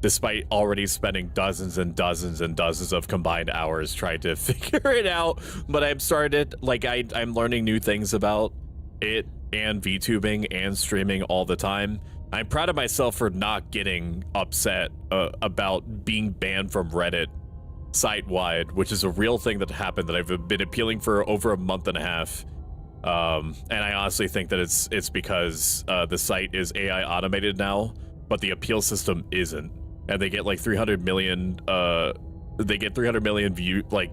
despite already spending dozens and dozens and dozens of combined hours trying to figure it out. But I'm started, like, I'm learning new things about it and VTubing and streaming all the time. I'm proud of myself for not getting upset about being banned from Reddit site-wide, which is a real thing that happened that I've been appealing for over a month and a half. And I honestly think that it's because the site is AI automated now, but the appeal system isn't. And they get like 300 million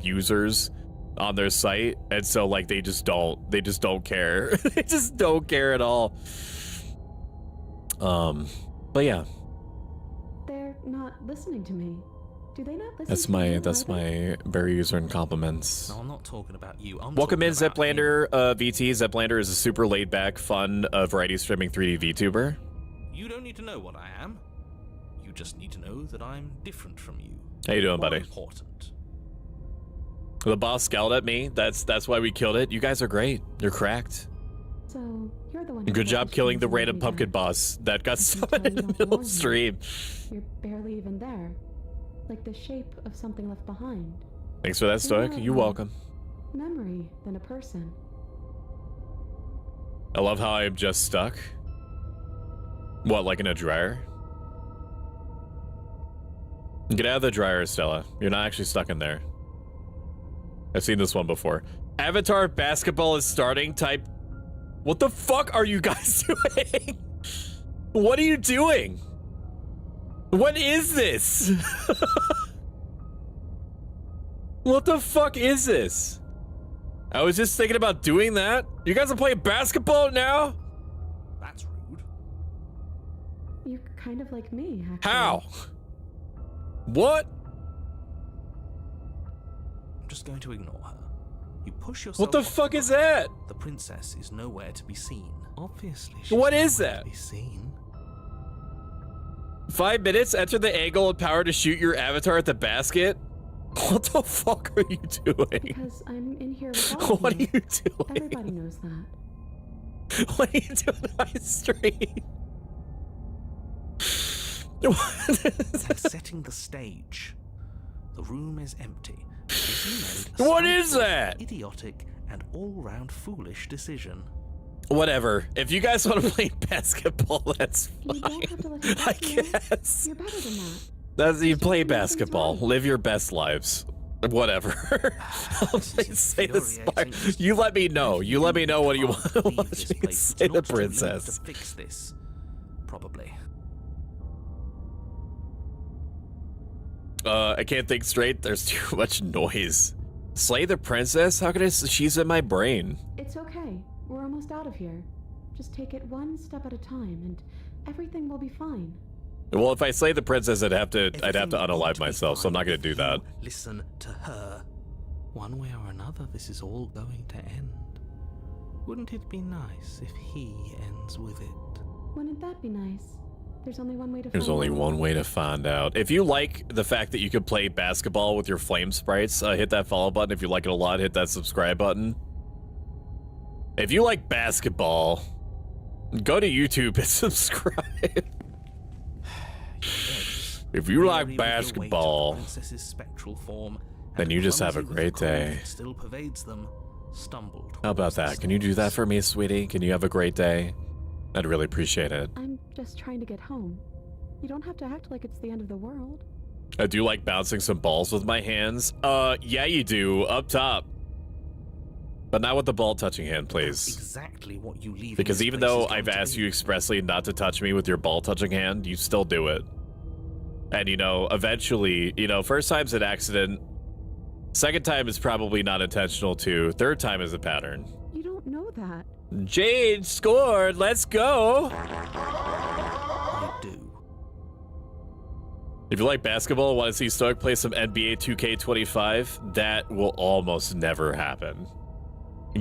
users on their site, and so like they just don't care. They just don't care at all. But yeah. They're not listening to me. Do they not listen That's to me? that's my very user and compliments. No, I'm not talking about you. Welcome in, Zeplander. VT. Zeplander is a super laid-back, fun, variety streaming 3D VTuber. You don't need to know what I am. You just need to know that I'm different from you. How you doing, buddy? Important. The boss scowled at me. That's why we killed it. You guys are great. You're cracked. So you're the one. Who Good job killing the questions random me pumpkin back. boss that got I can summoned tell in you the don't middle belong of here. stream. You're barely even there. Like the shape of something left behind. Thanks for that, Stoic. You're welcome. Memory than a person. I love how I'm just stuck. What, like in a dryer? Get out of the dryer, Stella. You're not actually stuck in there. I've seen this one before. Avatar basketball is starting type. What the fuck are you guys doing? What are you doing? What is this? What the fuck is this? I was just thinking about doing that. You guys are playing basketball now? That's rude. You're kind of like me, actually. How? What? I'm just going to ignore her. You push yourself. What the off fuck is ground. that? The princess is nowhere to be seen. Obviously, she's What is nowhere that? to be seen. 5 minutes, enter the angle and power to shoot your avatar at the basket? What the fuck are you doing? Because I'm in here with all of What are you. you doing? Everybody knows that. What are you doing on my stream? That's setting the stage. The room is empty. because you made a What is simple, that? idiotic and all-round foolish decision. Whatever. If you guys want to play basketball, that's You don't fine. have to let him I talk to you. guess. You're better than that. That's, you play Nothing's basketball. right. Live your best lives. Whatever. I'll say this part. infuriating. You let me know. You let me know what you want to Leave watch this me place. say It's the not too late princess. to fix this. Probably. I can't think straight. There's too much noise. Slay the princess? How could I? She's in my brain. It's okay. We're almost out of here. Just take it one step at a time, and everything will be fine. Well, if I slay the princess, I'd have to Everything unalive won't be myself, so I'm not fine gonna if do that. you Listen to her. One way or another, this is all going to end. Wouldn't it be nice if he ends with it? Wouldn't that be nice? There's only one way to There's find only out. one way to find out. If you like the fact that you can play basketball with your flame sprites, hit that follow button. If you like it a lot, hit that subscribe button. If you like basketball, go to YouTube and subscribe. If you like basketball, then you just have a great day. Still pervades them, stumble How about that? Can you do that for me, sweetie? Can you have a great day? I'd really appreciate it. I'm just trying to get home. You don't have to act like it's the end of the world. I do like bouncing some balls with my hands. Yeah, you do. Up top. But not with the ball touching hand, please. Exactly what you leave. Because even though I've asked you expressly not to touch me with your ball touching hand, you still do it. And, you know, eventually, you know, first time's an accident. Second time is probably not intentional too. Third time is a pattern. You don't know that. Jade scored. Let's go. I do. If you like basketball, want to see Stoic play some NBA 2K25, that will almost never happen.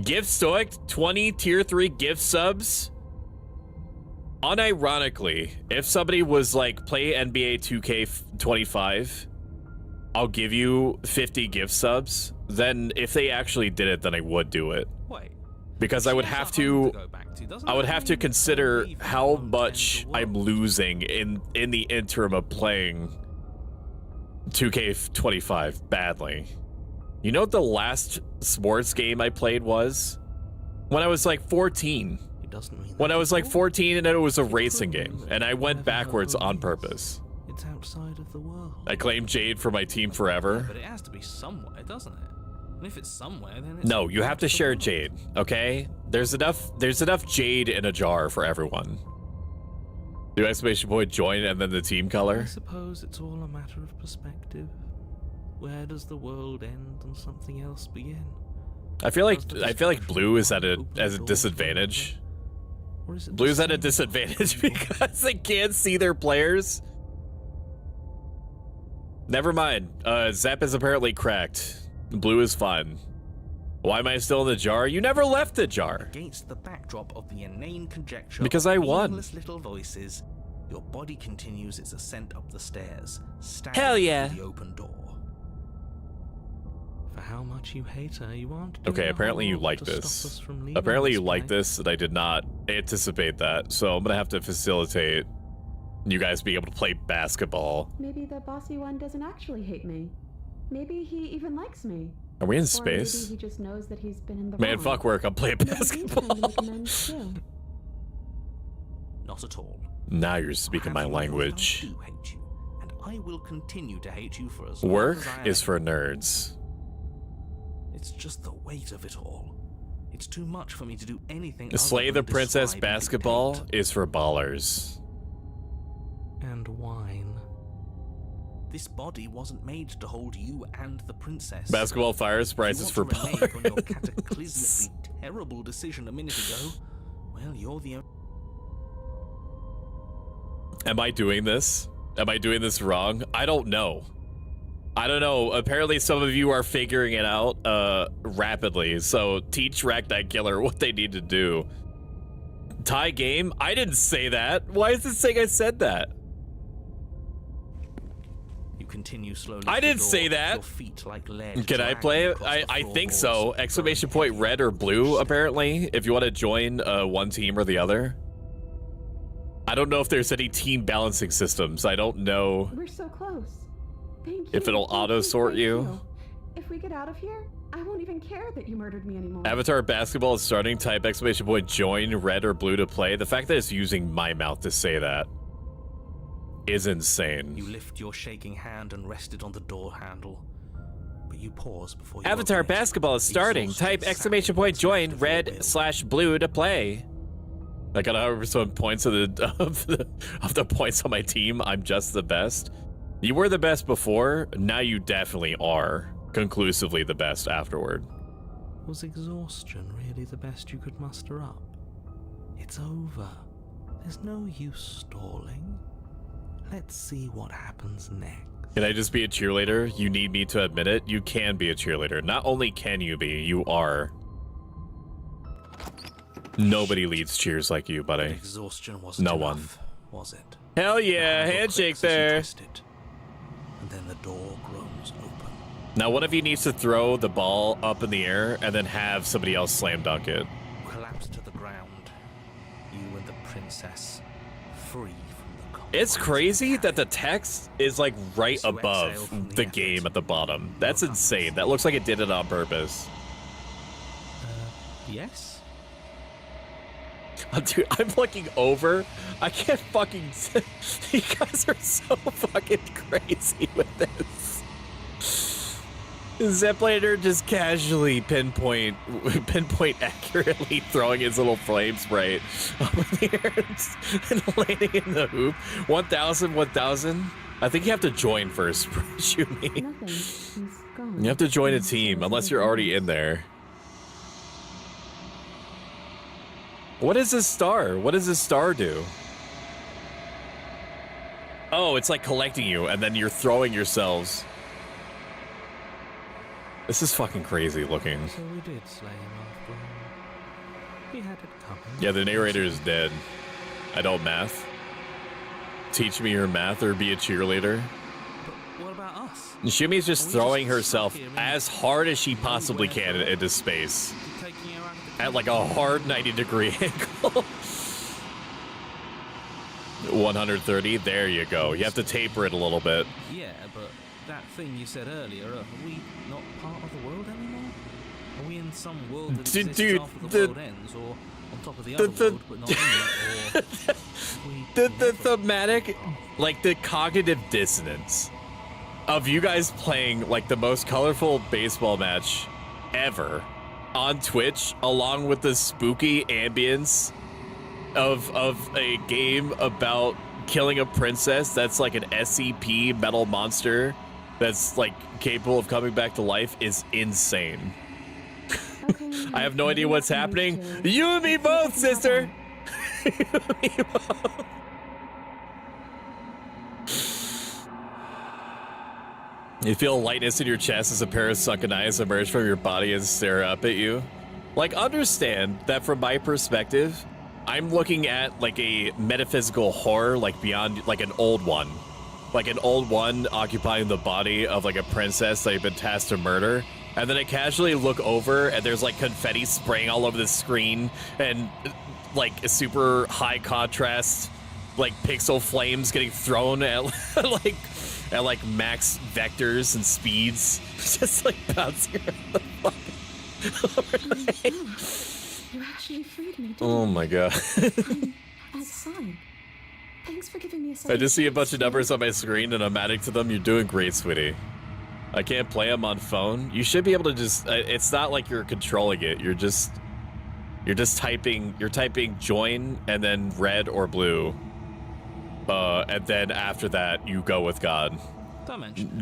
Gift Stoic 20 tier 3 gift subs. Unironically, if somebody was like play NBA 2K25 I'll give you 50 gift subs, then if they actually did it, then I would do it. Wait. Because I would have to consider how much I'm losing in the interim of playing 2K25 badly. You know what the last sports game I played was? When I was like 14. When I was like 14 and it was a racing game, and I went backwards on purpose. It's outside of the world. I claimed Jade for my team forever. But it has to be somewhere, doesn't it? And if it's somewhere, then it's... No, you have to share Jade, okay? There's enough Jade in a jar for everyone. Do exclamation point join and then the team color? I suppose it's all a matter of perspective. Where does the world end and something else begin? I feel like blue is at a disadvantage. Blue's at a disadvantage because they can't see their players. Never mind. Zap is apparently cracked. Blue is fine. Why am I still in the jar? You never left the jar. Against the backdrop of the inane conjecture because I won. Little voices, your body continues its ascent up the stairs. Hell yeah. The open door. For how much you hate her, you aren't. Okay, apparently you like this. Apparently you like this, and I did not anticipate that. So I'm gonna have to facilitate you guys being able to play basketball. Maybe the bossy one doesn't actually hate me. Maybe he even likes me. Are we in Or space? maybe he just knows that he's been in the Man, wrong. fuck work. I'm playing Maybe he's trying to basketball. make amends too. Not at all. Now you're speaking my language. I do hate you, and I will continue to hate you for as long Work as I am. is for nerds. It's just the weight of it all. It's too much for me to do anything. Slay other the than Princess describe and basketball depict. is for ballers. And wine. This body wasn't made to hold you and the princess. Basketball fire sprites is for On your ballers. cataclysmically terrible decision a minute ago. Well, you're the only... Am I doing this? Am I doing this wrong? I don't know. I don't know. Apparently some of you are figuring it out rapidly. So teach Ragtime Killer what they need to do. Tie game? I didn't say that. Why is it saying I said that? You continue slowly. I didn't say that. Your feet like lead Can I play it? I think so. Exclamation point red or blue, apparently, if you want to join one team or the other. I don't know if there's any team balancing systems. I don't know. We're so close. Thank you. If it'll auto-sort you. If we get out of here, I won't even care that you murdered me anymore. Avatar basketball is starting. Type exclamation point join red or blue to play. The fact that it's using my mouth to say that is insane. You lift your shaking hand and rest it on the door handle. But you pause before you Avatar open it. basketball is starting. Type exclamation point join red/blue to play. I got 100% points of the points on my team. I'm just the best. You were the best before. Now you definitely are conclusively the best afterward. Was exhaustion really the best you could muster up? It's over. There's no use stalling. Let's see what happens next. Can I just be a cheerleader? You need me to admit it. You can be a cheerleader. Not only can you be, you are. Nobody leads cheers like you, buddy. Exhaustion wasn't no enough, one. Was it? Hell yeah, handshake there. And then the door groans open. Now one of you needs to throw the ball up in the air and then have somebody else slam dunk it. Collapse to the ground. You and the princess, free from the cold. It's crazy that the text is like right above the game at the bottom. That's insane. That looks like it did it on purpose. Yes? Dude, I'm looking over. I can't fucking... You guys are so fucking crazy with this. Zeplator just casually pinpoint accurately throwing his little flame sprite up in the air and landing in the hoop. 1,000, 1,000. I think you have to join first. Shoot me. You have to join a team unless you're already in there. What is this star? What does this star do? Oh, it's like collecting you, and then you're throwing yourselves. This is fucking crazy looking. So we did slay him after all. He had it coming. Yeah, the narrator is dead. I don't math. Teach me your math or be a cheerleader. But what about us? Shumi's just throwing herself as hard as she possibly can into space. At like a hard 90-degree angle. 130, there you go. You have to taper it a little bit. Yeah, but that thing you said earlier, are we not part of the world anymore? Are we in some world that exists after the world ends, or on top of the other world, but not in it, or... the thematic, like the cognitive dissonance of you guys playing like the most colorful baseball match ever on Twitch, along with the spooky ambience of a game about killing a princess that's like an SCP metal monster that's like capable of coming back to life is insane. Okay, I have no idea what's happening. You and me both, sister. You and me both. You feel lightness in your chest as a pair of sunken eyes emerge from your body and stare up at you. Like, understand that from my perspective, I'm looking at like a metaphysical horror, like beyond, like an old one. Like an old one occupying the body of like a princess that you've been tasked to murder. And then I casually look over and there's like confetti spraying all over the screen and like a super high contrast, like pixel flames getting thrown at like max vectors and speeds. Just like bouncing around the fucking You actually freed me. Oh my god. I'm outside. Thanks for giving me a I just see a bunch of numbers on my screen and I'm adding to them. You're doing great, sweetie. I can't play them on phone. You should be able to just, it's not like you're controlling it. You're just typing, join and then red or blue. And then after that, you go with God.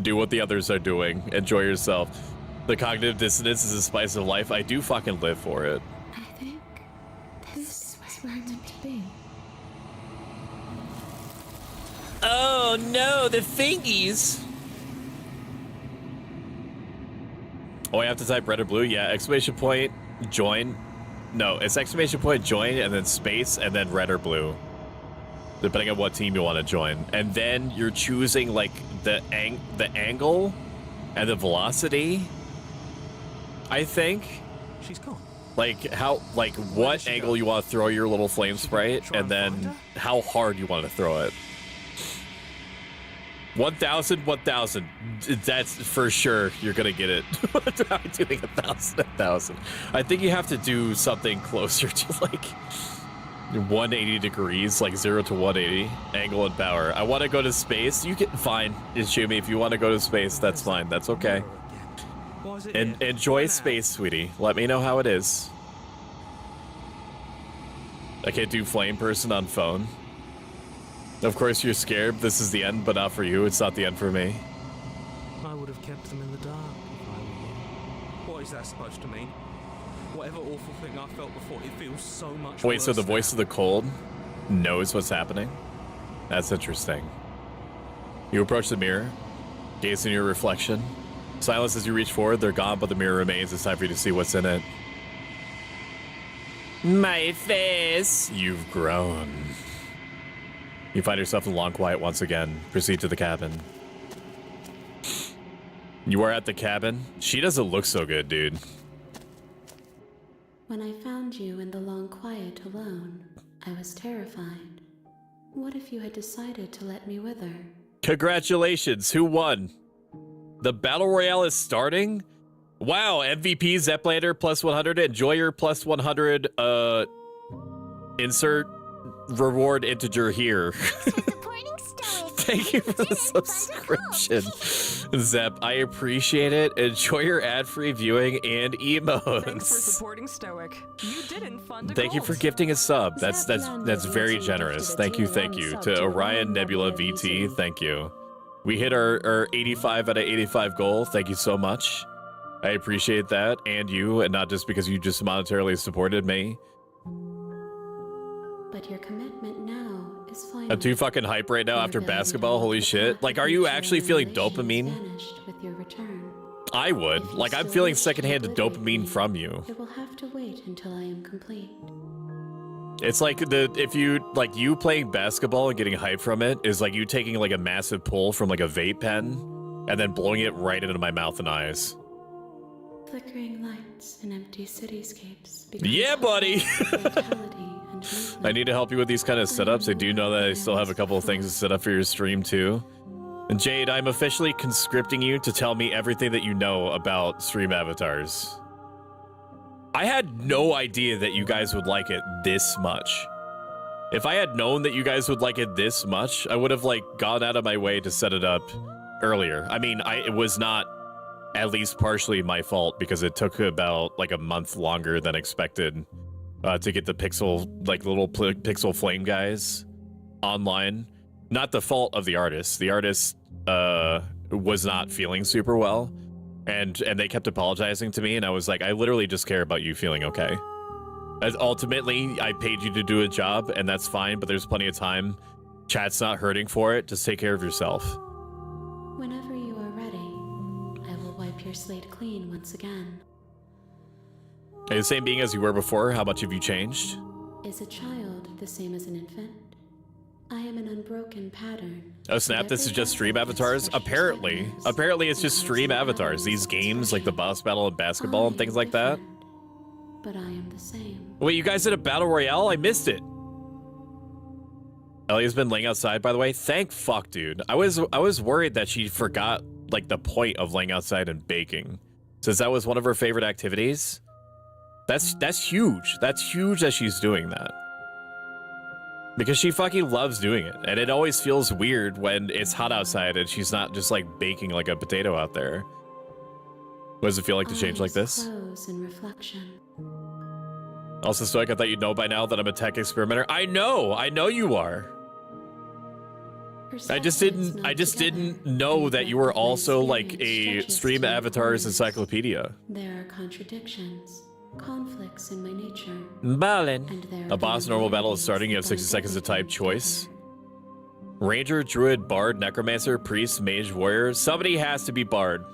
Do what the others are doing. Enjoy yourself. The cognitive dissonance is the spice of life. I do fucking live for it. I think this is where I'm meant to be. Oh no, the thingies! Oh, I have to type red or blue? Yeah, exclamation point, join. No, it's exclamation point, join, and then space, and then red or blue. Depending on what team you want to join. And then you're choosing, like, the angle and the velocity, I think. She's gone. Like, what angle you want to throw your little flame sprite, and then how hard you want to throw it. 1,000, 1,000. That's for sure you're gonna get it. I'm doing 1,000, 1,000. I think you have to do something closer to like 180 degrees, like 0 to 180 angle and power. I want to go to space. You can fine, Ishumi. If you want to go to space, that's fine. That's okay. And enjoy space, sweetie. Let me know how it is. I can't do flame person on phone. Of course you're scared. This is the end, but not for you. It's not the end for me. I would have kept them in the dark if I were you. What is that supposed to mean? Whatever awful thing I felt before, it feels so much Wait, worse so the now. voice of the cold knows what's happening? That's interesting. You approach the mirror, gaze in your reflection. Silence as you reach forward. They're gone, but the mirror remains. It's time for you to see what's in it. My face! You've grown. You find yourself in long quiet once again. Proceed to the cabin. You are at the cabin. She doesn't look so good, dude. When I found you in the long quiet alone, I was terrified. What if you had decided to let me wither? Congratulations. Who won? The battle royale is starting? Wow, MVP Zeplander plus 100. Enjoy your plus 100. Insert reward integer here. Thank you for the subscription, Zep. I appreciate it. Enjoy your ad-free viewing and emotes. Thanks for supporting Stoic. You didn't fund a Thank you for gifting a sub. That's very generous. Thank you to Orion Nebula VT. Thank you. We hit our 85 out of 85 goal. Thank you so much. I appreciate that, and you, and not just because you just monetarily supported me. But your commitment now is fine. I'm too fucking hype right now after basketball. Holy shit. Like, are you actually feeling dopamine? With your return. I would. Like, I'm feeling secondhand dopamine from you. It will have to wait until I am complete. It's like if you playing basketball and getting hype from it is like you taking like a massive pull from like a vape pen and then blowing it right into my mouth and eyes. Flickering lights and empty cityscapes. become Yeah, buddy! vitality and I need to help you with these kind of setups. I do know that I still have a couple of things to set up for your stream, too. And Jade, I'm officially conscripting you to tell me everything that you know about stream avatars. I had no idea that you guys would like it this much. If I had known that you guys would like it this much, I would have, like, gone out of my way to set it up earlier. I mean, it was not at least partially my fault because it took about, like, a month longer than expected to get the pixel, like, little pixel flame guys online. Not the fault of the artist. The artist was not feeling super well, and they kept apologizing to me, and I was like, I literally just care about you feeling okay. As ultimately, I paid you to do a job, and that's fine, but there's plenty of time. Chat's not hurting for it. Just take care of yourself. Whenever you are ready, I will wipe your slate clean once again. Are you the same being as you were before? How much have you changed? Is a child the same as an infant? I am an unbroken pattern. Oh snap, this is just stream avatars? Apparently it's just stream avatars. These games like the boss battle and basketball and things like that. But I am the same. Wait, you guys did a battle royale? I missed it. Ellie's been laying outside, by the way. Thank fuck, dude. I was worried that she forgot like the point of laying outside and baking, since that was one of her favorite activities. That's huge. That's huge that she's doing that. Because she fucking loves doing it. And it always feels weird when it's hot outside and she's not just like baking like a potato out there. What does it feel like to change like this? Close in reflection. Also, Stoic, I thought you'd know by now that I'm a tech experimenter. I know you are. I just didn't know that you were also like a stream avatars encyclopedia. There are contradictions, conflicts in my nature. Ballin'. A boss normal battle is starting. You have 60 seconds to type choice. Ranger, druid, bard, necromancer, priest, mage, warrior. Somebody has to be bard.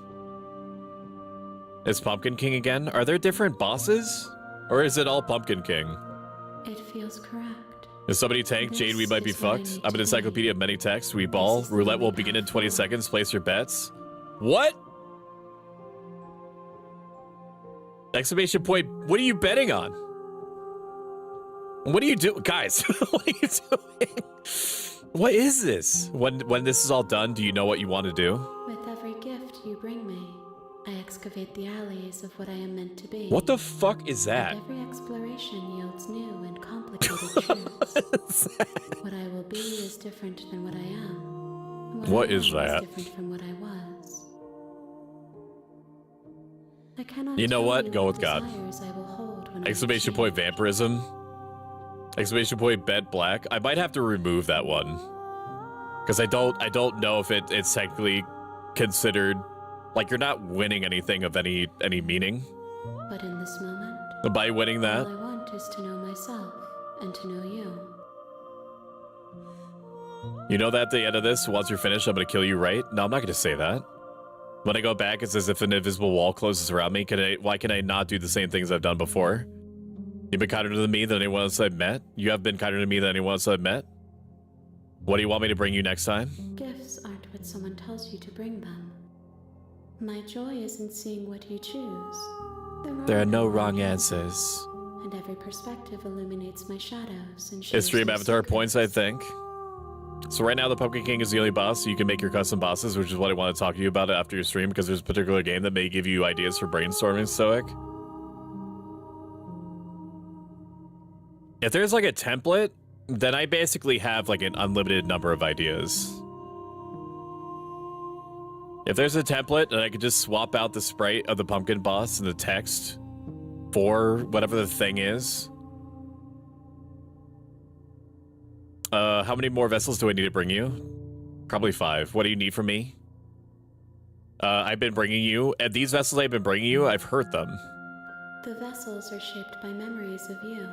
Is Pumpkin King again? Are there different bosses? Or is it all Pumpkin King? It feels correct. Is somebody tank? Jade, we might be fucked. I'm an encyclopedia of many texts. We ball. Roulette will begin in 20 seconds. Place your bets. What? Exclamation point. What are you betting on? What are you doing? Guys, what are you doing? What is this? When this is all done, do you know what you want to do? With every gift you bring me, I excavate the alleys of what I am meant to be. What the fuck is that? And every exploration yields new and complicated truths. What I will be is different than what I am. What is is that? different from what I was. I cannot You know tell what? you Go with God. desires I will hold when I Exclamation am point vampirism. Exclamation point bet black. I might have to remove that one. Because I don't know if it's technically considered, like, you're not winning anything of any meaning. But in this moment, By winning that. all I want is to know myself and to know you. You know that at the end of this, once you're finished, I'm going to kill you, right? No, I'm not going to say that. When I go back, it's as if an invisible wall closes around me. Why can I not do the same things I've done before? You've been kinder to me than anyone else I've met. You have been kinder to me than anyone else I've met. What do you want me to bring you next time? Gifts aren't what someone tells you to bring them. My joy is in seeing what you choose. There are no wrong answers. And every perspective illuminates my shadows and It's shows stream me avatar secrets. points, I think. So right now, the Pumpkin King is the only boss, so you can make your custom bosses, which is what I want to talk to you about after your stream, because there's a particular game that may give you ideas for brainstorming, Stoic. If there's like a template, then I basically have like an unlimited number of ideas. If there's a template and I could just swap out the sprite of the pumpkin boss and the text for whatever the thing is. How many more vessels do I need to bring you? Probably 5. What do you need from me? I've been bringing you, and these vessels I've been bringing you, I've hurt them. The vessels are shaped by memories of you,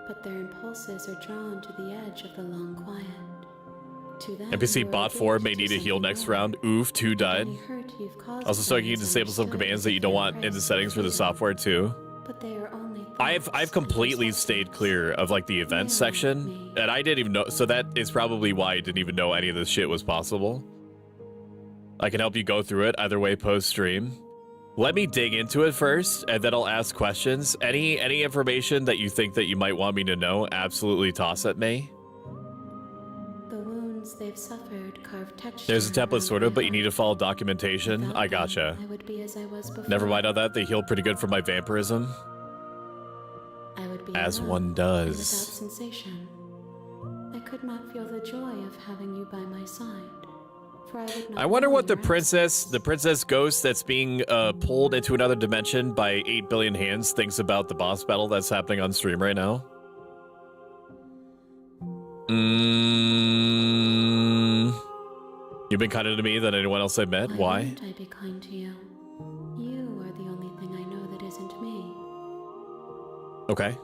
but their impulses are drawn to the edge of the long quiet. To them, NPC you are bot a 4 gift may to need to heal something next more. round. Oof, 2 died. Any hurt you've caused Also, so them you can is disable some understood commands as that you don't fair want in the price settings for the software too. But they are only I've thoughts completely and stayed clear of like the events section, and I didn't even know. So that is probably why I didn't even know any of this shit was possible. I can help you go through it either way post-stream. Let me dig into it first, and then I'll ask questions. Any information that you think that you might want me to know, absolutely toss at me. The wounds they've suffered carve texture. There's a template sort of, but you need to follow documentation. Without I gotcha. them, I would be as I was before. Never mind on that, they heal pretty good from my vampirism. I would be As alone one and does. without sensation. I could not feel the joy of having you by my side. For I would not I wonder know what the your princess ghost that's being pulled into another dimension by 8 billion hands thinks about the boss battle that's happening on stream right now. You've been kinder to me than anyone else I've met. Why? Why wouldn't I be kind to you? You are the only thing I know that isn't me. Okay.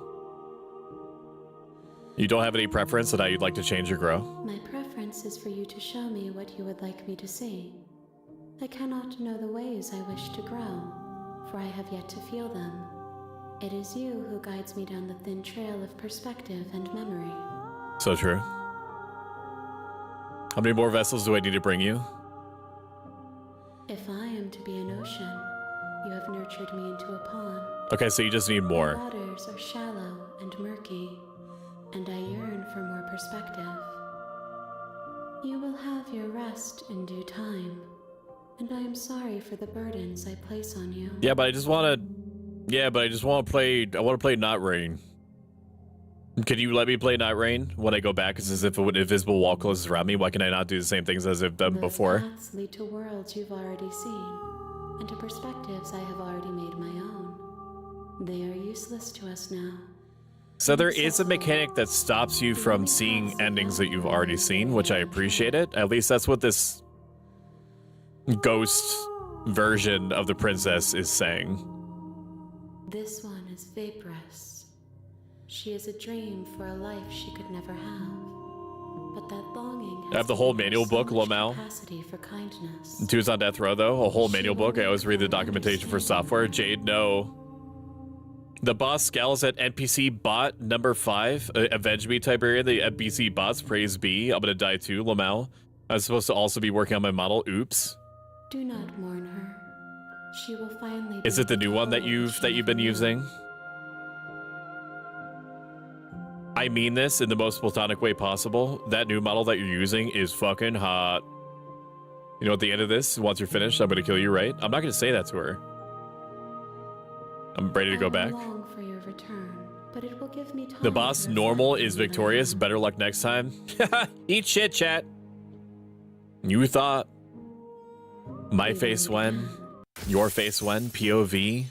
You don't have any preference on how you'd like to change or grow? My preference is for you to show me what you would like me to see. I cannot know the ways I wish to grow, for I have yet to feel them. It is you who guides me down the thin trail of perspective and memory. So true. How many more vessels do I need to bring you? If I am to be an ocean, you have nurtured me into a pond. Okay, so you just need The more. waters are shallow and murky, and I yearn for more perspective. You will have your rest in due time, and I am sorry for the burdens I place on you. Yeah, but I just want to play. I want to play Not Rain. Can you let me play Not Rain when I go back? It's as if an invisible wall closes around me. Why can I not do the same things as I've done Those before? paths lead to worlds you've already seen, and to perspectives I have already made my own. They are useless to us now. So there is a mechanic that stops you from seeing endings that you've already seen, which I appreciate it. At least that's what this ghost version of the princess is saying. This one is vaporous. She is a dream for a life she could never have. But that longing has I have the whole manual so book, much Lamau. capacity for kindness. Two's on death row, though. A whole manual book. I always read the documentation for software. Jade, no. The boss scowls at NPC bot number 5. Avenge me, Tiberian. The NPC bots, praise be. I'm gonna die too, Lamau. I was supposed to also be working on my model. Oops. Do not mourn her. She will finally. Is it the new one that you've been using? I mean this in the most platonic way possible. That new model that you're using is fucking hot. You know, at the end of this, once you're finished, I'm gonna kill you, right? I'm not gonna say that to her. I'm ready to go back. Long for your return, but it will give me time The boss to normal reflect is on what I victorious. am. Better luck next time. Eat shit, chat. You thought my face when, your face when, POV.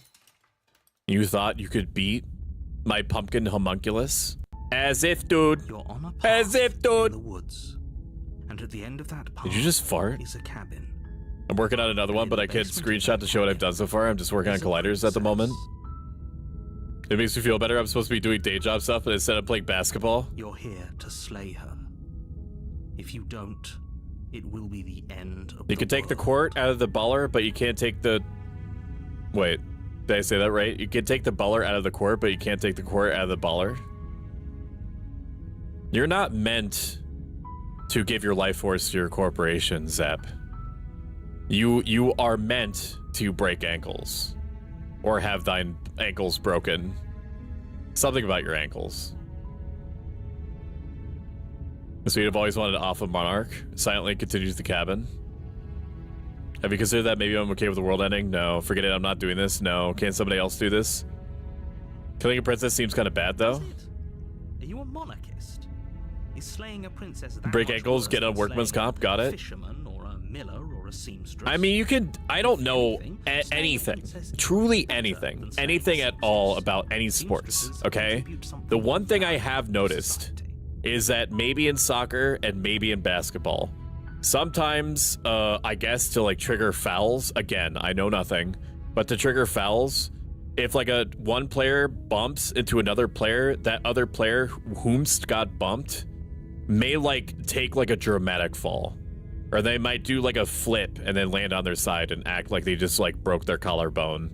You thought you could beat my pumpkin homunculus? As if, dude. You're on a path As if, in dude. the woods, and at the end of that path Did you just fart? is a cabin. I'm working on another one, but I can't screenshot to show what I've done so far. I'm just working on colliders at the moment. It makes me feel better. I'm supposed to be doing day job stuff, but instead of playing basketball. You're here to slay her. If you don't, it will be the end of You the can take the world. court out of the baller, but you can't take the... Wait, did I say that right? You can take the baller out of the court, but you can't take the court out of the baller. You're not meant to give your life force to your corporation, Zep. You are meant to break ankles. Or have thine ankles broken. Something about your ankles. So you'd have always wanted to off a monarch. Silently continues the cabin. Have you considered that maybe I'm okay with the world ending? No. Forget it, I'm not doing this. No. Can't somebody else do this? Killing a princess seems kind of bad, though. Is it? Are you a monarchist? Is slaying a princess that Break much ankles, worse get a than workman's slaying comp, got a it. fisherman or a miller or a seamstress? I mean, you can... I don't know Anything. anything. Truly anything. Anything at all about any sports, okay? The one thing I have noticed is that maybe in soccer and maybe in basketball, sometimes, I guess to like trigger fouls, again, I know nothing, but to trigger fouls, if like one player bumps into another player, that other player whomst got bumped may like take like a dramatic fall. Or they might do like a flip and then land on their side and act like they just like broke their collarbone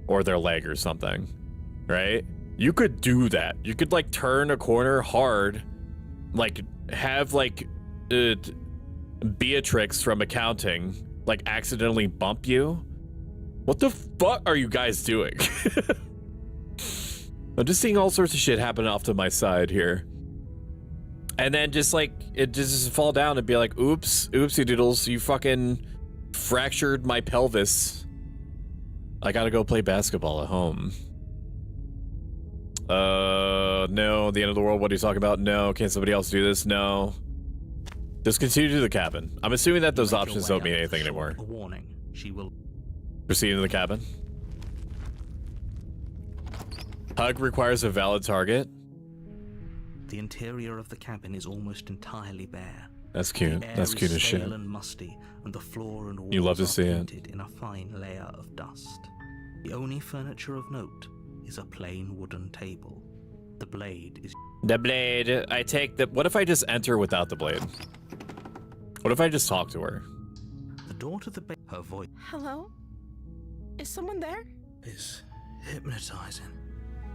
or their leg or something, right? You could do that. You could like turn a corner hard, like have like Beatrix from accounting like accidentally bump you. What the fuck are you guys doing? I'm just seeing all sorts of shit happen off to my side here. And then just like, it just fall down and be like, oops, oopsie doodles, you fucking fractured my pelvis. I gotta go play basketball at home. No, the end of the world, what are you talking about? No, can't somebody else do this? No. Just continue to the cabin. I'm assuming that those options don't mean anything anymore. A warning. She will proceed into the cabin. Hug requires a valid target. The interior of the cabin is almost entirely bare. That's cute. That's cute as shit. And musty, and the floor and walls you love to see are it. painted in a fine layer of dust. The only furniture of note is a plain wooden table. The blade is... The blade. I take the... What if I just enter without the blade? What if I just talk to her? The door to the bed... Her voice... Hello? Is someone there? Is hypnotizing.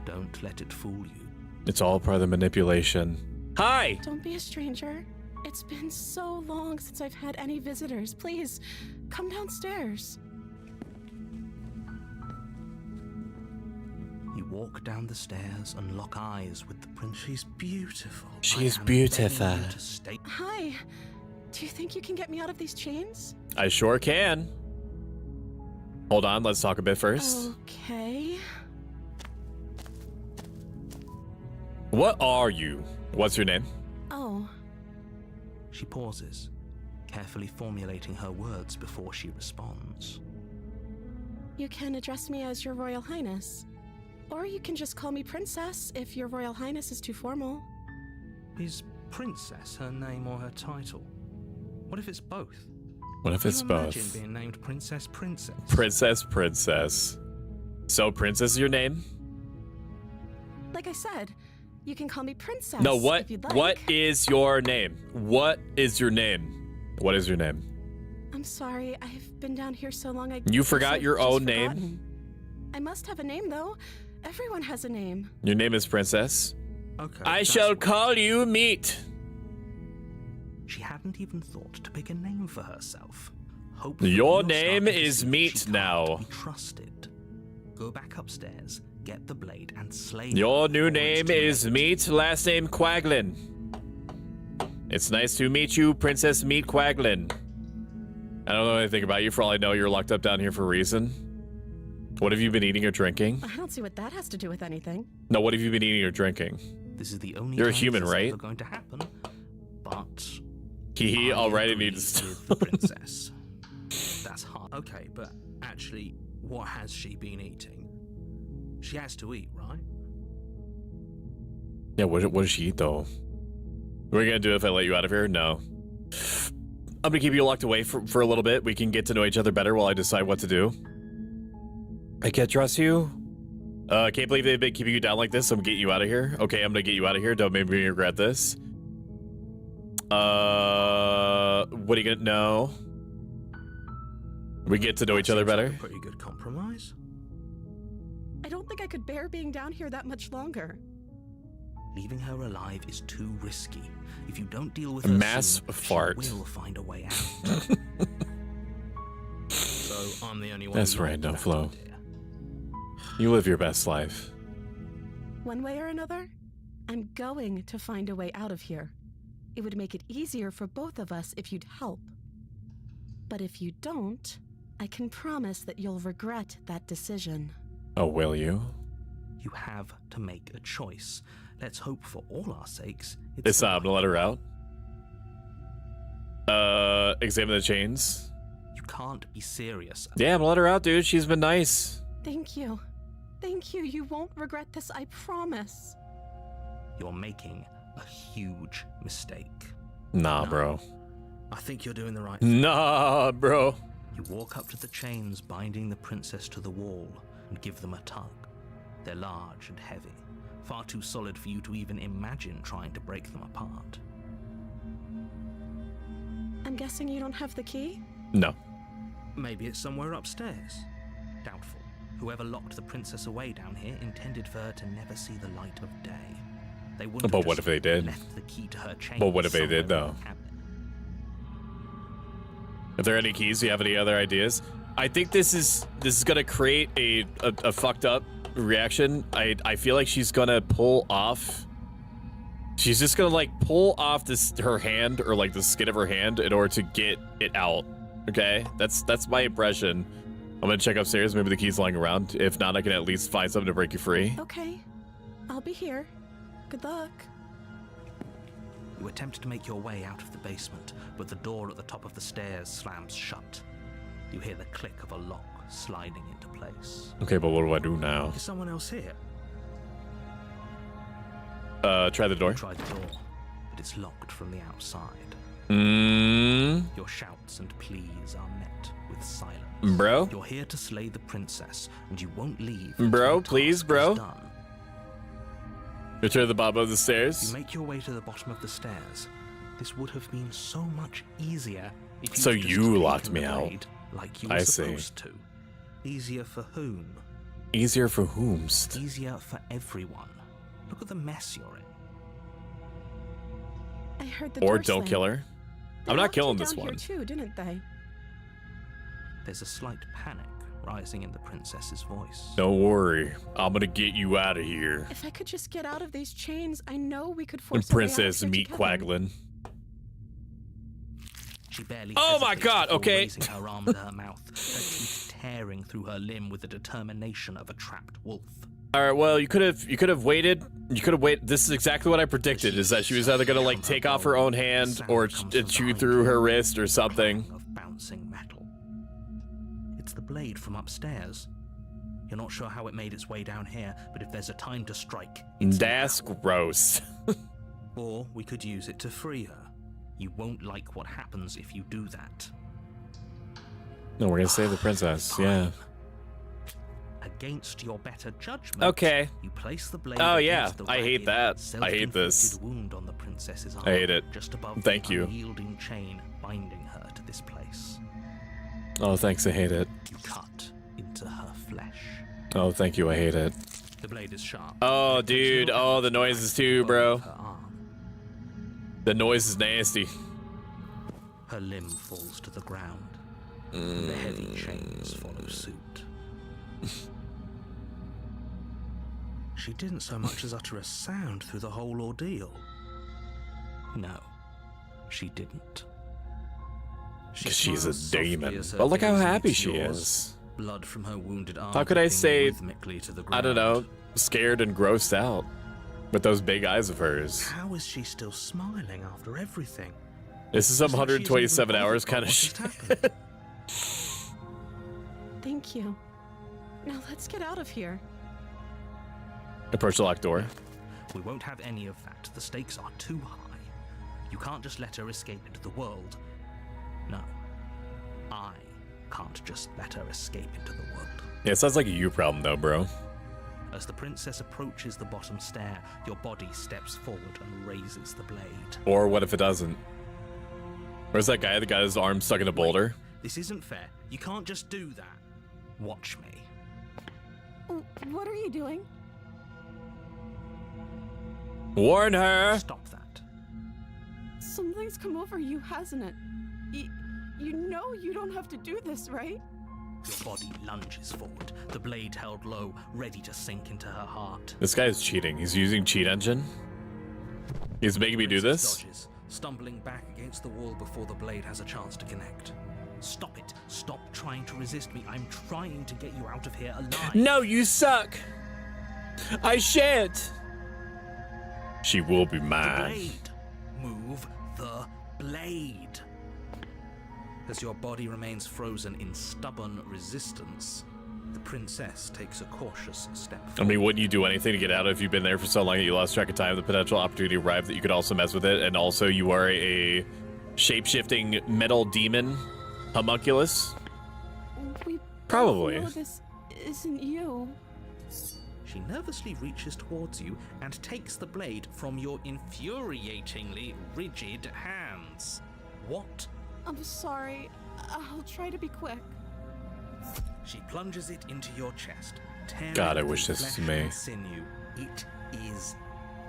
Don't let it fool you. It's all part of the manipulation. Hi! Don't be a stranger. It's been so long since I've had any visitors. Please, come downstairs. You walk down the stairs and lock eyes with the prince. She's beautiful. She's beautiful. Hi. Do you think you can get me out of these chains? I sure can. Hold on, let's talk a bit first. Okay. What are you? What's your name? Oh. She pauses, carefully formulating her words before she responds. You can address me as Your Royal Highness. Or you can just call me Princess if Your Royal Highness is too formal. Is Princess her name or her title? What if it's both? What if it's both? Imagine being named Princess Princess. Princess. So Princess is your name? Like I said, you can call me Princess. No, what? If you'd like. What is your name? What is your name? What is your name? I'm sorry, I've been down here so long. You forgot your own name? I must have a name though. Everyone has a name. Your name is Princess. Okay. I shall call you Meat. She hadn't even thought to pick a name for herself. Your name is Meat now. Be trusted. Go back upstairs, get the blade, and slay. Your new name is Meat, last name Quaglin. It's nice to meet you, Princess Meat Quaglin. I don't know anything about you. For all I know, you're locked up down here for a reason. What have you been eating or drinking? I don't see what that has to do with anything. No, what have you been eating or drinking? This is the only You're a time human, this is right? ever going to happen, but He already needs with the princess. That's hard. Okay, but actually, what has she been eating? She has to eat, right? Yeah, what does she eat though? What are you gonna do if I let you out of here? No. I'm gonna keep you locked away for a little bit. We can get to know each other better while I decide what to do. I can't trust you. I can't believe they've been keeping you down like this. I'm gonna get you out of here. Okay, I'm gonna get you out of here. Don't make me regret this. What are you gonna know? We get to know each other better. Like a pretty good compromise. I don't think I could bear being down here that much longer. Leaving her alive is too risky. If you don't deal with A her mass soon, fart. she will find a way out. So I'm the only one. That's right, no Flo. You live your best life. One way or another, I'm going to find a way out of here. It would make it easier for both of us if you'd help. But if you don't, I can promise that you'll regret that decision. Oh, will you? You have to make a choice. Let's hope for all our sakes. It's I'm gonna let her out. Examine the chains. You can't be serious. Yeah, I'm gonna let her out, dude. She's been nice. Thank you. Thank you. You won't regret this, I promise. You're making a huge mistake. Nah, No. bro. I think you're doing the right thing. Nah, bro. You walk up to the chains binding the princess to the wall and give them a tug. They're large and heavy, far too solid for you to even imagine trying to break them apart. I'm guessing you don't have the key? No. Maybe it's somewhere upstairs. Doubtful. Whoever locked the princess away down here intended for her to never see the light of day. They wouldn't But have what just if they did? left the key to her chain But what if they somewhere did, though? in the cabinet. If there are any keys, do you have any other ideas? I think this is gonna create a fucked up reaction. I feel like she's gonna pull off. She's just gonna like pull off her hand or like the skin of her hand in order to get it out. Okay, that's my impression. I'm gonna check upstairs. Maybe the key's lying around. If not, I can at least find something to break you free. Okay, I'll be here. Good luck. You attempt to make your way out of the basement, but the door at the top of the stairs slams shut. You hear the click of a lock sliding into place. Okay, but what do I do now? Is someone else here? Try the door. You try the door, but it's locked from the outside. Your shouts and pleas are met with silence. Bro? You're here to slay the princess, and you won't leave. Bro, please, bro. Done. Return to the bottom of the stairs. You make your way to the bottom of the stairs. This would have been so much easier if you So had just you locked taken me the out. blade like you were I see. supposed to. Easier for whom? Easier for whomst? Easier for everyone. Look at the mess you're in. I heard the Or door don't slam. kill her. They I'm not locked you killing this down one. Here too, didn't they? There's a slight panic rising in the princess's voice. Don't worry. I'm gonna get you out of here. If I could just get out of these chains, I know we could force Princess our way out of here Meat together. Quaglin. She barely Oh my hesitates God, before okay. raising her arm to her mouth, her teeth tearing through her limb with the determination of a trapped wolf. All right, well, you could have waited. You could have waited. This is exactly what I predicted, is that she was either gonna like take off her own hand or chew through her wrist or something. Of bouncing metal. It's the blade from upstairs. You're not sure how it made its way down here, but if there's a time to strike, it's That's now. gross. Or we could use it to free her. You won't like what happens if you do that. No, we're gonna save the princess. Yeah. Against your better judgment, Okay. you place the blade Oh yeah, against the I hate ragged, that. I hate this. self-inflicted wound on the princess's arm, I hate it. just above Thank the you. unyielding chain binding her to this place. Oh, thanks. I hate it. You cut into her flesh. Oh, thank you. I hate it. The blade is sharp. Oh, dude. Oh, the noises too, bro. Her arm. The noise is nasty. Her limb falls to the ground. And the heavy chains follow suit. She didn't so much as utter a sound through the whole ordeal. No, she didn't. She She's a smiles softly demon. as her But look how gaze happy meets she yours. is. Blood from her wounded arm. How could I dripping say, rhythmically to the I don't know, ground. scared and grossed out with those big eyes of hers? How is she still smiling after everything? This is some It's like she's 127 even hours bothered kind by of what shit. just happened. Thank you. Now let's get out of here. Approach the locked door. We won't have any of that. The stakes are too high. You can't just let her escape into the world. No. I can't just let her escape into the world. Yeah, it sounds like a you problem though, bro. As the princess approaches the bottom stair, your body steps forward and raises the blade. Or what if it doesn't? Where's that guy that got his arm stuck in a boulder? This isn't fair. You can't just do that. Watch me. What are you doing? Warn her! Stop that. Something's come over you, hasn't it? You know you don't have to do this, right? Your body lunges forward, the blade held low, ready to sink into her heart. This guy's cheating. He's using cheat engine. He's making me do this. Dodges, stumbling back against the wall before the blade has a chance to connect. Stop it. Stop trying to resist me. I'm trying to get you out of here alive. No, you suck. I shan't. She will be The mine. blade. Move the blade. As your body remains frozen in stubborn resistance, the princess takes a cautious step forward. I mean, wouldn't you do anything to get out if you've been there for so long that you lost track of time? The potential opportunity arrived that you could also mess with it, and also you are a shape-shifting metal demon homunculus. We Probably. know this isn't you. She nervously reaches towards you and takes the blade from your infuriatingly rigid hands. What? I'm sorry. I'll try to be quick. She plunges it into your chest, tearing God, I through wish this was flesh me. and sinew. It is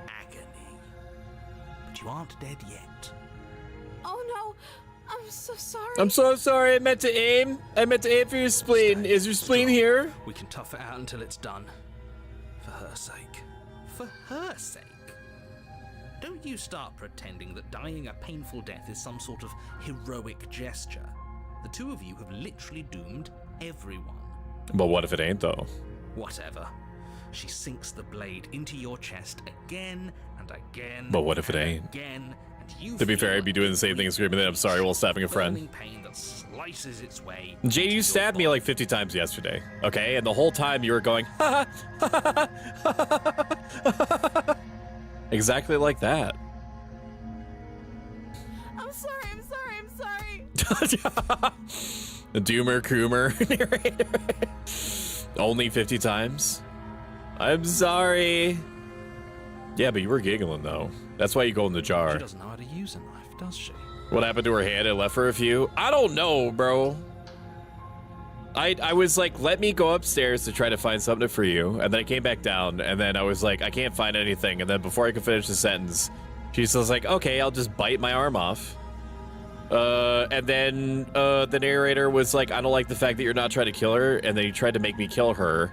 agony. But you aren't dead yet. Oh I'm so sorry. I'm so sorry. I meant to aim. I meant to aim for your spleen. Is your spleen here? We can tough it out until it's done. For her sake. For her sake? Don't you start pretending that dying a painful death is some sort of heroic gesture. The two of you have literally doomed everyone. But what if it ain't, though? Whatever. She sinks the blade into your chest again and again. But what if it ain't? Again, and you to be fair, I'd be doing the same thing, screaming that I'm sorry while stabbing a friend. Pain that slices its way. Jade, you stabbed me like 50 times yesterday, okay? And the whole time you were going, ha ha ha ha. Exactly like that. I'm sorry, I'm sorry, I'm sorry. The Doomer Coomer narrator. Only 50 times? I'm sorry. Yeah, but you were giggling, though. That's why you go in the jar. She doesn't know how to use a knife, does she? What happened to her hand? It left her a few? I don't know, bro. I was like, let me go upstairs to try to find something for you. And then I came back down, and then I was like, I can't find anything. And then before I could finish the sentence, she was like, okay, I'll just bite my arm off. And then the narrator was like, I don't like the fact that you're not trying to kill her. And then he tried to make me kill her.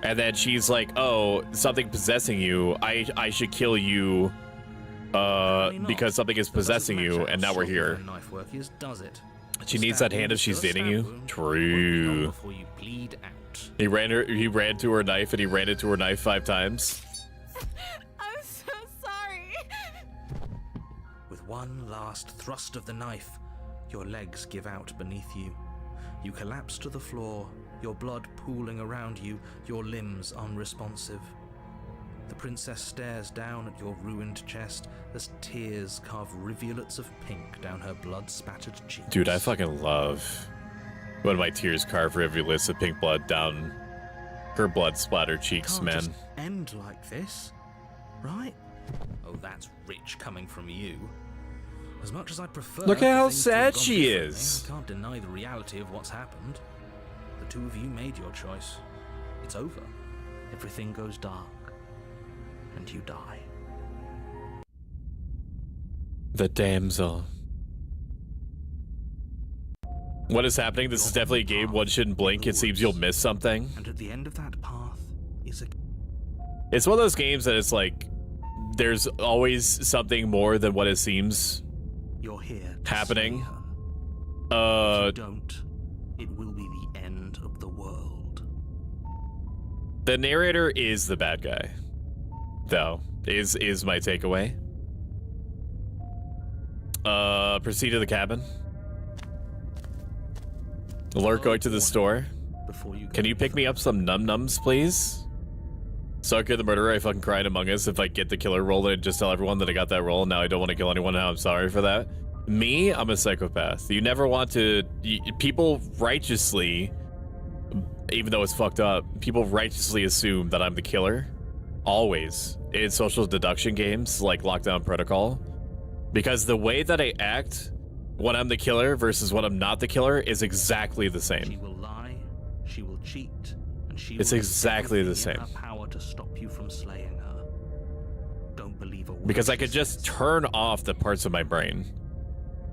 And then she's like, oh, something possessing you. I should kill you because something is possessing you. And now we're here. Knife work is, does it? She needs that hand if she's dating you. True. Before you bleed out. He ran to her knife and he ran into her knife 5 times. I'm so sorry. With one last thrust of the knife, your legs give out beneath you. You collapse to the floor, your blood pooling around you, your limbs unresponsive. The princess stares down at your ruined chest as tears carve rivulets of pink down her blood-spattered cheeks. Dude, I fucking love when my tears carve rivulets of pink blood down her blood-splattered cheeks, man. Just end like this, right? Oh, that's rich coming from you. As much as I prefer. Look at how sad she is. I can't deny the reality of what's happened. The two of you made your choice. It's over. Everything goes dark. And you die. The damsel. What is happening? This is definitely a game one shouldn't blink. It seems you'll miss something. And at the end of that path is a... It's one of those games that it's like there's always something more than what it seems You're here happening. If you don't, it will be the end of the world. The narrator is the bad guy, though, is my takeaway. Proceed to the cabin. Alert going to the store. Can you pick me up some num-nums, please? Stoic, you're the murderer. I fucking cried Among Us. If I get the killer role, then I just tell everyone that I got that role. Now I don't want to kill anyone. Now I'm sorry for that. Me, I'm a psychopath. You never want to... People righteously, even though it's fucked up, people righteously assume that I'm the killer. Always. In social deduction games like Lockdown Protocol. Because the way that I act when I'm the killer versus when I'm not the killer is exactly the same. She will lie, she will cheat, and she it's will exactly the same. in her power to stop you from slaying her. Don't believe a word because I could just turn off the parts of my brain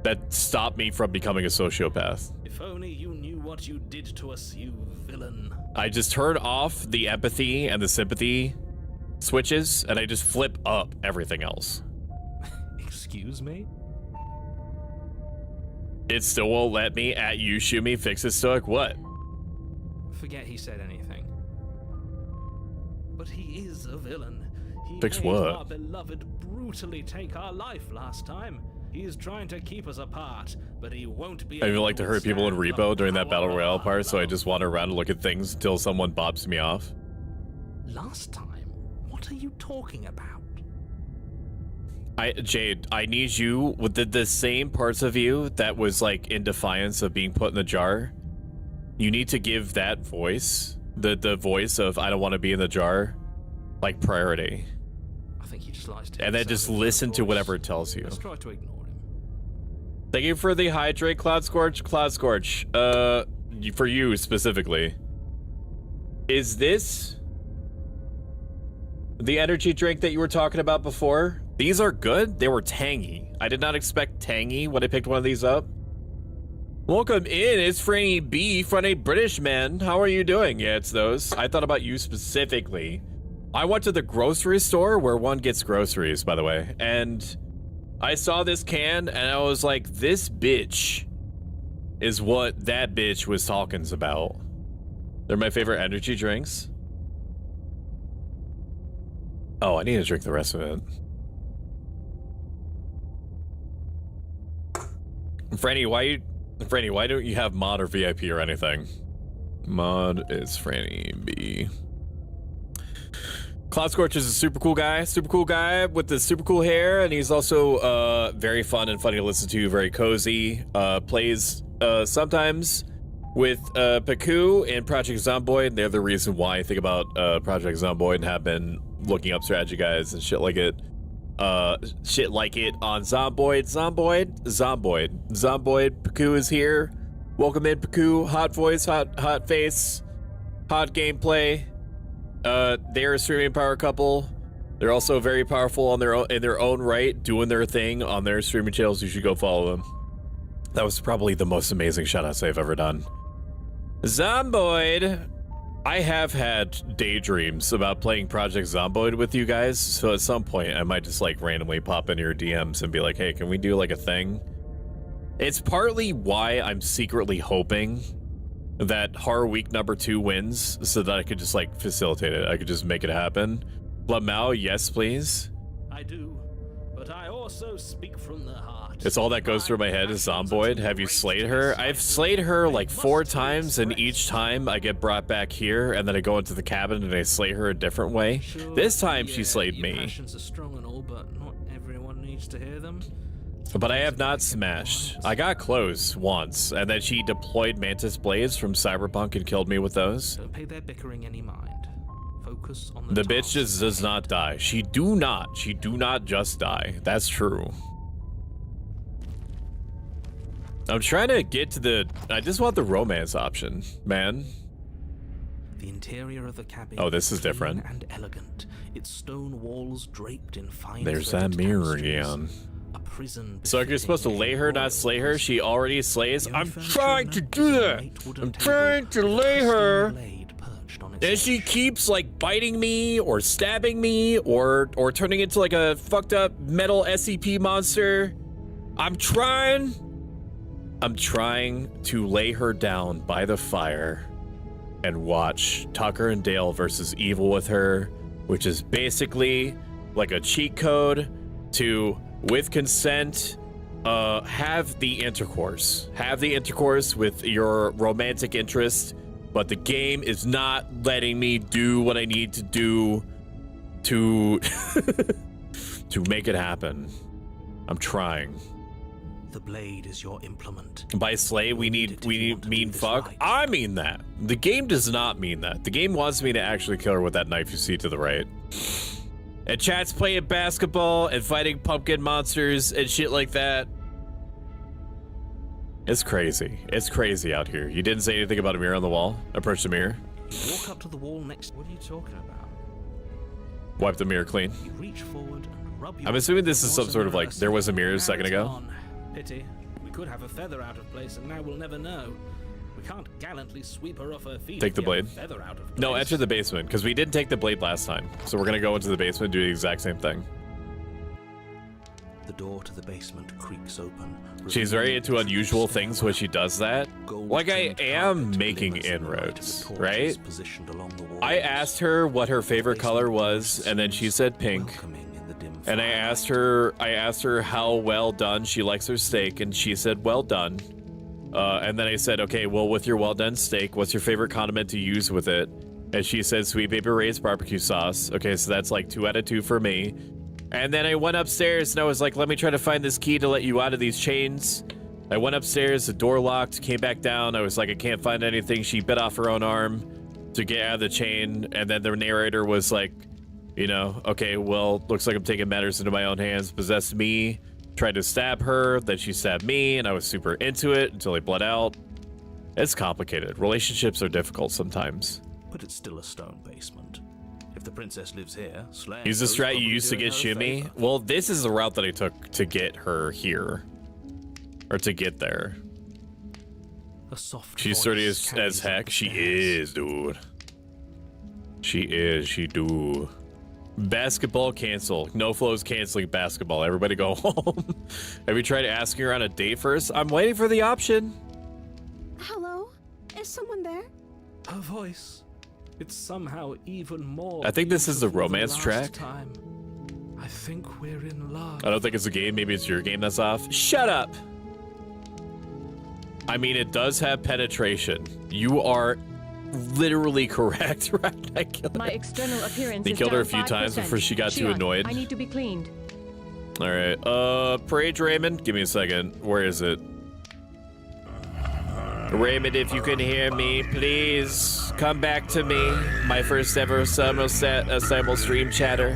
that stop me from becoming a sociopath. If only you knew what you did to us, you villain. I just turn off the empathy and the sympathy switches, and I just flip up everything else. Excuse me? It still won't let me at you, shoot me, fix it, Stoic. What? Forget he said anything. But he is a villain. He Fix made what? our beloved brutally take our life last time. He's trying to keep us apart, but he won't be. I even like to hurt people in Repo during that Battle Royale part, so I just wander around and look at things until someone bobs me off. Last time? What are you talking about? Jade, I need you with the same parts of you that was like in defiance of being put in the jar. You need to give that voice, the voice of I don't want to be in the jar, like priority. I think he just likes to. And then just listen to whatever it tells you. Let's try to ignore him. Thank you for the hydrate, Cloud Scorch. Cloud Scorch, for you specifically. Is this the energy drink that you were talking about before? These are good. They were tangy. I did not expect tangy when I picked one of these up. Welcome in. It's Franny B, Franny British man. How are you doing? Yeah, it's those. I thought about you specifically. I went to the grocery store where one gets groceries, by the way, and I saw this can and I was like, this bitch is what that bitch was talking about. They're my favorite energy drinks. Oh, I need to drink the rest of it. Franny, why don't you have mod or VIP or anything? Mod is Franny B. Cloud Scorch is a super cool guy with the super cool hair, and he's also very fun and funny to listen to, very cozy. Plays sometimes with Paku and Project Zomboid. They're the reason why I think about Project Zomboid and have been looking up strategy guides and shit like it. On Zomboid. Paku is here. Welcome in, Paku. Hot voice, hot face, hot gameplay. They're a streaming power couple. They're also very powerful in their own right, doing their thing on their streaming channels. You should go follow them. That was probably the most amazing shoutouts I've ever done. Zomboid. I have had daydreams about playing Project Zomboid with you guys, so at some point I might just like randomly pop into your DMs and be like, hey, can we do like a thing? It's partly why I'm secretly hoping that Horror Week #2 wins, so that I could just like facilitate it. I could just make it happen. Lamau, yes please. I do, but I also speak from the heart. It's all that goes through my head is Zomboid. Have you slayed her? I've slayed her like 4 times, and each time I get brought back here, and then I go into the cabin and I slay her a different way. Sure, this time she slayed me. Passions are strong and all, but not everyone needs to hear them. But I have not smashed. I got close once, and then she deployed Mantis Blades from Cyberpunk and killed me with those. Don't pay their bickering any mind. Focus on the bitch just does not die. She do not just die. That's true. I'm trying to get to the... I just want the romance option, man. The interior of the cabin. Oh, this is different. And elegant. Its stone walls draped in fine. There's that mirror again. A prison. So if you're supposed to lay her, not slay her, she already slays. I'm trying to do that. I'm trying to lay her. And she keeps like biting me or stabbing me or turning into like a fucked up metal SCP monster. I'm trying to lay her down by the fire and watch Tucker and Dale versus Evil with her, which is basically like a cheat code to, with consent, have the intercourse with your romantic interest, but the game is not letting me do what I need to do to to make it happen. I'm trying. The blade is your implement. By slay, we need mean fuck. Right. I mean that. The game does not mean that. The game wants me to actually kill her with that knife you see to the right. And chat's playing basketball and fighting pumpkin monsters and shit like that. It's crazy. It's crazy out here. You didn't say anything about a mirror on the wall? Approach the mirror. You walk up to the wall next. What are you talking about? Wipe the mirror clean. You reach forward and rub your... I'm assuming this is some sort of like, there was a mirror a second ago. Pity. We could have a feather out of place, and now we'll never know. We can't gallantly sweep her off her feet. Take the blade. Feather out of place. No, enter the basement, because we didn't take the blade last time. So we're gonna go into the basement and do the exact same thing. The door to the basement creaks open. She's very into unusual things when she does that. Like, I am making inroads, right? I asked her what her favorite color was, and then she said pink. And I asked her how well done she likes her steak, and she said well done. And then I said, okay, well, with your well done steak, what's your favorite condiment to use with it? And she said Sweet Baby Ray's barbecue sauce. Okay, so that's like 2 out of 2 for me. And then I went upstairs and I was like, let me try to find this key to let you out of these chains. I went upstairs, the door locked, came back down. I was like, I can't find anything. She bit off her own arm to get out of the chain. And then the narrator was like, you know, okay, well, looks like I'm taking matters into my own hands. Possessed me, tried to stab her, then she stabbed me, and I was super into it until I bled out. It's complicated. Relationships are difficult sometimes. But it's still a stone basement. If the princess lives here, slaying use the strat you used to get Shumi. Well, this is the route that I took to get her here. Or to get there. A soft She's voice sturdy as carries up heck. the She stairs. is, dude. She is. She do. Basketball cancel. No flow's canceling basketball. Everybody go home. Have you tried asking her on a date first? I'm waiting for the option. Hello? Is someone there? Her voice. It's somehow even more. I think this is the beautiful than romance last track. time. I think we're in love. I don't think it's a game. Maybe it's your game that's off. Shut up. I mean, it does have penetration. You are literally correct, right? I killed her. My external appearance They is killed her a down few times 5%. before she got too Shion, annoyed. I need to be cleaned. All right. Parade Raymond. Give me a second. Where is it? Raymond, if you can hear me, please come back to me, my first ever simul stream chatter,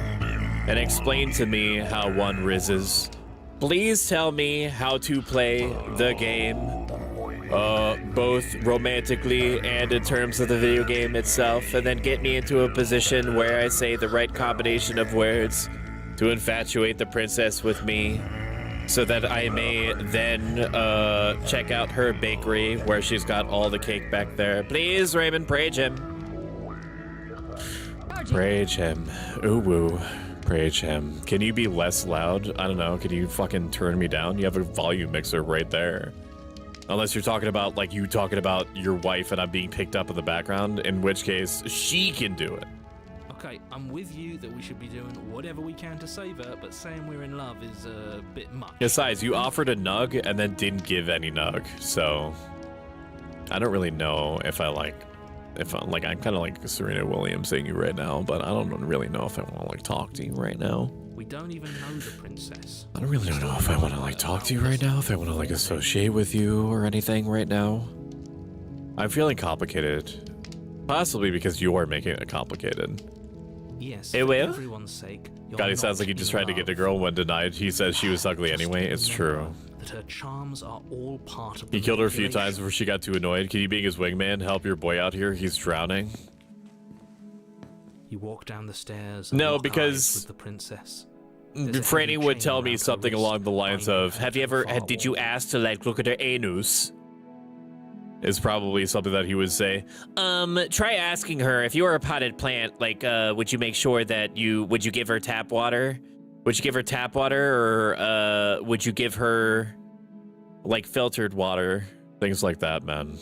and explain to me how one rises. Please tell me how to play the game, both romantically and in terms of the video game itself, and then get me into a position where I say the right combination of words to infatuate the princess with me, so that I may then check out her bakery where she's got all the cake back there. Please, Raymond, praise him. Praise him. Ooh woo. Praise him. Can you be less loud? I don't know. Can you fucking turn me down? You have a volume mixer right there. Unless you're talking about, like, you talking about your wife and I'm being picked up in the background, in which case she can do it. Okay, I'm with you that we should be doing whatever we can to save her, but saying we're in love is a bit much. Besides, you offered a nug and then didn't give any nug, so I don't really know if I'm kind of like Serena Williams saying you right now, but I don't really know if I want to like talk to you right now. We don't even know the princess. I don't really know if I want to like talk to you right now, if I want to like associate with you or anything right now. I'm feeling complicated, possibly because you are making it complicated. Yes, Hey, for Will? everyone's sake. God, he sounds like he just tried to get the girl when denied. He says she was ugly anyway. It's true. That her charms are all part of the He killed her a few manipulation. times before she got too annoyed. Can you, being his wingman, help your boy out here? He's drowning. You walk down the stairs. And No, lock eyes because with the princess. There's a Franny heavy would chain tell me around her something wrist, along the lines binding of, her "Have to you the ever? far Did you wall. ask to like look at her anus?" Is probably something that he would say. Try asking her if you were a potted plant, like, would you make sure that would you give her tap water? Would you give her tap water, or, would you give her, like, filtered water? Things like that, man.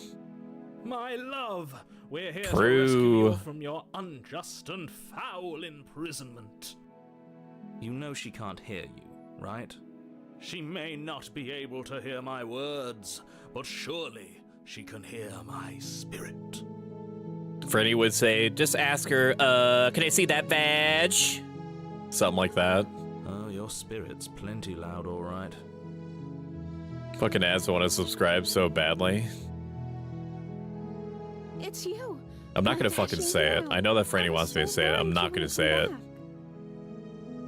My love, we're here True. to rescue you from your unjust and foul imprisonment. You know she can't hear you, right? She may not be able to hear my words, but surely she can hear my spirit. Franny would say, Just ask her, can I see that badge? something like that. Oh, your spirit's plenty loud, all right. Fucking ads want to subscribe so badly. It's you. I'm not Don't gonna touch fucking me say it. now. I know that Franny I'm wants me to so say it. I'm glad not you gonna came say it. back.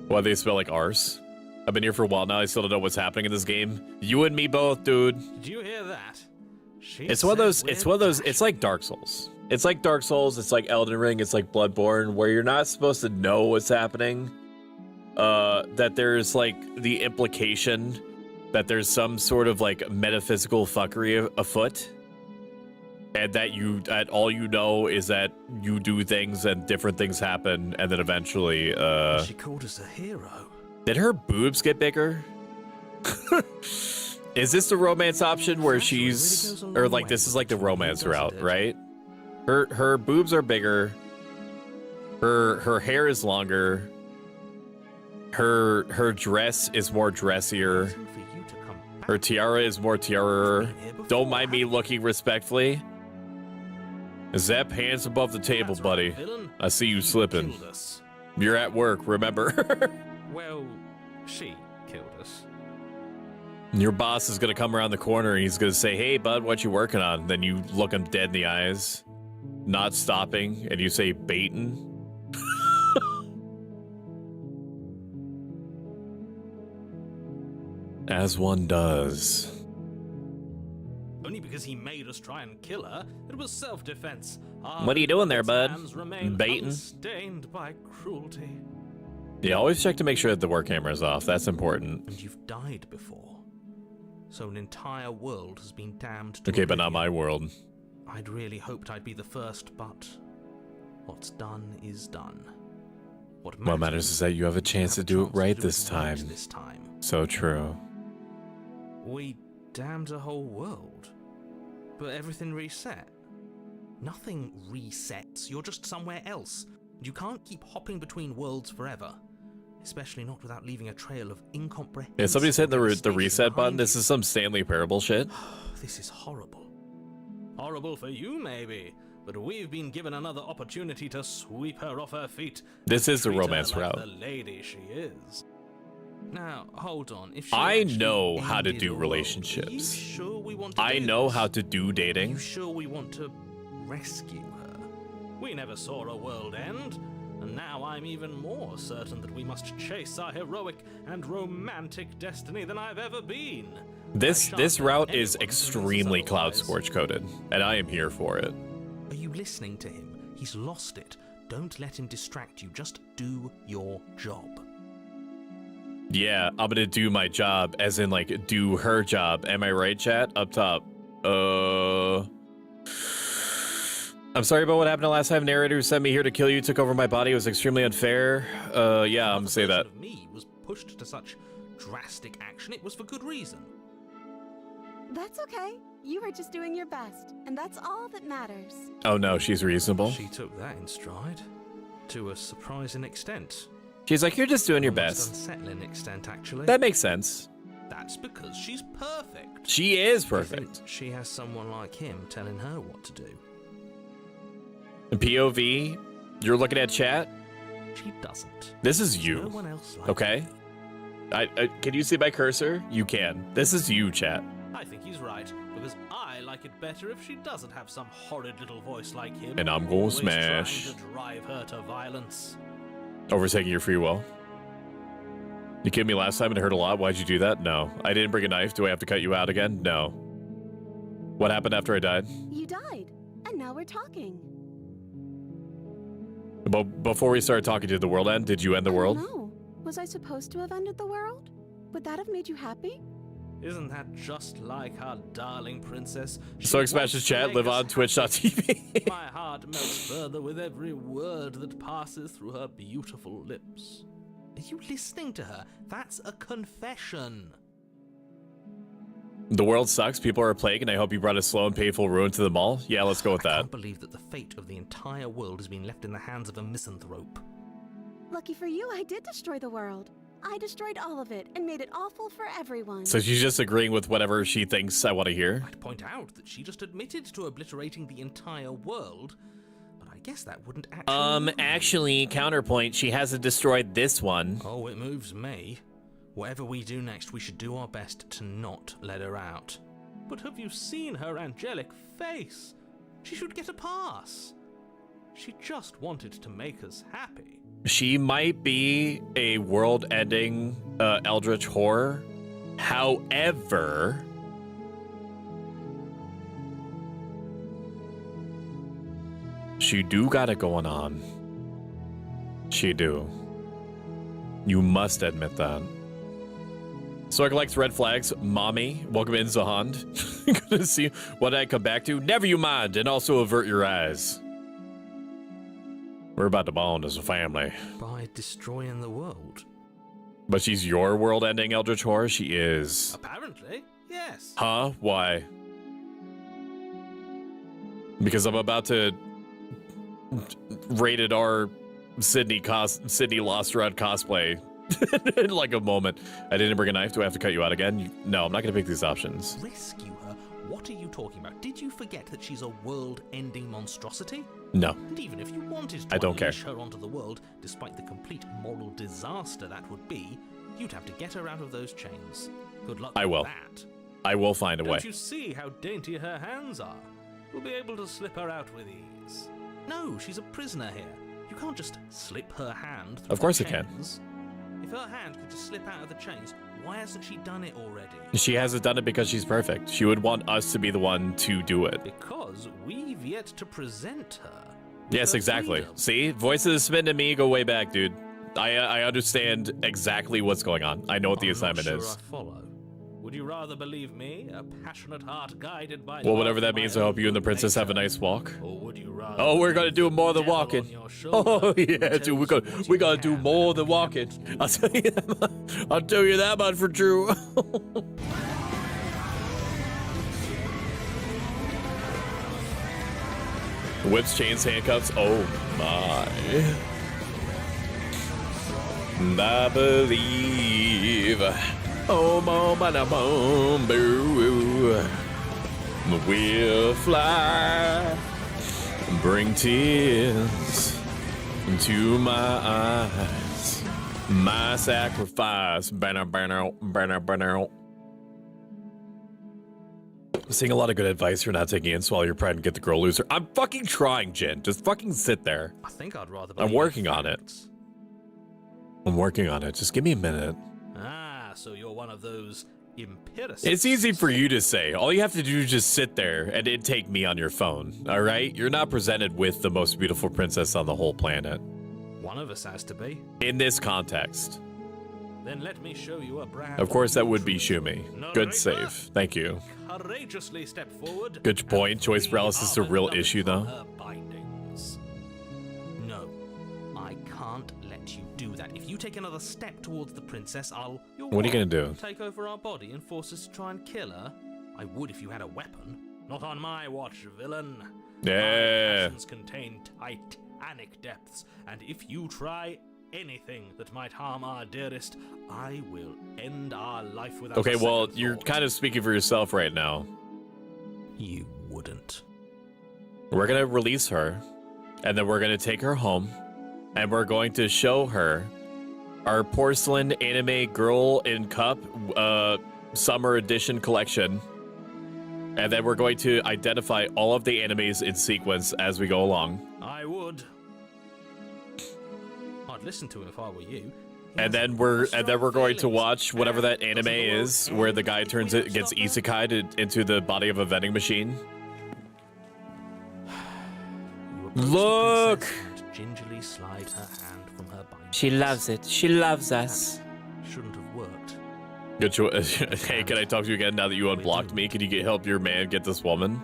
Why they smell like arse? I've been here for a while now. I still don't know what's happening in this game. You and me both, dude. Did you hear that? She It's one of said those. we're It's one of those. It's dashed. like Dark Souls. It's like Dark Souls. It's like Elden Ring. It's like Bloodborne, where you're not supposed to know what's happening. That there's like the implication that there's some sort of like metaphysical fuckery afoot, and that all you know is that you do things and different things happen, and then eventually, She called us a hero. did her boobs get bigger? Is this the romance option where Actually, it really she's, goes a long or like way this is like the between you, romance doesn't route, it? right? Her boobs are bigger. Her hair is longer. Her dress is more dressier. Waiting for you to come back. Her tiara is more tiara. Been here before, Don't mind me haven't looking respectfully. Zep, hands above the table, That's right, buddy. villain. I see you slipping. Killed us. You're at work, remember? Well, she killed us. Your boss is gonna come around the corner and he's gonna say, "Hey, bud, what you working on?" Then you look him dead in the eyes, not stopping, and you say, "Baitin'." As one does. Only because he made us try and kill her. It was self-defense. What are you doing there, bud? Baiting? Unstained by cruelty. Yeah, always check to make sure that the work camera is off. That's important. And you've died before. So an entire world has been damned to Okay, but not oblivion. my world. I'd really hoped I'd be the first, but what's done is done. What matters is that you have a chance to do it right this time. So true. We damned a whole world, but everything reset. Nothing resets. You're just somewhere else. You can't keep hopping between worlds forever, especially not without leaving a trail of incomprehensible. Yeah, somebody's hitting the reset button. This is some Stanley Parable shit. This is horrible. Horrible for you, maybe, but we've been given another opportunity to sweep her off her feet. This is the treat her romance like route. the lady she is. Now, hold on. If she I actually know how to ended do a world, relationships. Are you sure we want to I do know this? how to do Are dating. you sure we want to rescue her? We never saw a world end, and now I'm even more certain that we must chase our heroic and romantic destiny than I've ever been. This route is extremely Cloud Scorch coded, and I am here for it. Are you listening to him? He's lost it. Don't let him distract you. Just do your job. Yeah, I'm gonna do my job, as in like do her job. Am I right, chat? Up top. I'm sorry about what happened the last time. Narrator who sent me here to kill you took over my body. It was extremely unfair. Yeah, I'm gonna say that. Of me was pushed to such drastic action. It was for good reason. That's okay. You were just doing your best, and that's all that matters. Oh no, she's reasonable. She took that in stride, to a surprising extent. She's like, you're just doing your Almost best. unsettling extent, actually. That makes sense. That's because she's perfect. She is Do you perfect. think she has someone like him telling her what to do? POV, you're looking at chat. She doesn't. This is There's you. No one else like Okay. her. Can you see my cursor? You can. This is you, chat. I think he's right, because I like it better if she doesn't have some horrid little voice like him. And I'm gonna always smash. trying to drive her to violence. Overtaking your free will. You killed me last time and it hurt a lot. Why'd you do that? No. I didn't bring a knife. Do I have to cut you out again? No. What happened after I died? You died, and now we're talking. Before we started talking, did the world end? Did you end the world? No. Was I supposed to have ended the world? Would that have made you happy? Isn't that just like our darling princess? She Stoic smashes wants to chat, make live us on happy. twitch.tv. My heart melts further with every word that passes through her beautiful lips. Are you listening to her? That's a confession. The world sucks, people are a plague, and I hope you brought a slow and painful ruin to them all. Yeah, let's go with I that. can't believe that the fate of the entire world has been left in the hands of a misanthrope. Lucky for you, I did destroy the world. I destroyed all of it and made it awful for everyone. So she's just agreeing with whatever she thinks I want to hear. I'd point out that she just admitted to obliterating the entire world, but I guess that wouldn't actually... Actually, counterpoint, she hasn't destroyed this one. Oh, it moves me. Whatever we do next, we should do our best to not let her out. But have you seen her angelic face? She should get a pass. She just wanted to make us happy. She might be a world-ending eldritch horror. However, she do got it going on. She do. You must admit that. Stoic likes red flags. Mommy, welcome in, Zahand. Good to see you. What did I come back to? Never you mind, and also avert your eyes. We're about to bond as a family. By destroying the world. But she's your world-ending eldritch horror? She is. Apparently, yes. Huh? Why? Because I'm about to rated R Sydney Lost Rod cosplay in like a moment. I didn't bring a knife. Do I have to cut you out again? No, I'm not going to pick these options. Rescue her? What are you talking about? Did you forget that she's a world-ending monstrosity? No. And even if you wanted to I don't care. unleash her onto the world, despite the complete moral disaster that would be, you'd have to get her out of those chains. Good luck I with will. that. I will find a way. Don't you see how dainty her hands are? We'll be able to slip her out with ease. No, she's a prisoner here. You can't just slip her hand through Of course the I can. chains. If her hand could just slip out of the chains, why hasn't she done it already? She hasn't done it because she's perfect. She would want us to be the one to do it. Because we've yet to present her. with Yes, her exactly. freedom. See? Voices spin to me go way back, dude. I understand exactly what's going on. I know what the I'm not assignment sure is. I follow. Would you rather believe me, a passionate heart guided by Well, love whatever for that my means, I hope own you and the good princess have a nature? nice walk. Or would you rather Oh, we're gonna believe do the more than devil walking. on your shoulder Oh who yeah, tells dude, you what we you gotta do can more and than walking. can't I'll tell you that. I'll tell you that much for true. Whips, chains, handcuffs. Oh my! And I believe. Oh, boom, boo. We'll fly, bring tears to my eyes, my sacrifice. Banner. I'm seeing a lot of good advice for not taking in, swallow your pride and get the girl loser. I'm fucking trying, Jen. Just fucking sit there. I think I'd rather. I'm working on it. I'm working on it. Just give me a minute. Ah, so you're one of those empiricists. It's easy for you to say. All you have to do is just sit there and it'd take me on your phone, all right? You're not presented with the most beautiful princess on the whole planet. One of us has to be. In this context. Then let me show you a brand. Of course, that would be Shumi. Good save. Thank you. Courageously step forward. Good point. Choice paralysis is a real issue, though. No, I can't let you do that. If you take another step towards the princess, I'll... What are you gonna do? Take over our body and force us to try and kill her? I would if you had a weapon. Not on my watch, villain. Yeah. My passions contain titanic depths, and if you try anything that might harm our dearest, I will end our life without Okay, a well, second you're thought. kind of speaking for yourself right now. You wouldn't. We're gonna release her, and then we're gonna take her home, and we're going to show her our porcelain anime girl in cup summer edition collection. And then we're going to identify all of the animes in sequence as we go along. I would. I'd listen to him if I were you. And then we're going to watch whatever that anime is, where the guy gets isekai'd into the body of a vending machine. Look! Gingerly slide her hand from her bind. She loves it. She loves us. Shouldn't have worked. Good choice. Hey, can I talk to you again now that you unblocked me? Can you help your man get this woman?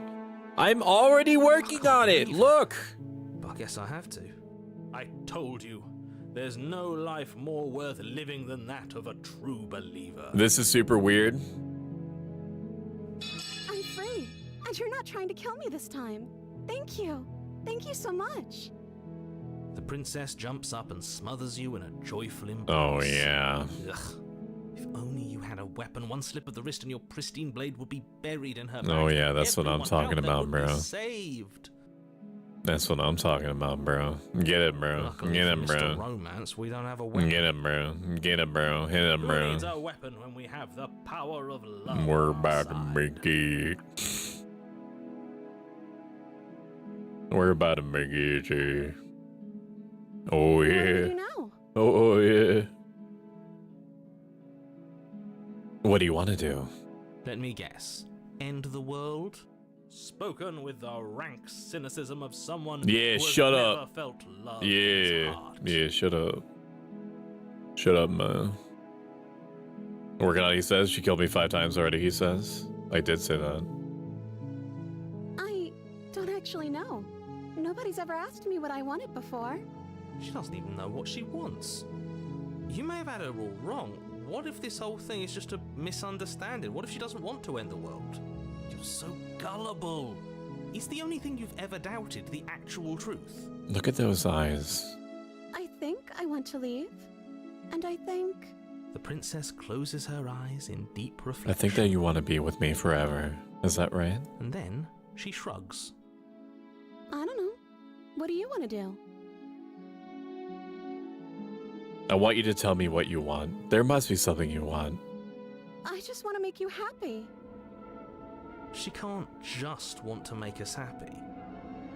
I'm already working on it. Look. But I guess I have to. I told you. There's no life more worth living than that of a true believer. This is super weird. I'm free, and you're not trying to kill me this time. Thank you. Thank you so much. The princess jumps up and smothers you in a joyful embrace. Oh, yeah. Ugh. If only you had a weapon, one slip of the wrist and your pristine blade would be buried in her back. Oh, yeah, that's what I'm Everyone talking out there about, would be bro. Saved. That's what I'm talking about, bro. Get it, bro. Luckily Get for him, Mr. bro. Romance, we don't have a weapon. Get him, bro. Get him, bro. Hit him, Who bro. needs a weapon when we have the power of love? We're on our about to side? make it. We're about to make it, yeah. Oh, What do yeah. you know? Oh, yeah. What do you want to do? Let me guess. End the world? Spoken with the rank cynicism of someone Yeah, who has shut never up. felt love in his Yeah. heart. Yeah, shut up. Shut up, man. Working on it, he says. She killed me 5 times already, he says. I did say that. I don't actually know. Nobody's ever asked me what I wanted before. She doesn't even know what she wants. You may have had her all wrong. What if this whole thing is just a misunderstanding? What if she doesn't want to end the world? You're so gullible. Is the only thing you've ever doubted the actual truth? Look at those eyes. I think I want to leave. And I think... The princess closes her eyes in deep reflection. I think that you want to be with me forever. Is that right? And then she shrugs. I don't know. What do you want to do? I want you to tell me what you want. There must be something you want. I just want to make you happy. She can't just want to make us happy.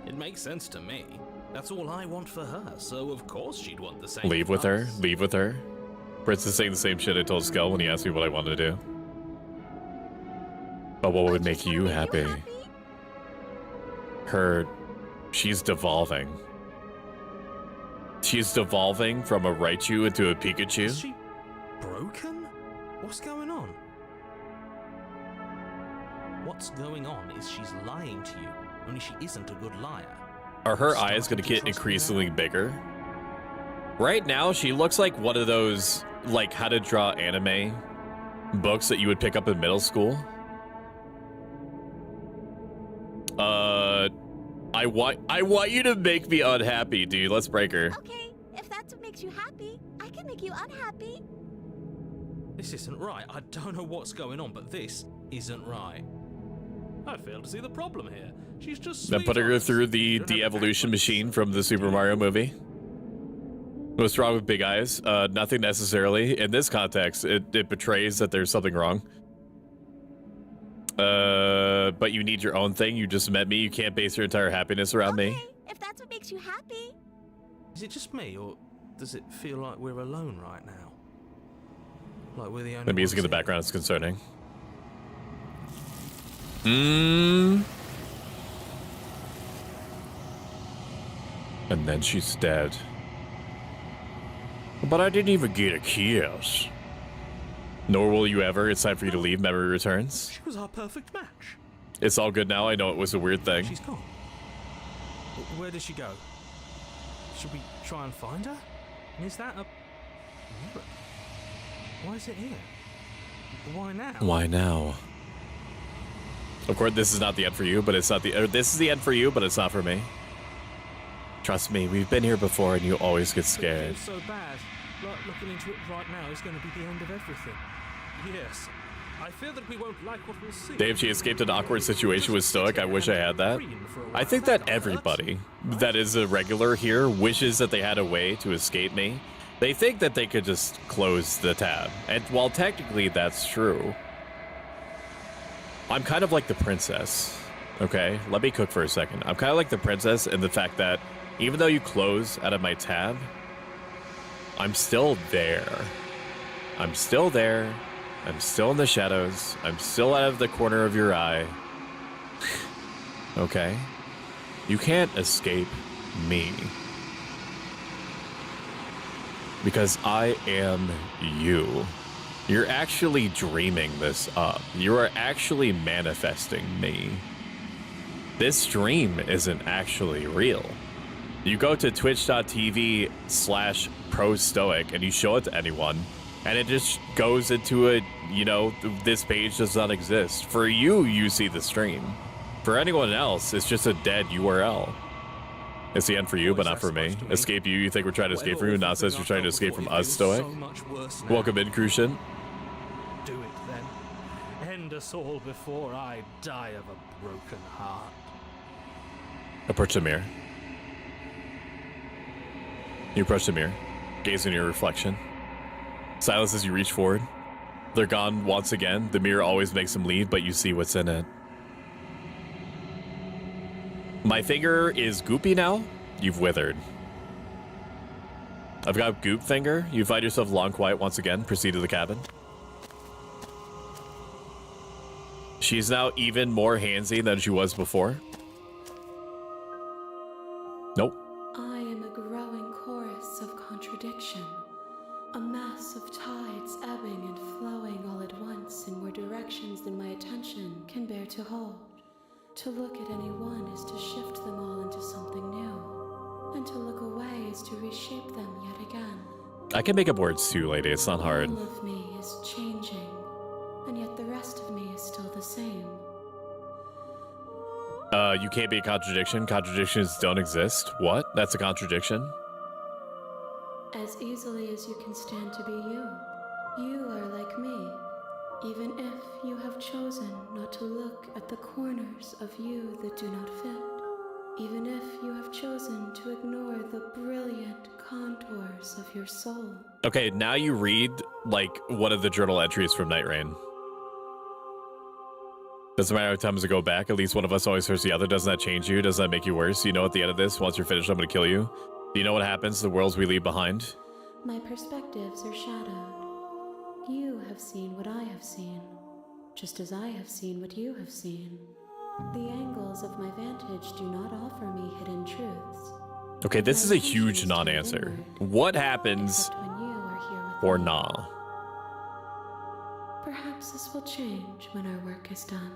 It makes sense to me. That's all I want for her, so of course she'd want the same. Leave with for her? us. Leave with her? Prince is saying the same shit I told Skull when he asked me what I wanted to do. But what would make you happy? She's devolving. She's devolving from a Raichu into a Pikachu. Is she broken? What's going on? what's going on is she's lying to you, only she isn't a good liar. Are her eyes going to get increasingly bigger? Right now, she looks like one of those, like, how to draw anime books that you would pick up in middle school. I want you to make me unhappy, dude. Let's break her. Okay, if that's what makes you happy, I can make you unhappy. This isn't right. I don't know what's going on, but this isn't right. I fail to see the problem here. She's just Then putting her through the de-evolution machine from the Super Mario movie. What's wrong with big eyes? Nothing necessarily. In this context, it betrays that there's something wrong. But you need your own thing. You just met me. You can't base your entire happiness around me. If that's what makes you happy. Is it just me, or does it feel like we're alone right now? Like we're the only The music in the ones here? background is concerning. And then she's dead. But I didn't even get a kiss. Nor will you ever. It's time for you to leave. Memory returns. She was our perfect match. It's all good now. I know it was a weird thing. She's gone. Where did she go? Should we try and find her? And is that a mirror? Why is it here? Why now? Why now? Of course, this is not the end for you, but it's not the. This is the end for you, but it's not for me. Trust me, we've been here before, and you always get scared. It feels so bad. Like looking into it right now is going to be the end of everything. Yes. I fear that we won't like what we'll see. Dave, she escaped an awkward situation with Stoic. I wish I had that. I think that everybody that is a regular here wishes that they had a way to escape me. They think that they could just close the tab. And while technically that's true, I'm kind of like the princess. Okay, let me cook for a second. I'm kind of like the princess in the fact that even though you close out of my tab, I'm still there. I'm still there. I'm still in the shadows. I'm still out of the corner of your eye. Okay? You can't escape me. Because I am you. You're actually dreaming this up. You are actually manifesting me. This dream isn't actually real. You go to twitch.tv/prostoic and you show it to anyone, and it just goes into a, you know, this page does not exist. For you, you see the stream. For anyone else, it's just a dead URL. It's the end for you, but not for me. Escape you? You think we're trying to escape from you? Nonsense, you're trying to escape from us, Stoic. Welcome in, Crucian. Do it then. End us all before I die of a broken heart. Approach the mirror. You approach the mirror, gaze in your reflection. Silence as you reach forward. They're gone once again. The mirror always makes them leave, but you see what's in it. My finger is goopy now. You've withered. I've got goop finger. You find yourself long quiet once again. Proceed to the cabin. She's now even more handsy than she was before. Nope. I am a growing chorus of contradiction, a mass of tides ebbing and flowing all at once in more directions than my attention can bear to hold. To look at any one is to shift them all into something new, and to look away is to reshape them yet again. I can make up words too, lady. It's not hard. All of me is changing, and yet the rest of me is still the same. You can't be a contradiction. Contradictions don't exist. What? That's a contradiction? As easily as you can stand to be you. You are like me, even if you have chosen not to look at the corners of you that do not fit. Even if you have chosen to ignore the brilliant contours of your soul. Okay, now you read, like, one of the journal entries from Night Rain. Doesn't matter how many times I go back, at least one of us always hurts the other. Doesn't that change you? Doesn't that make you worse? You know at the end of this, once you're finished, I'm gonna kill you. Do you know what happens to the worlds we leave behind? My perspectives are shadowed. You have seen what I have seen, just as I have seen what you have seen. The angles of my vantage do not offer me hidden truths. Okay, this is a huge non-answer. What happens or nah? Perhaps this will change when our work is done.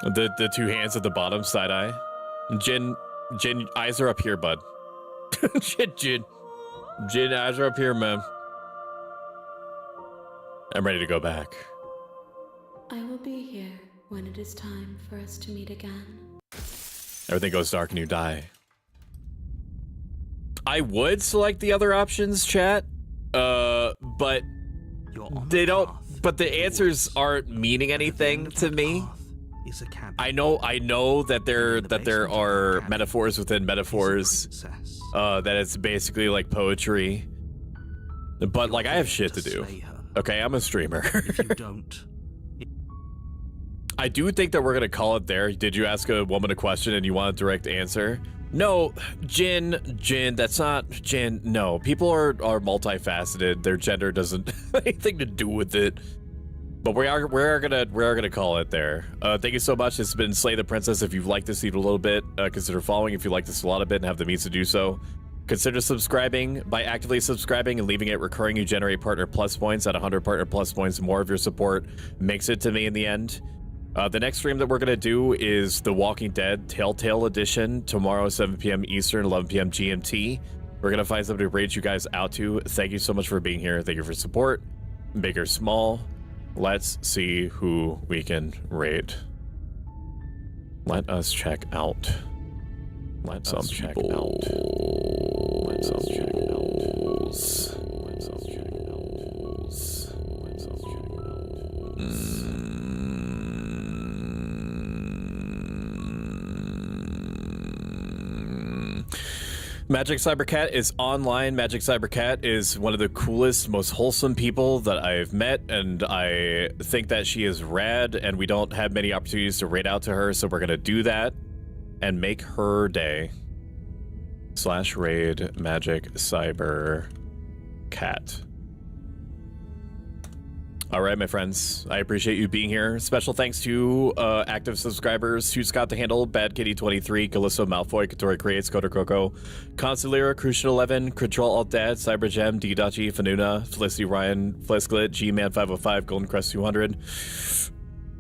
The two hands at the bottom, side eye. Jin, eyes are up here, bud. Jin, eyes are up here, man. I'm ready to go back. I will be here when it is time for us to meet again. Everything goes dark and you die. I would select the other options, chat. But they don't. But the answers aren't meaning anything to me. I know that there are metaphors within metaphors. That it's basically like poetry. But like I have shit to do. Okay, I'm a streamer. If you don't, I do think that we're gonna call it there. Did you ask a woman a question and you want a direct answer? No, Jin, that's not Jin. No, people are multifaceted. Their gender doesn't have anything to do with it. But we are gonna call it there. Thank you so much. It's been Slay the Princess. If you've liked this even a little bit, consider following. If you like this a lot a bit and have the means to do so, consider subscribing. By actively subscribing and leaving it recurring, you generate Partner Plus points. At 100 Partner Plus points, more of your support makes it to me in the end. The next stream that we're going to do is The Walking Dead Telltale Edition, tomorrow, 7 p.m. Eastern, 11 p.m. GMT. We're going to find somebody to raid you guys out to. Thank you so much for being here. Thank you for support, big or small. Let's see who we can raid. Let us check out. Let us check out. Let us check out. Let us check out. Magic Cybercat is online. Magic Cybercat is one of the coolest, most wholesome people that I've met, and I think that she is rad, and we don't have many opportunities to raid out to her, so we're gonna do that and make her day. /raid Magic Cybercat. All right, my friends, I appreciate you being here. Special thanks to active subscribers: Shoot Scott the Handle, Bad Kitty 23, Callisto Malfoy, Katori Creates, Coder Coco, Consulera, Crucial 11, Control Alt Dad, Cybergem, D.G, Fanuna, Felicity Ryan, Flisklet, G-Man 505, Golden Crest 200,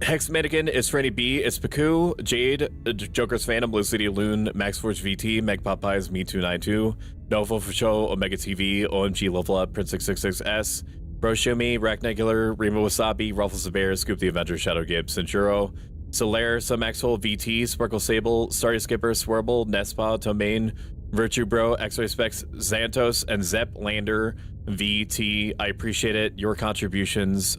Hex Mannequin, Is Franny B, Is Paku, Jade, Joker's Phantom, Blue City Loon, Max Forge VT, Meg Popeyes, Me292, Novo for Show, Omega TV, OMG Level Up, Prince 666S, Bro Shumi, Racknegular, Remo Wasabi, Ruffles the Bear, Scoop the Avenger, Shadow Gibbs, Centuro, Solaire, Some Maxwell, VT, Sparkle Sable, Starry Skipper, Swerble, Nespa, Tomaine, Virtue Bro, X-Ray Specs, Xantos, and Zep Lander, VT. I appreciate it. Your contributions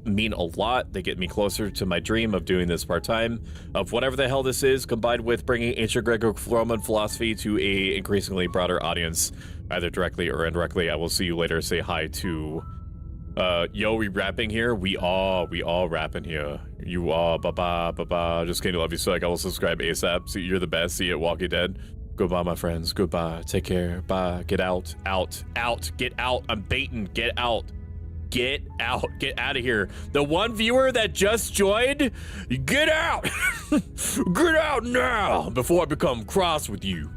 mean a lot. They get me closer to my dream of doing this part-time, of whatever the hell this is, combined with bringing ancient Greco-Roman philosophy to a increasingly broader audience, either directly or indirectly. I will see you later. Say hi to... yo, we rapping here? We all rapping here. You all, ba-ba. Just kidding, love you, so I will subscribe ASAP. See, you're the best. See you at Walking Dead. Goodbye, my friends. Goodbye. Take care. Bye. Get out. Out. Get out. I'm baiting. Get out. Get out. Get out of here. The one viewer that just joined, get out. Get out now before I become cross with you.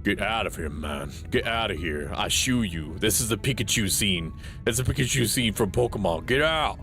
Get out of here, man. Get out of here. I shoo you. This is the Pikachu scene. It's a Pikachu scene from Pokemon. Get out.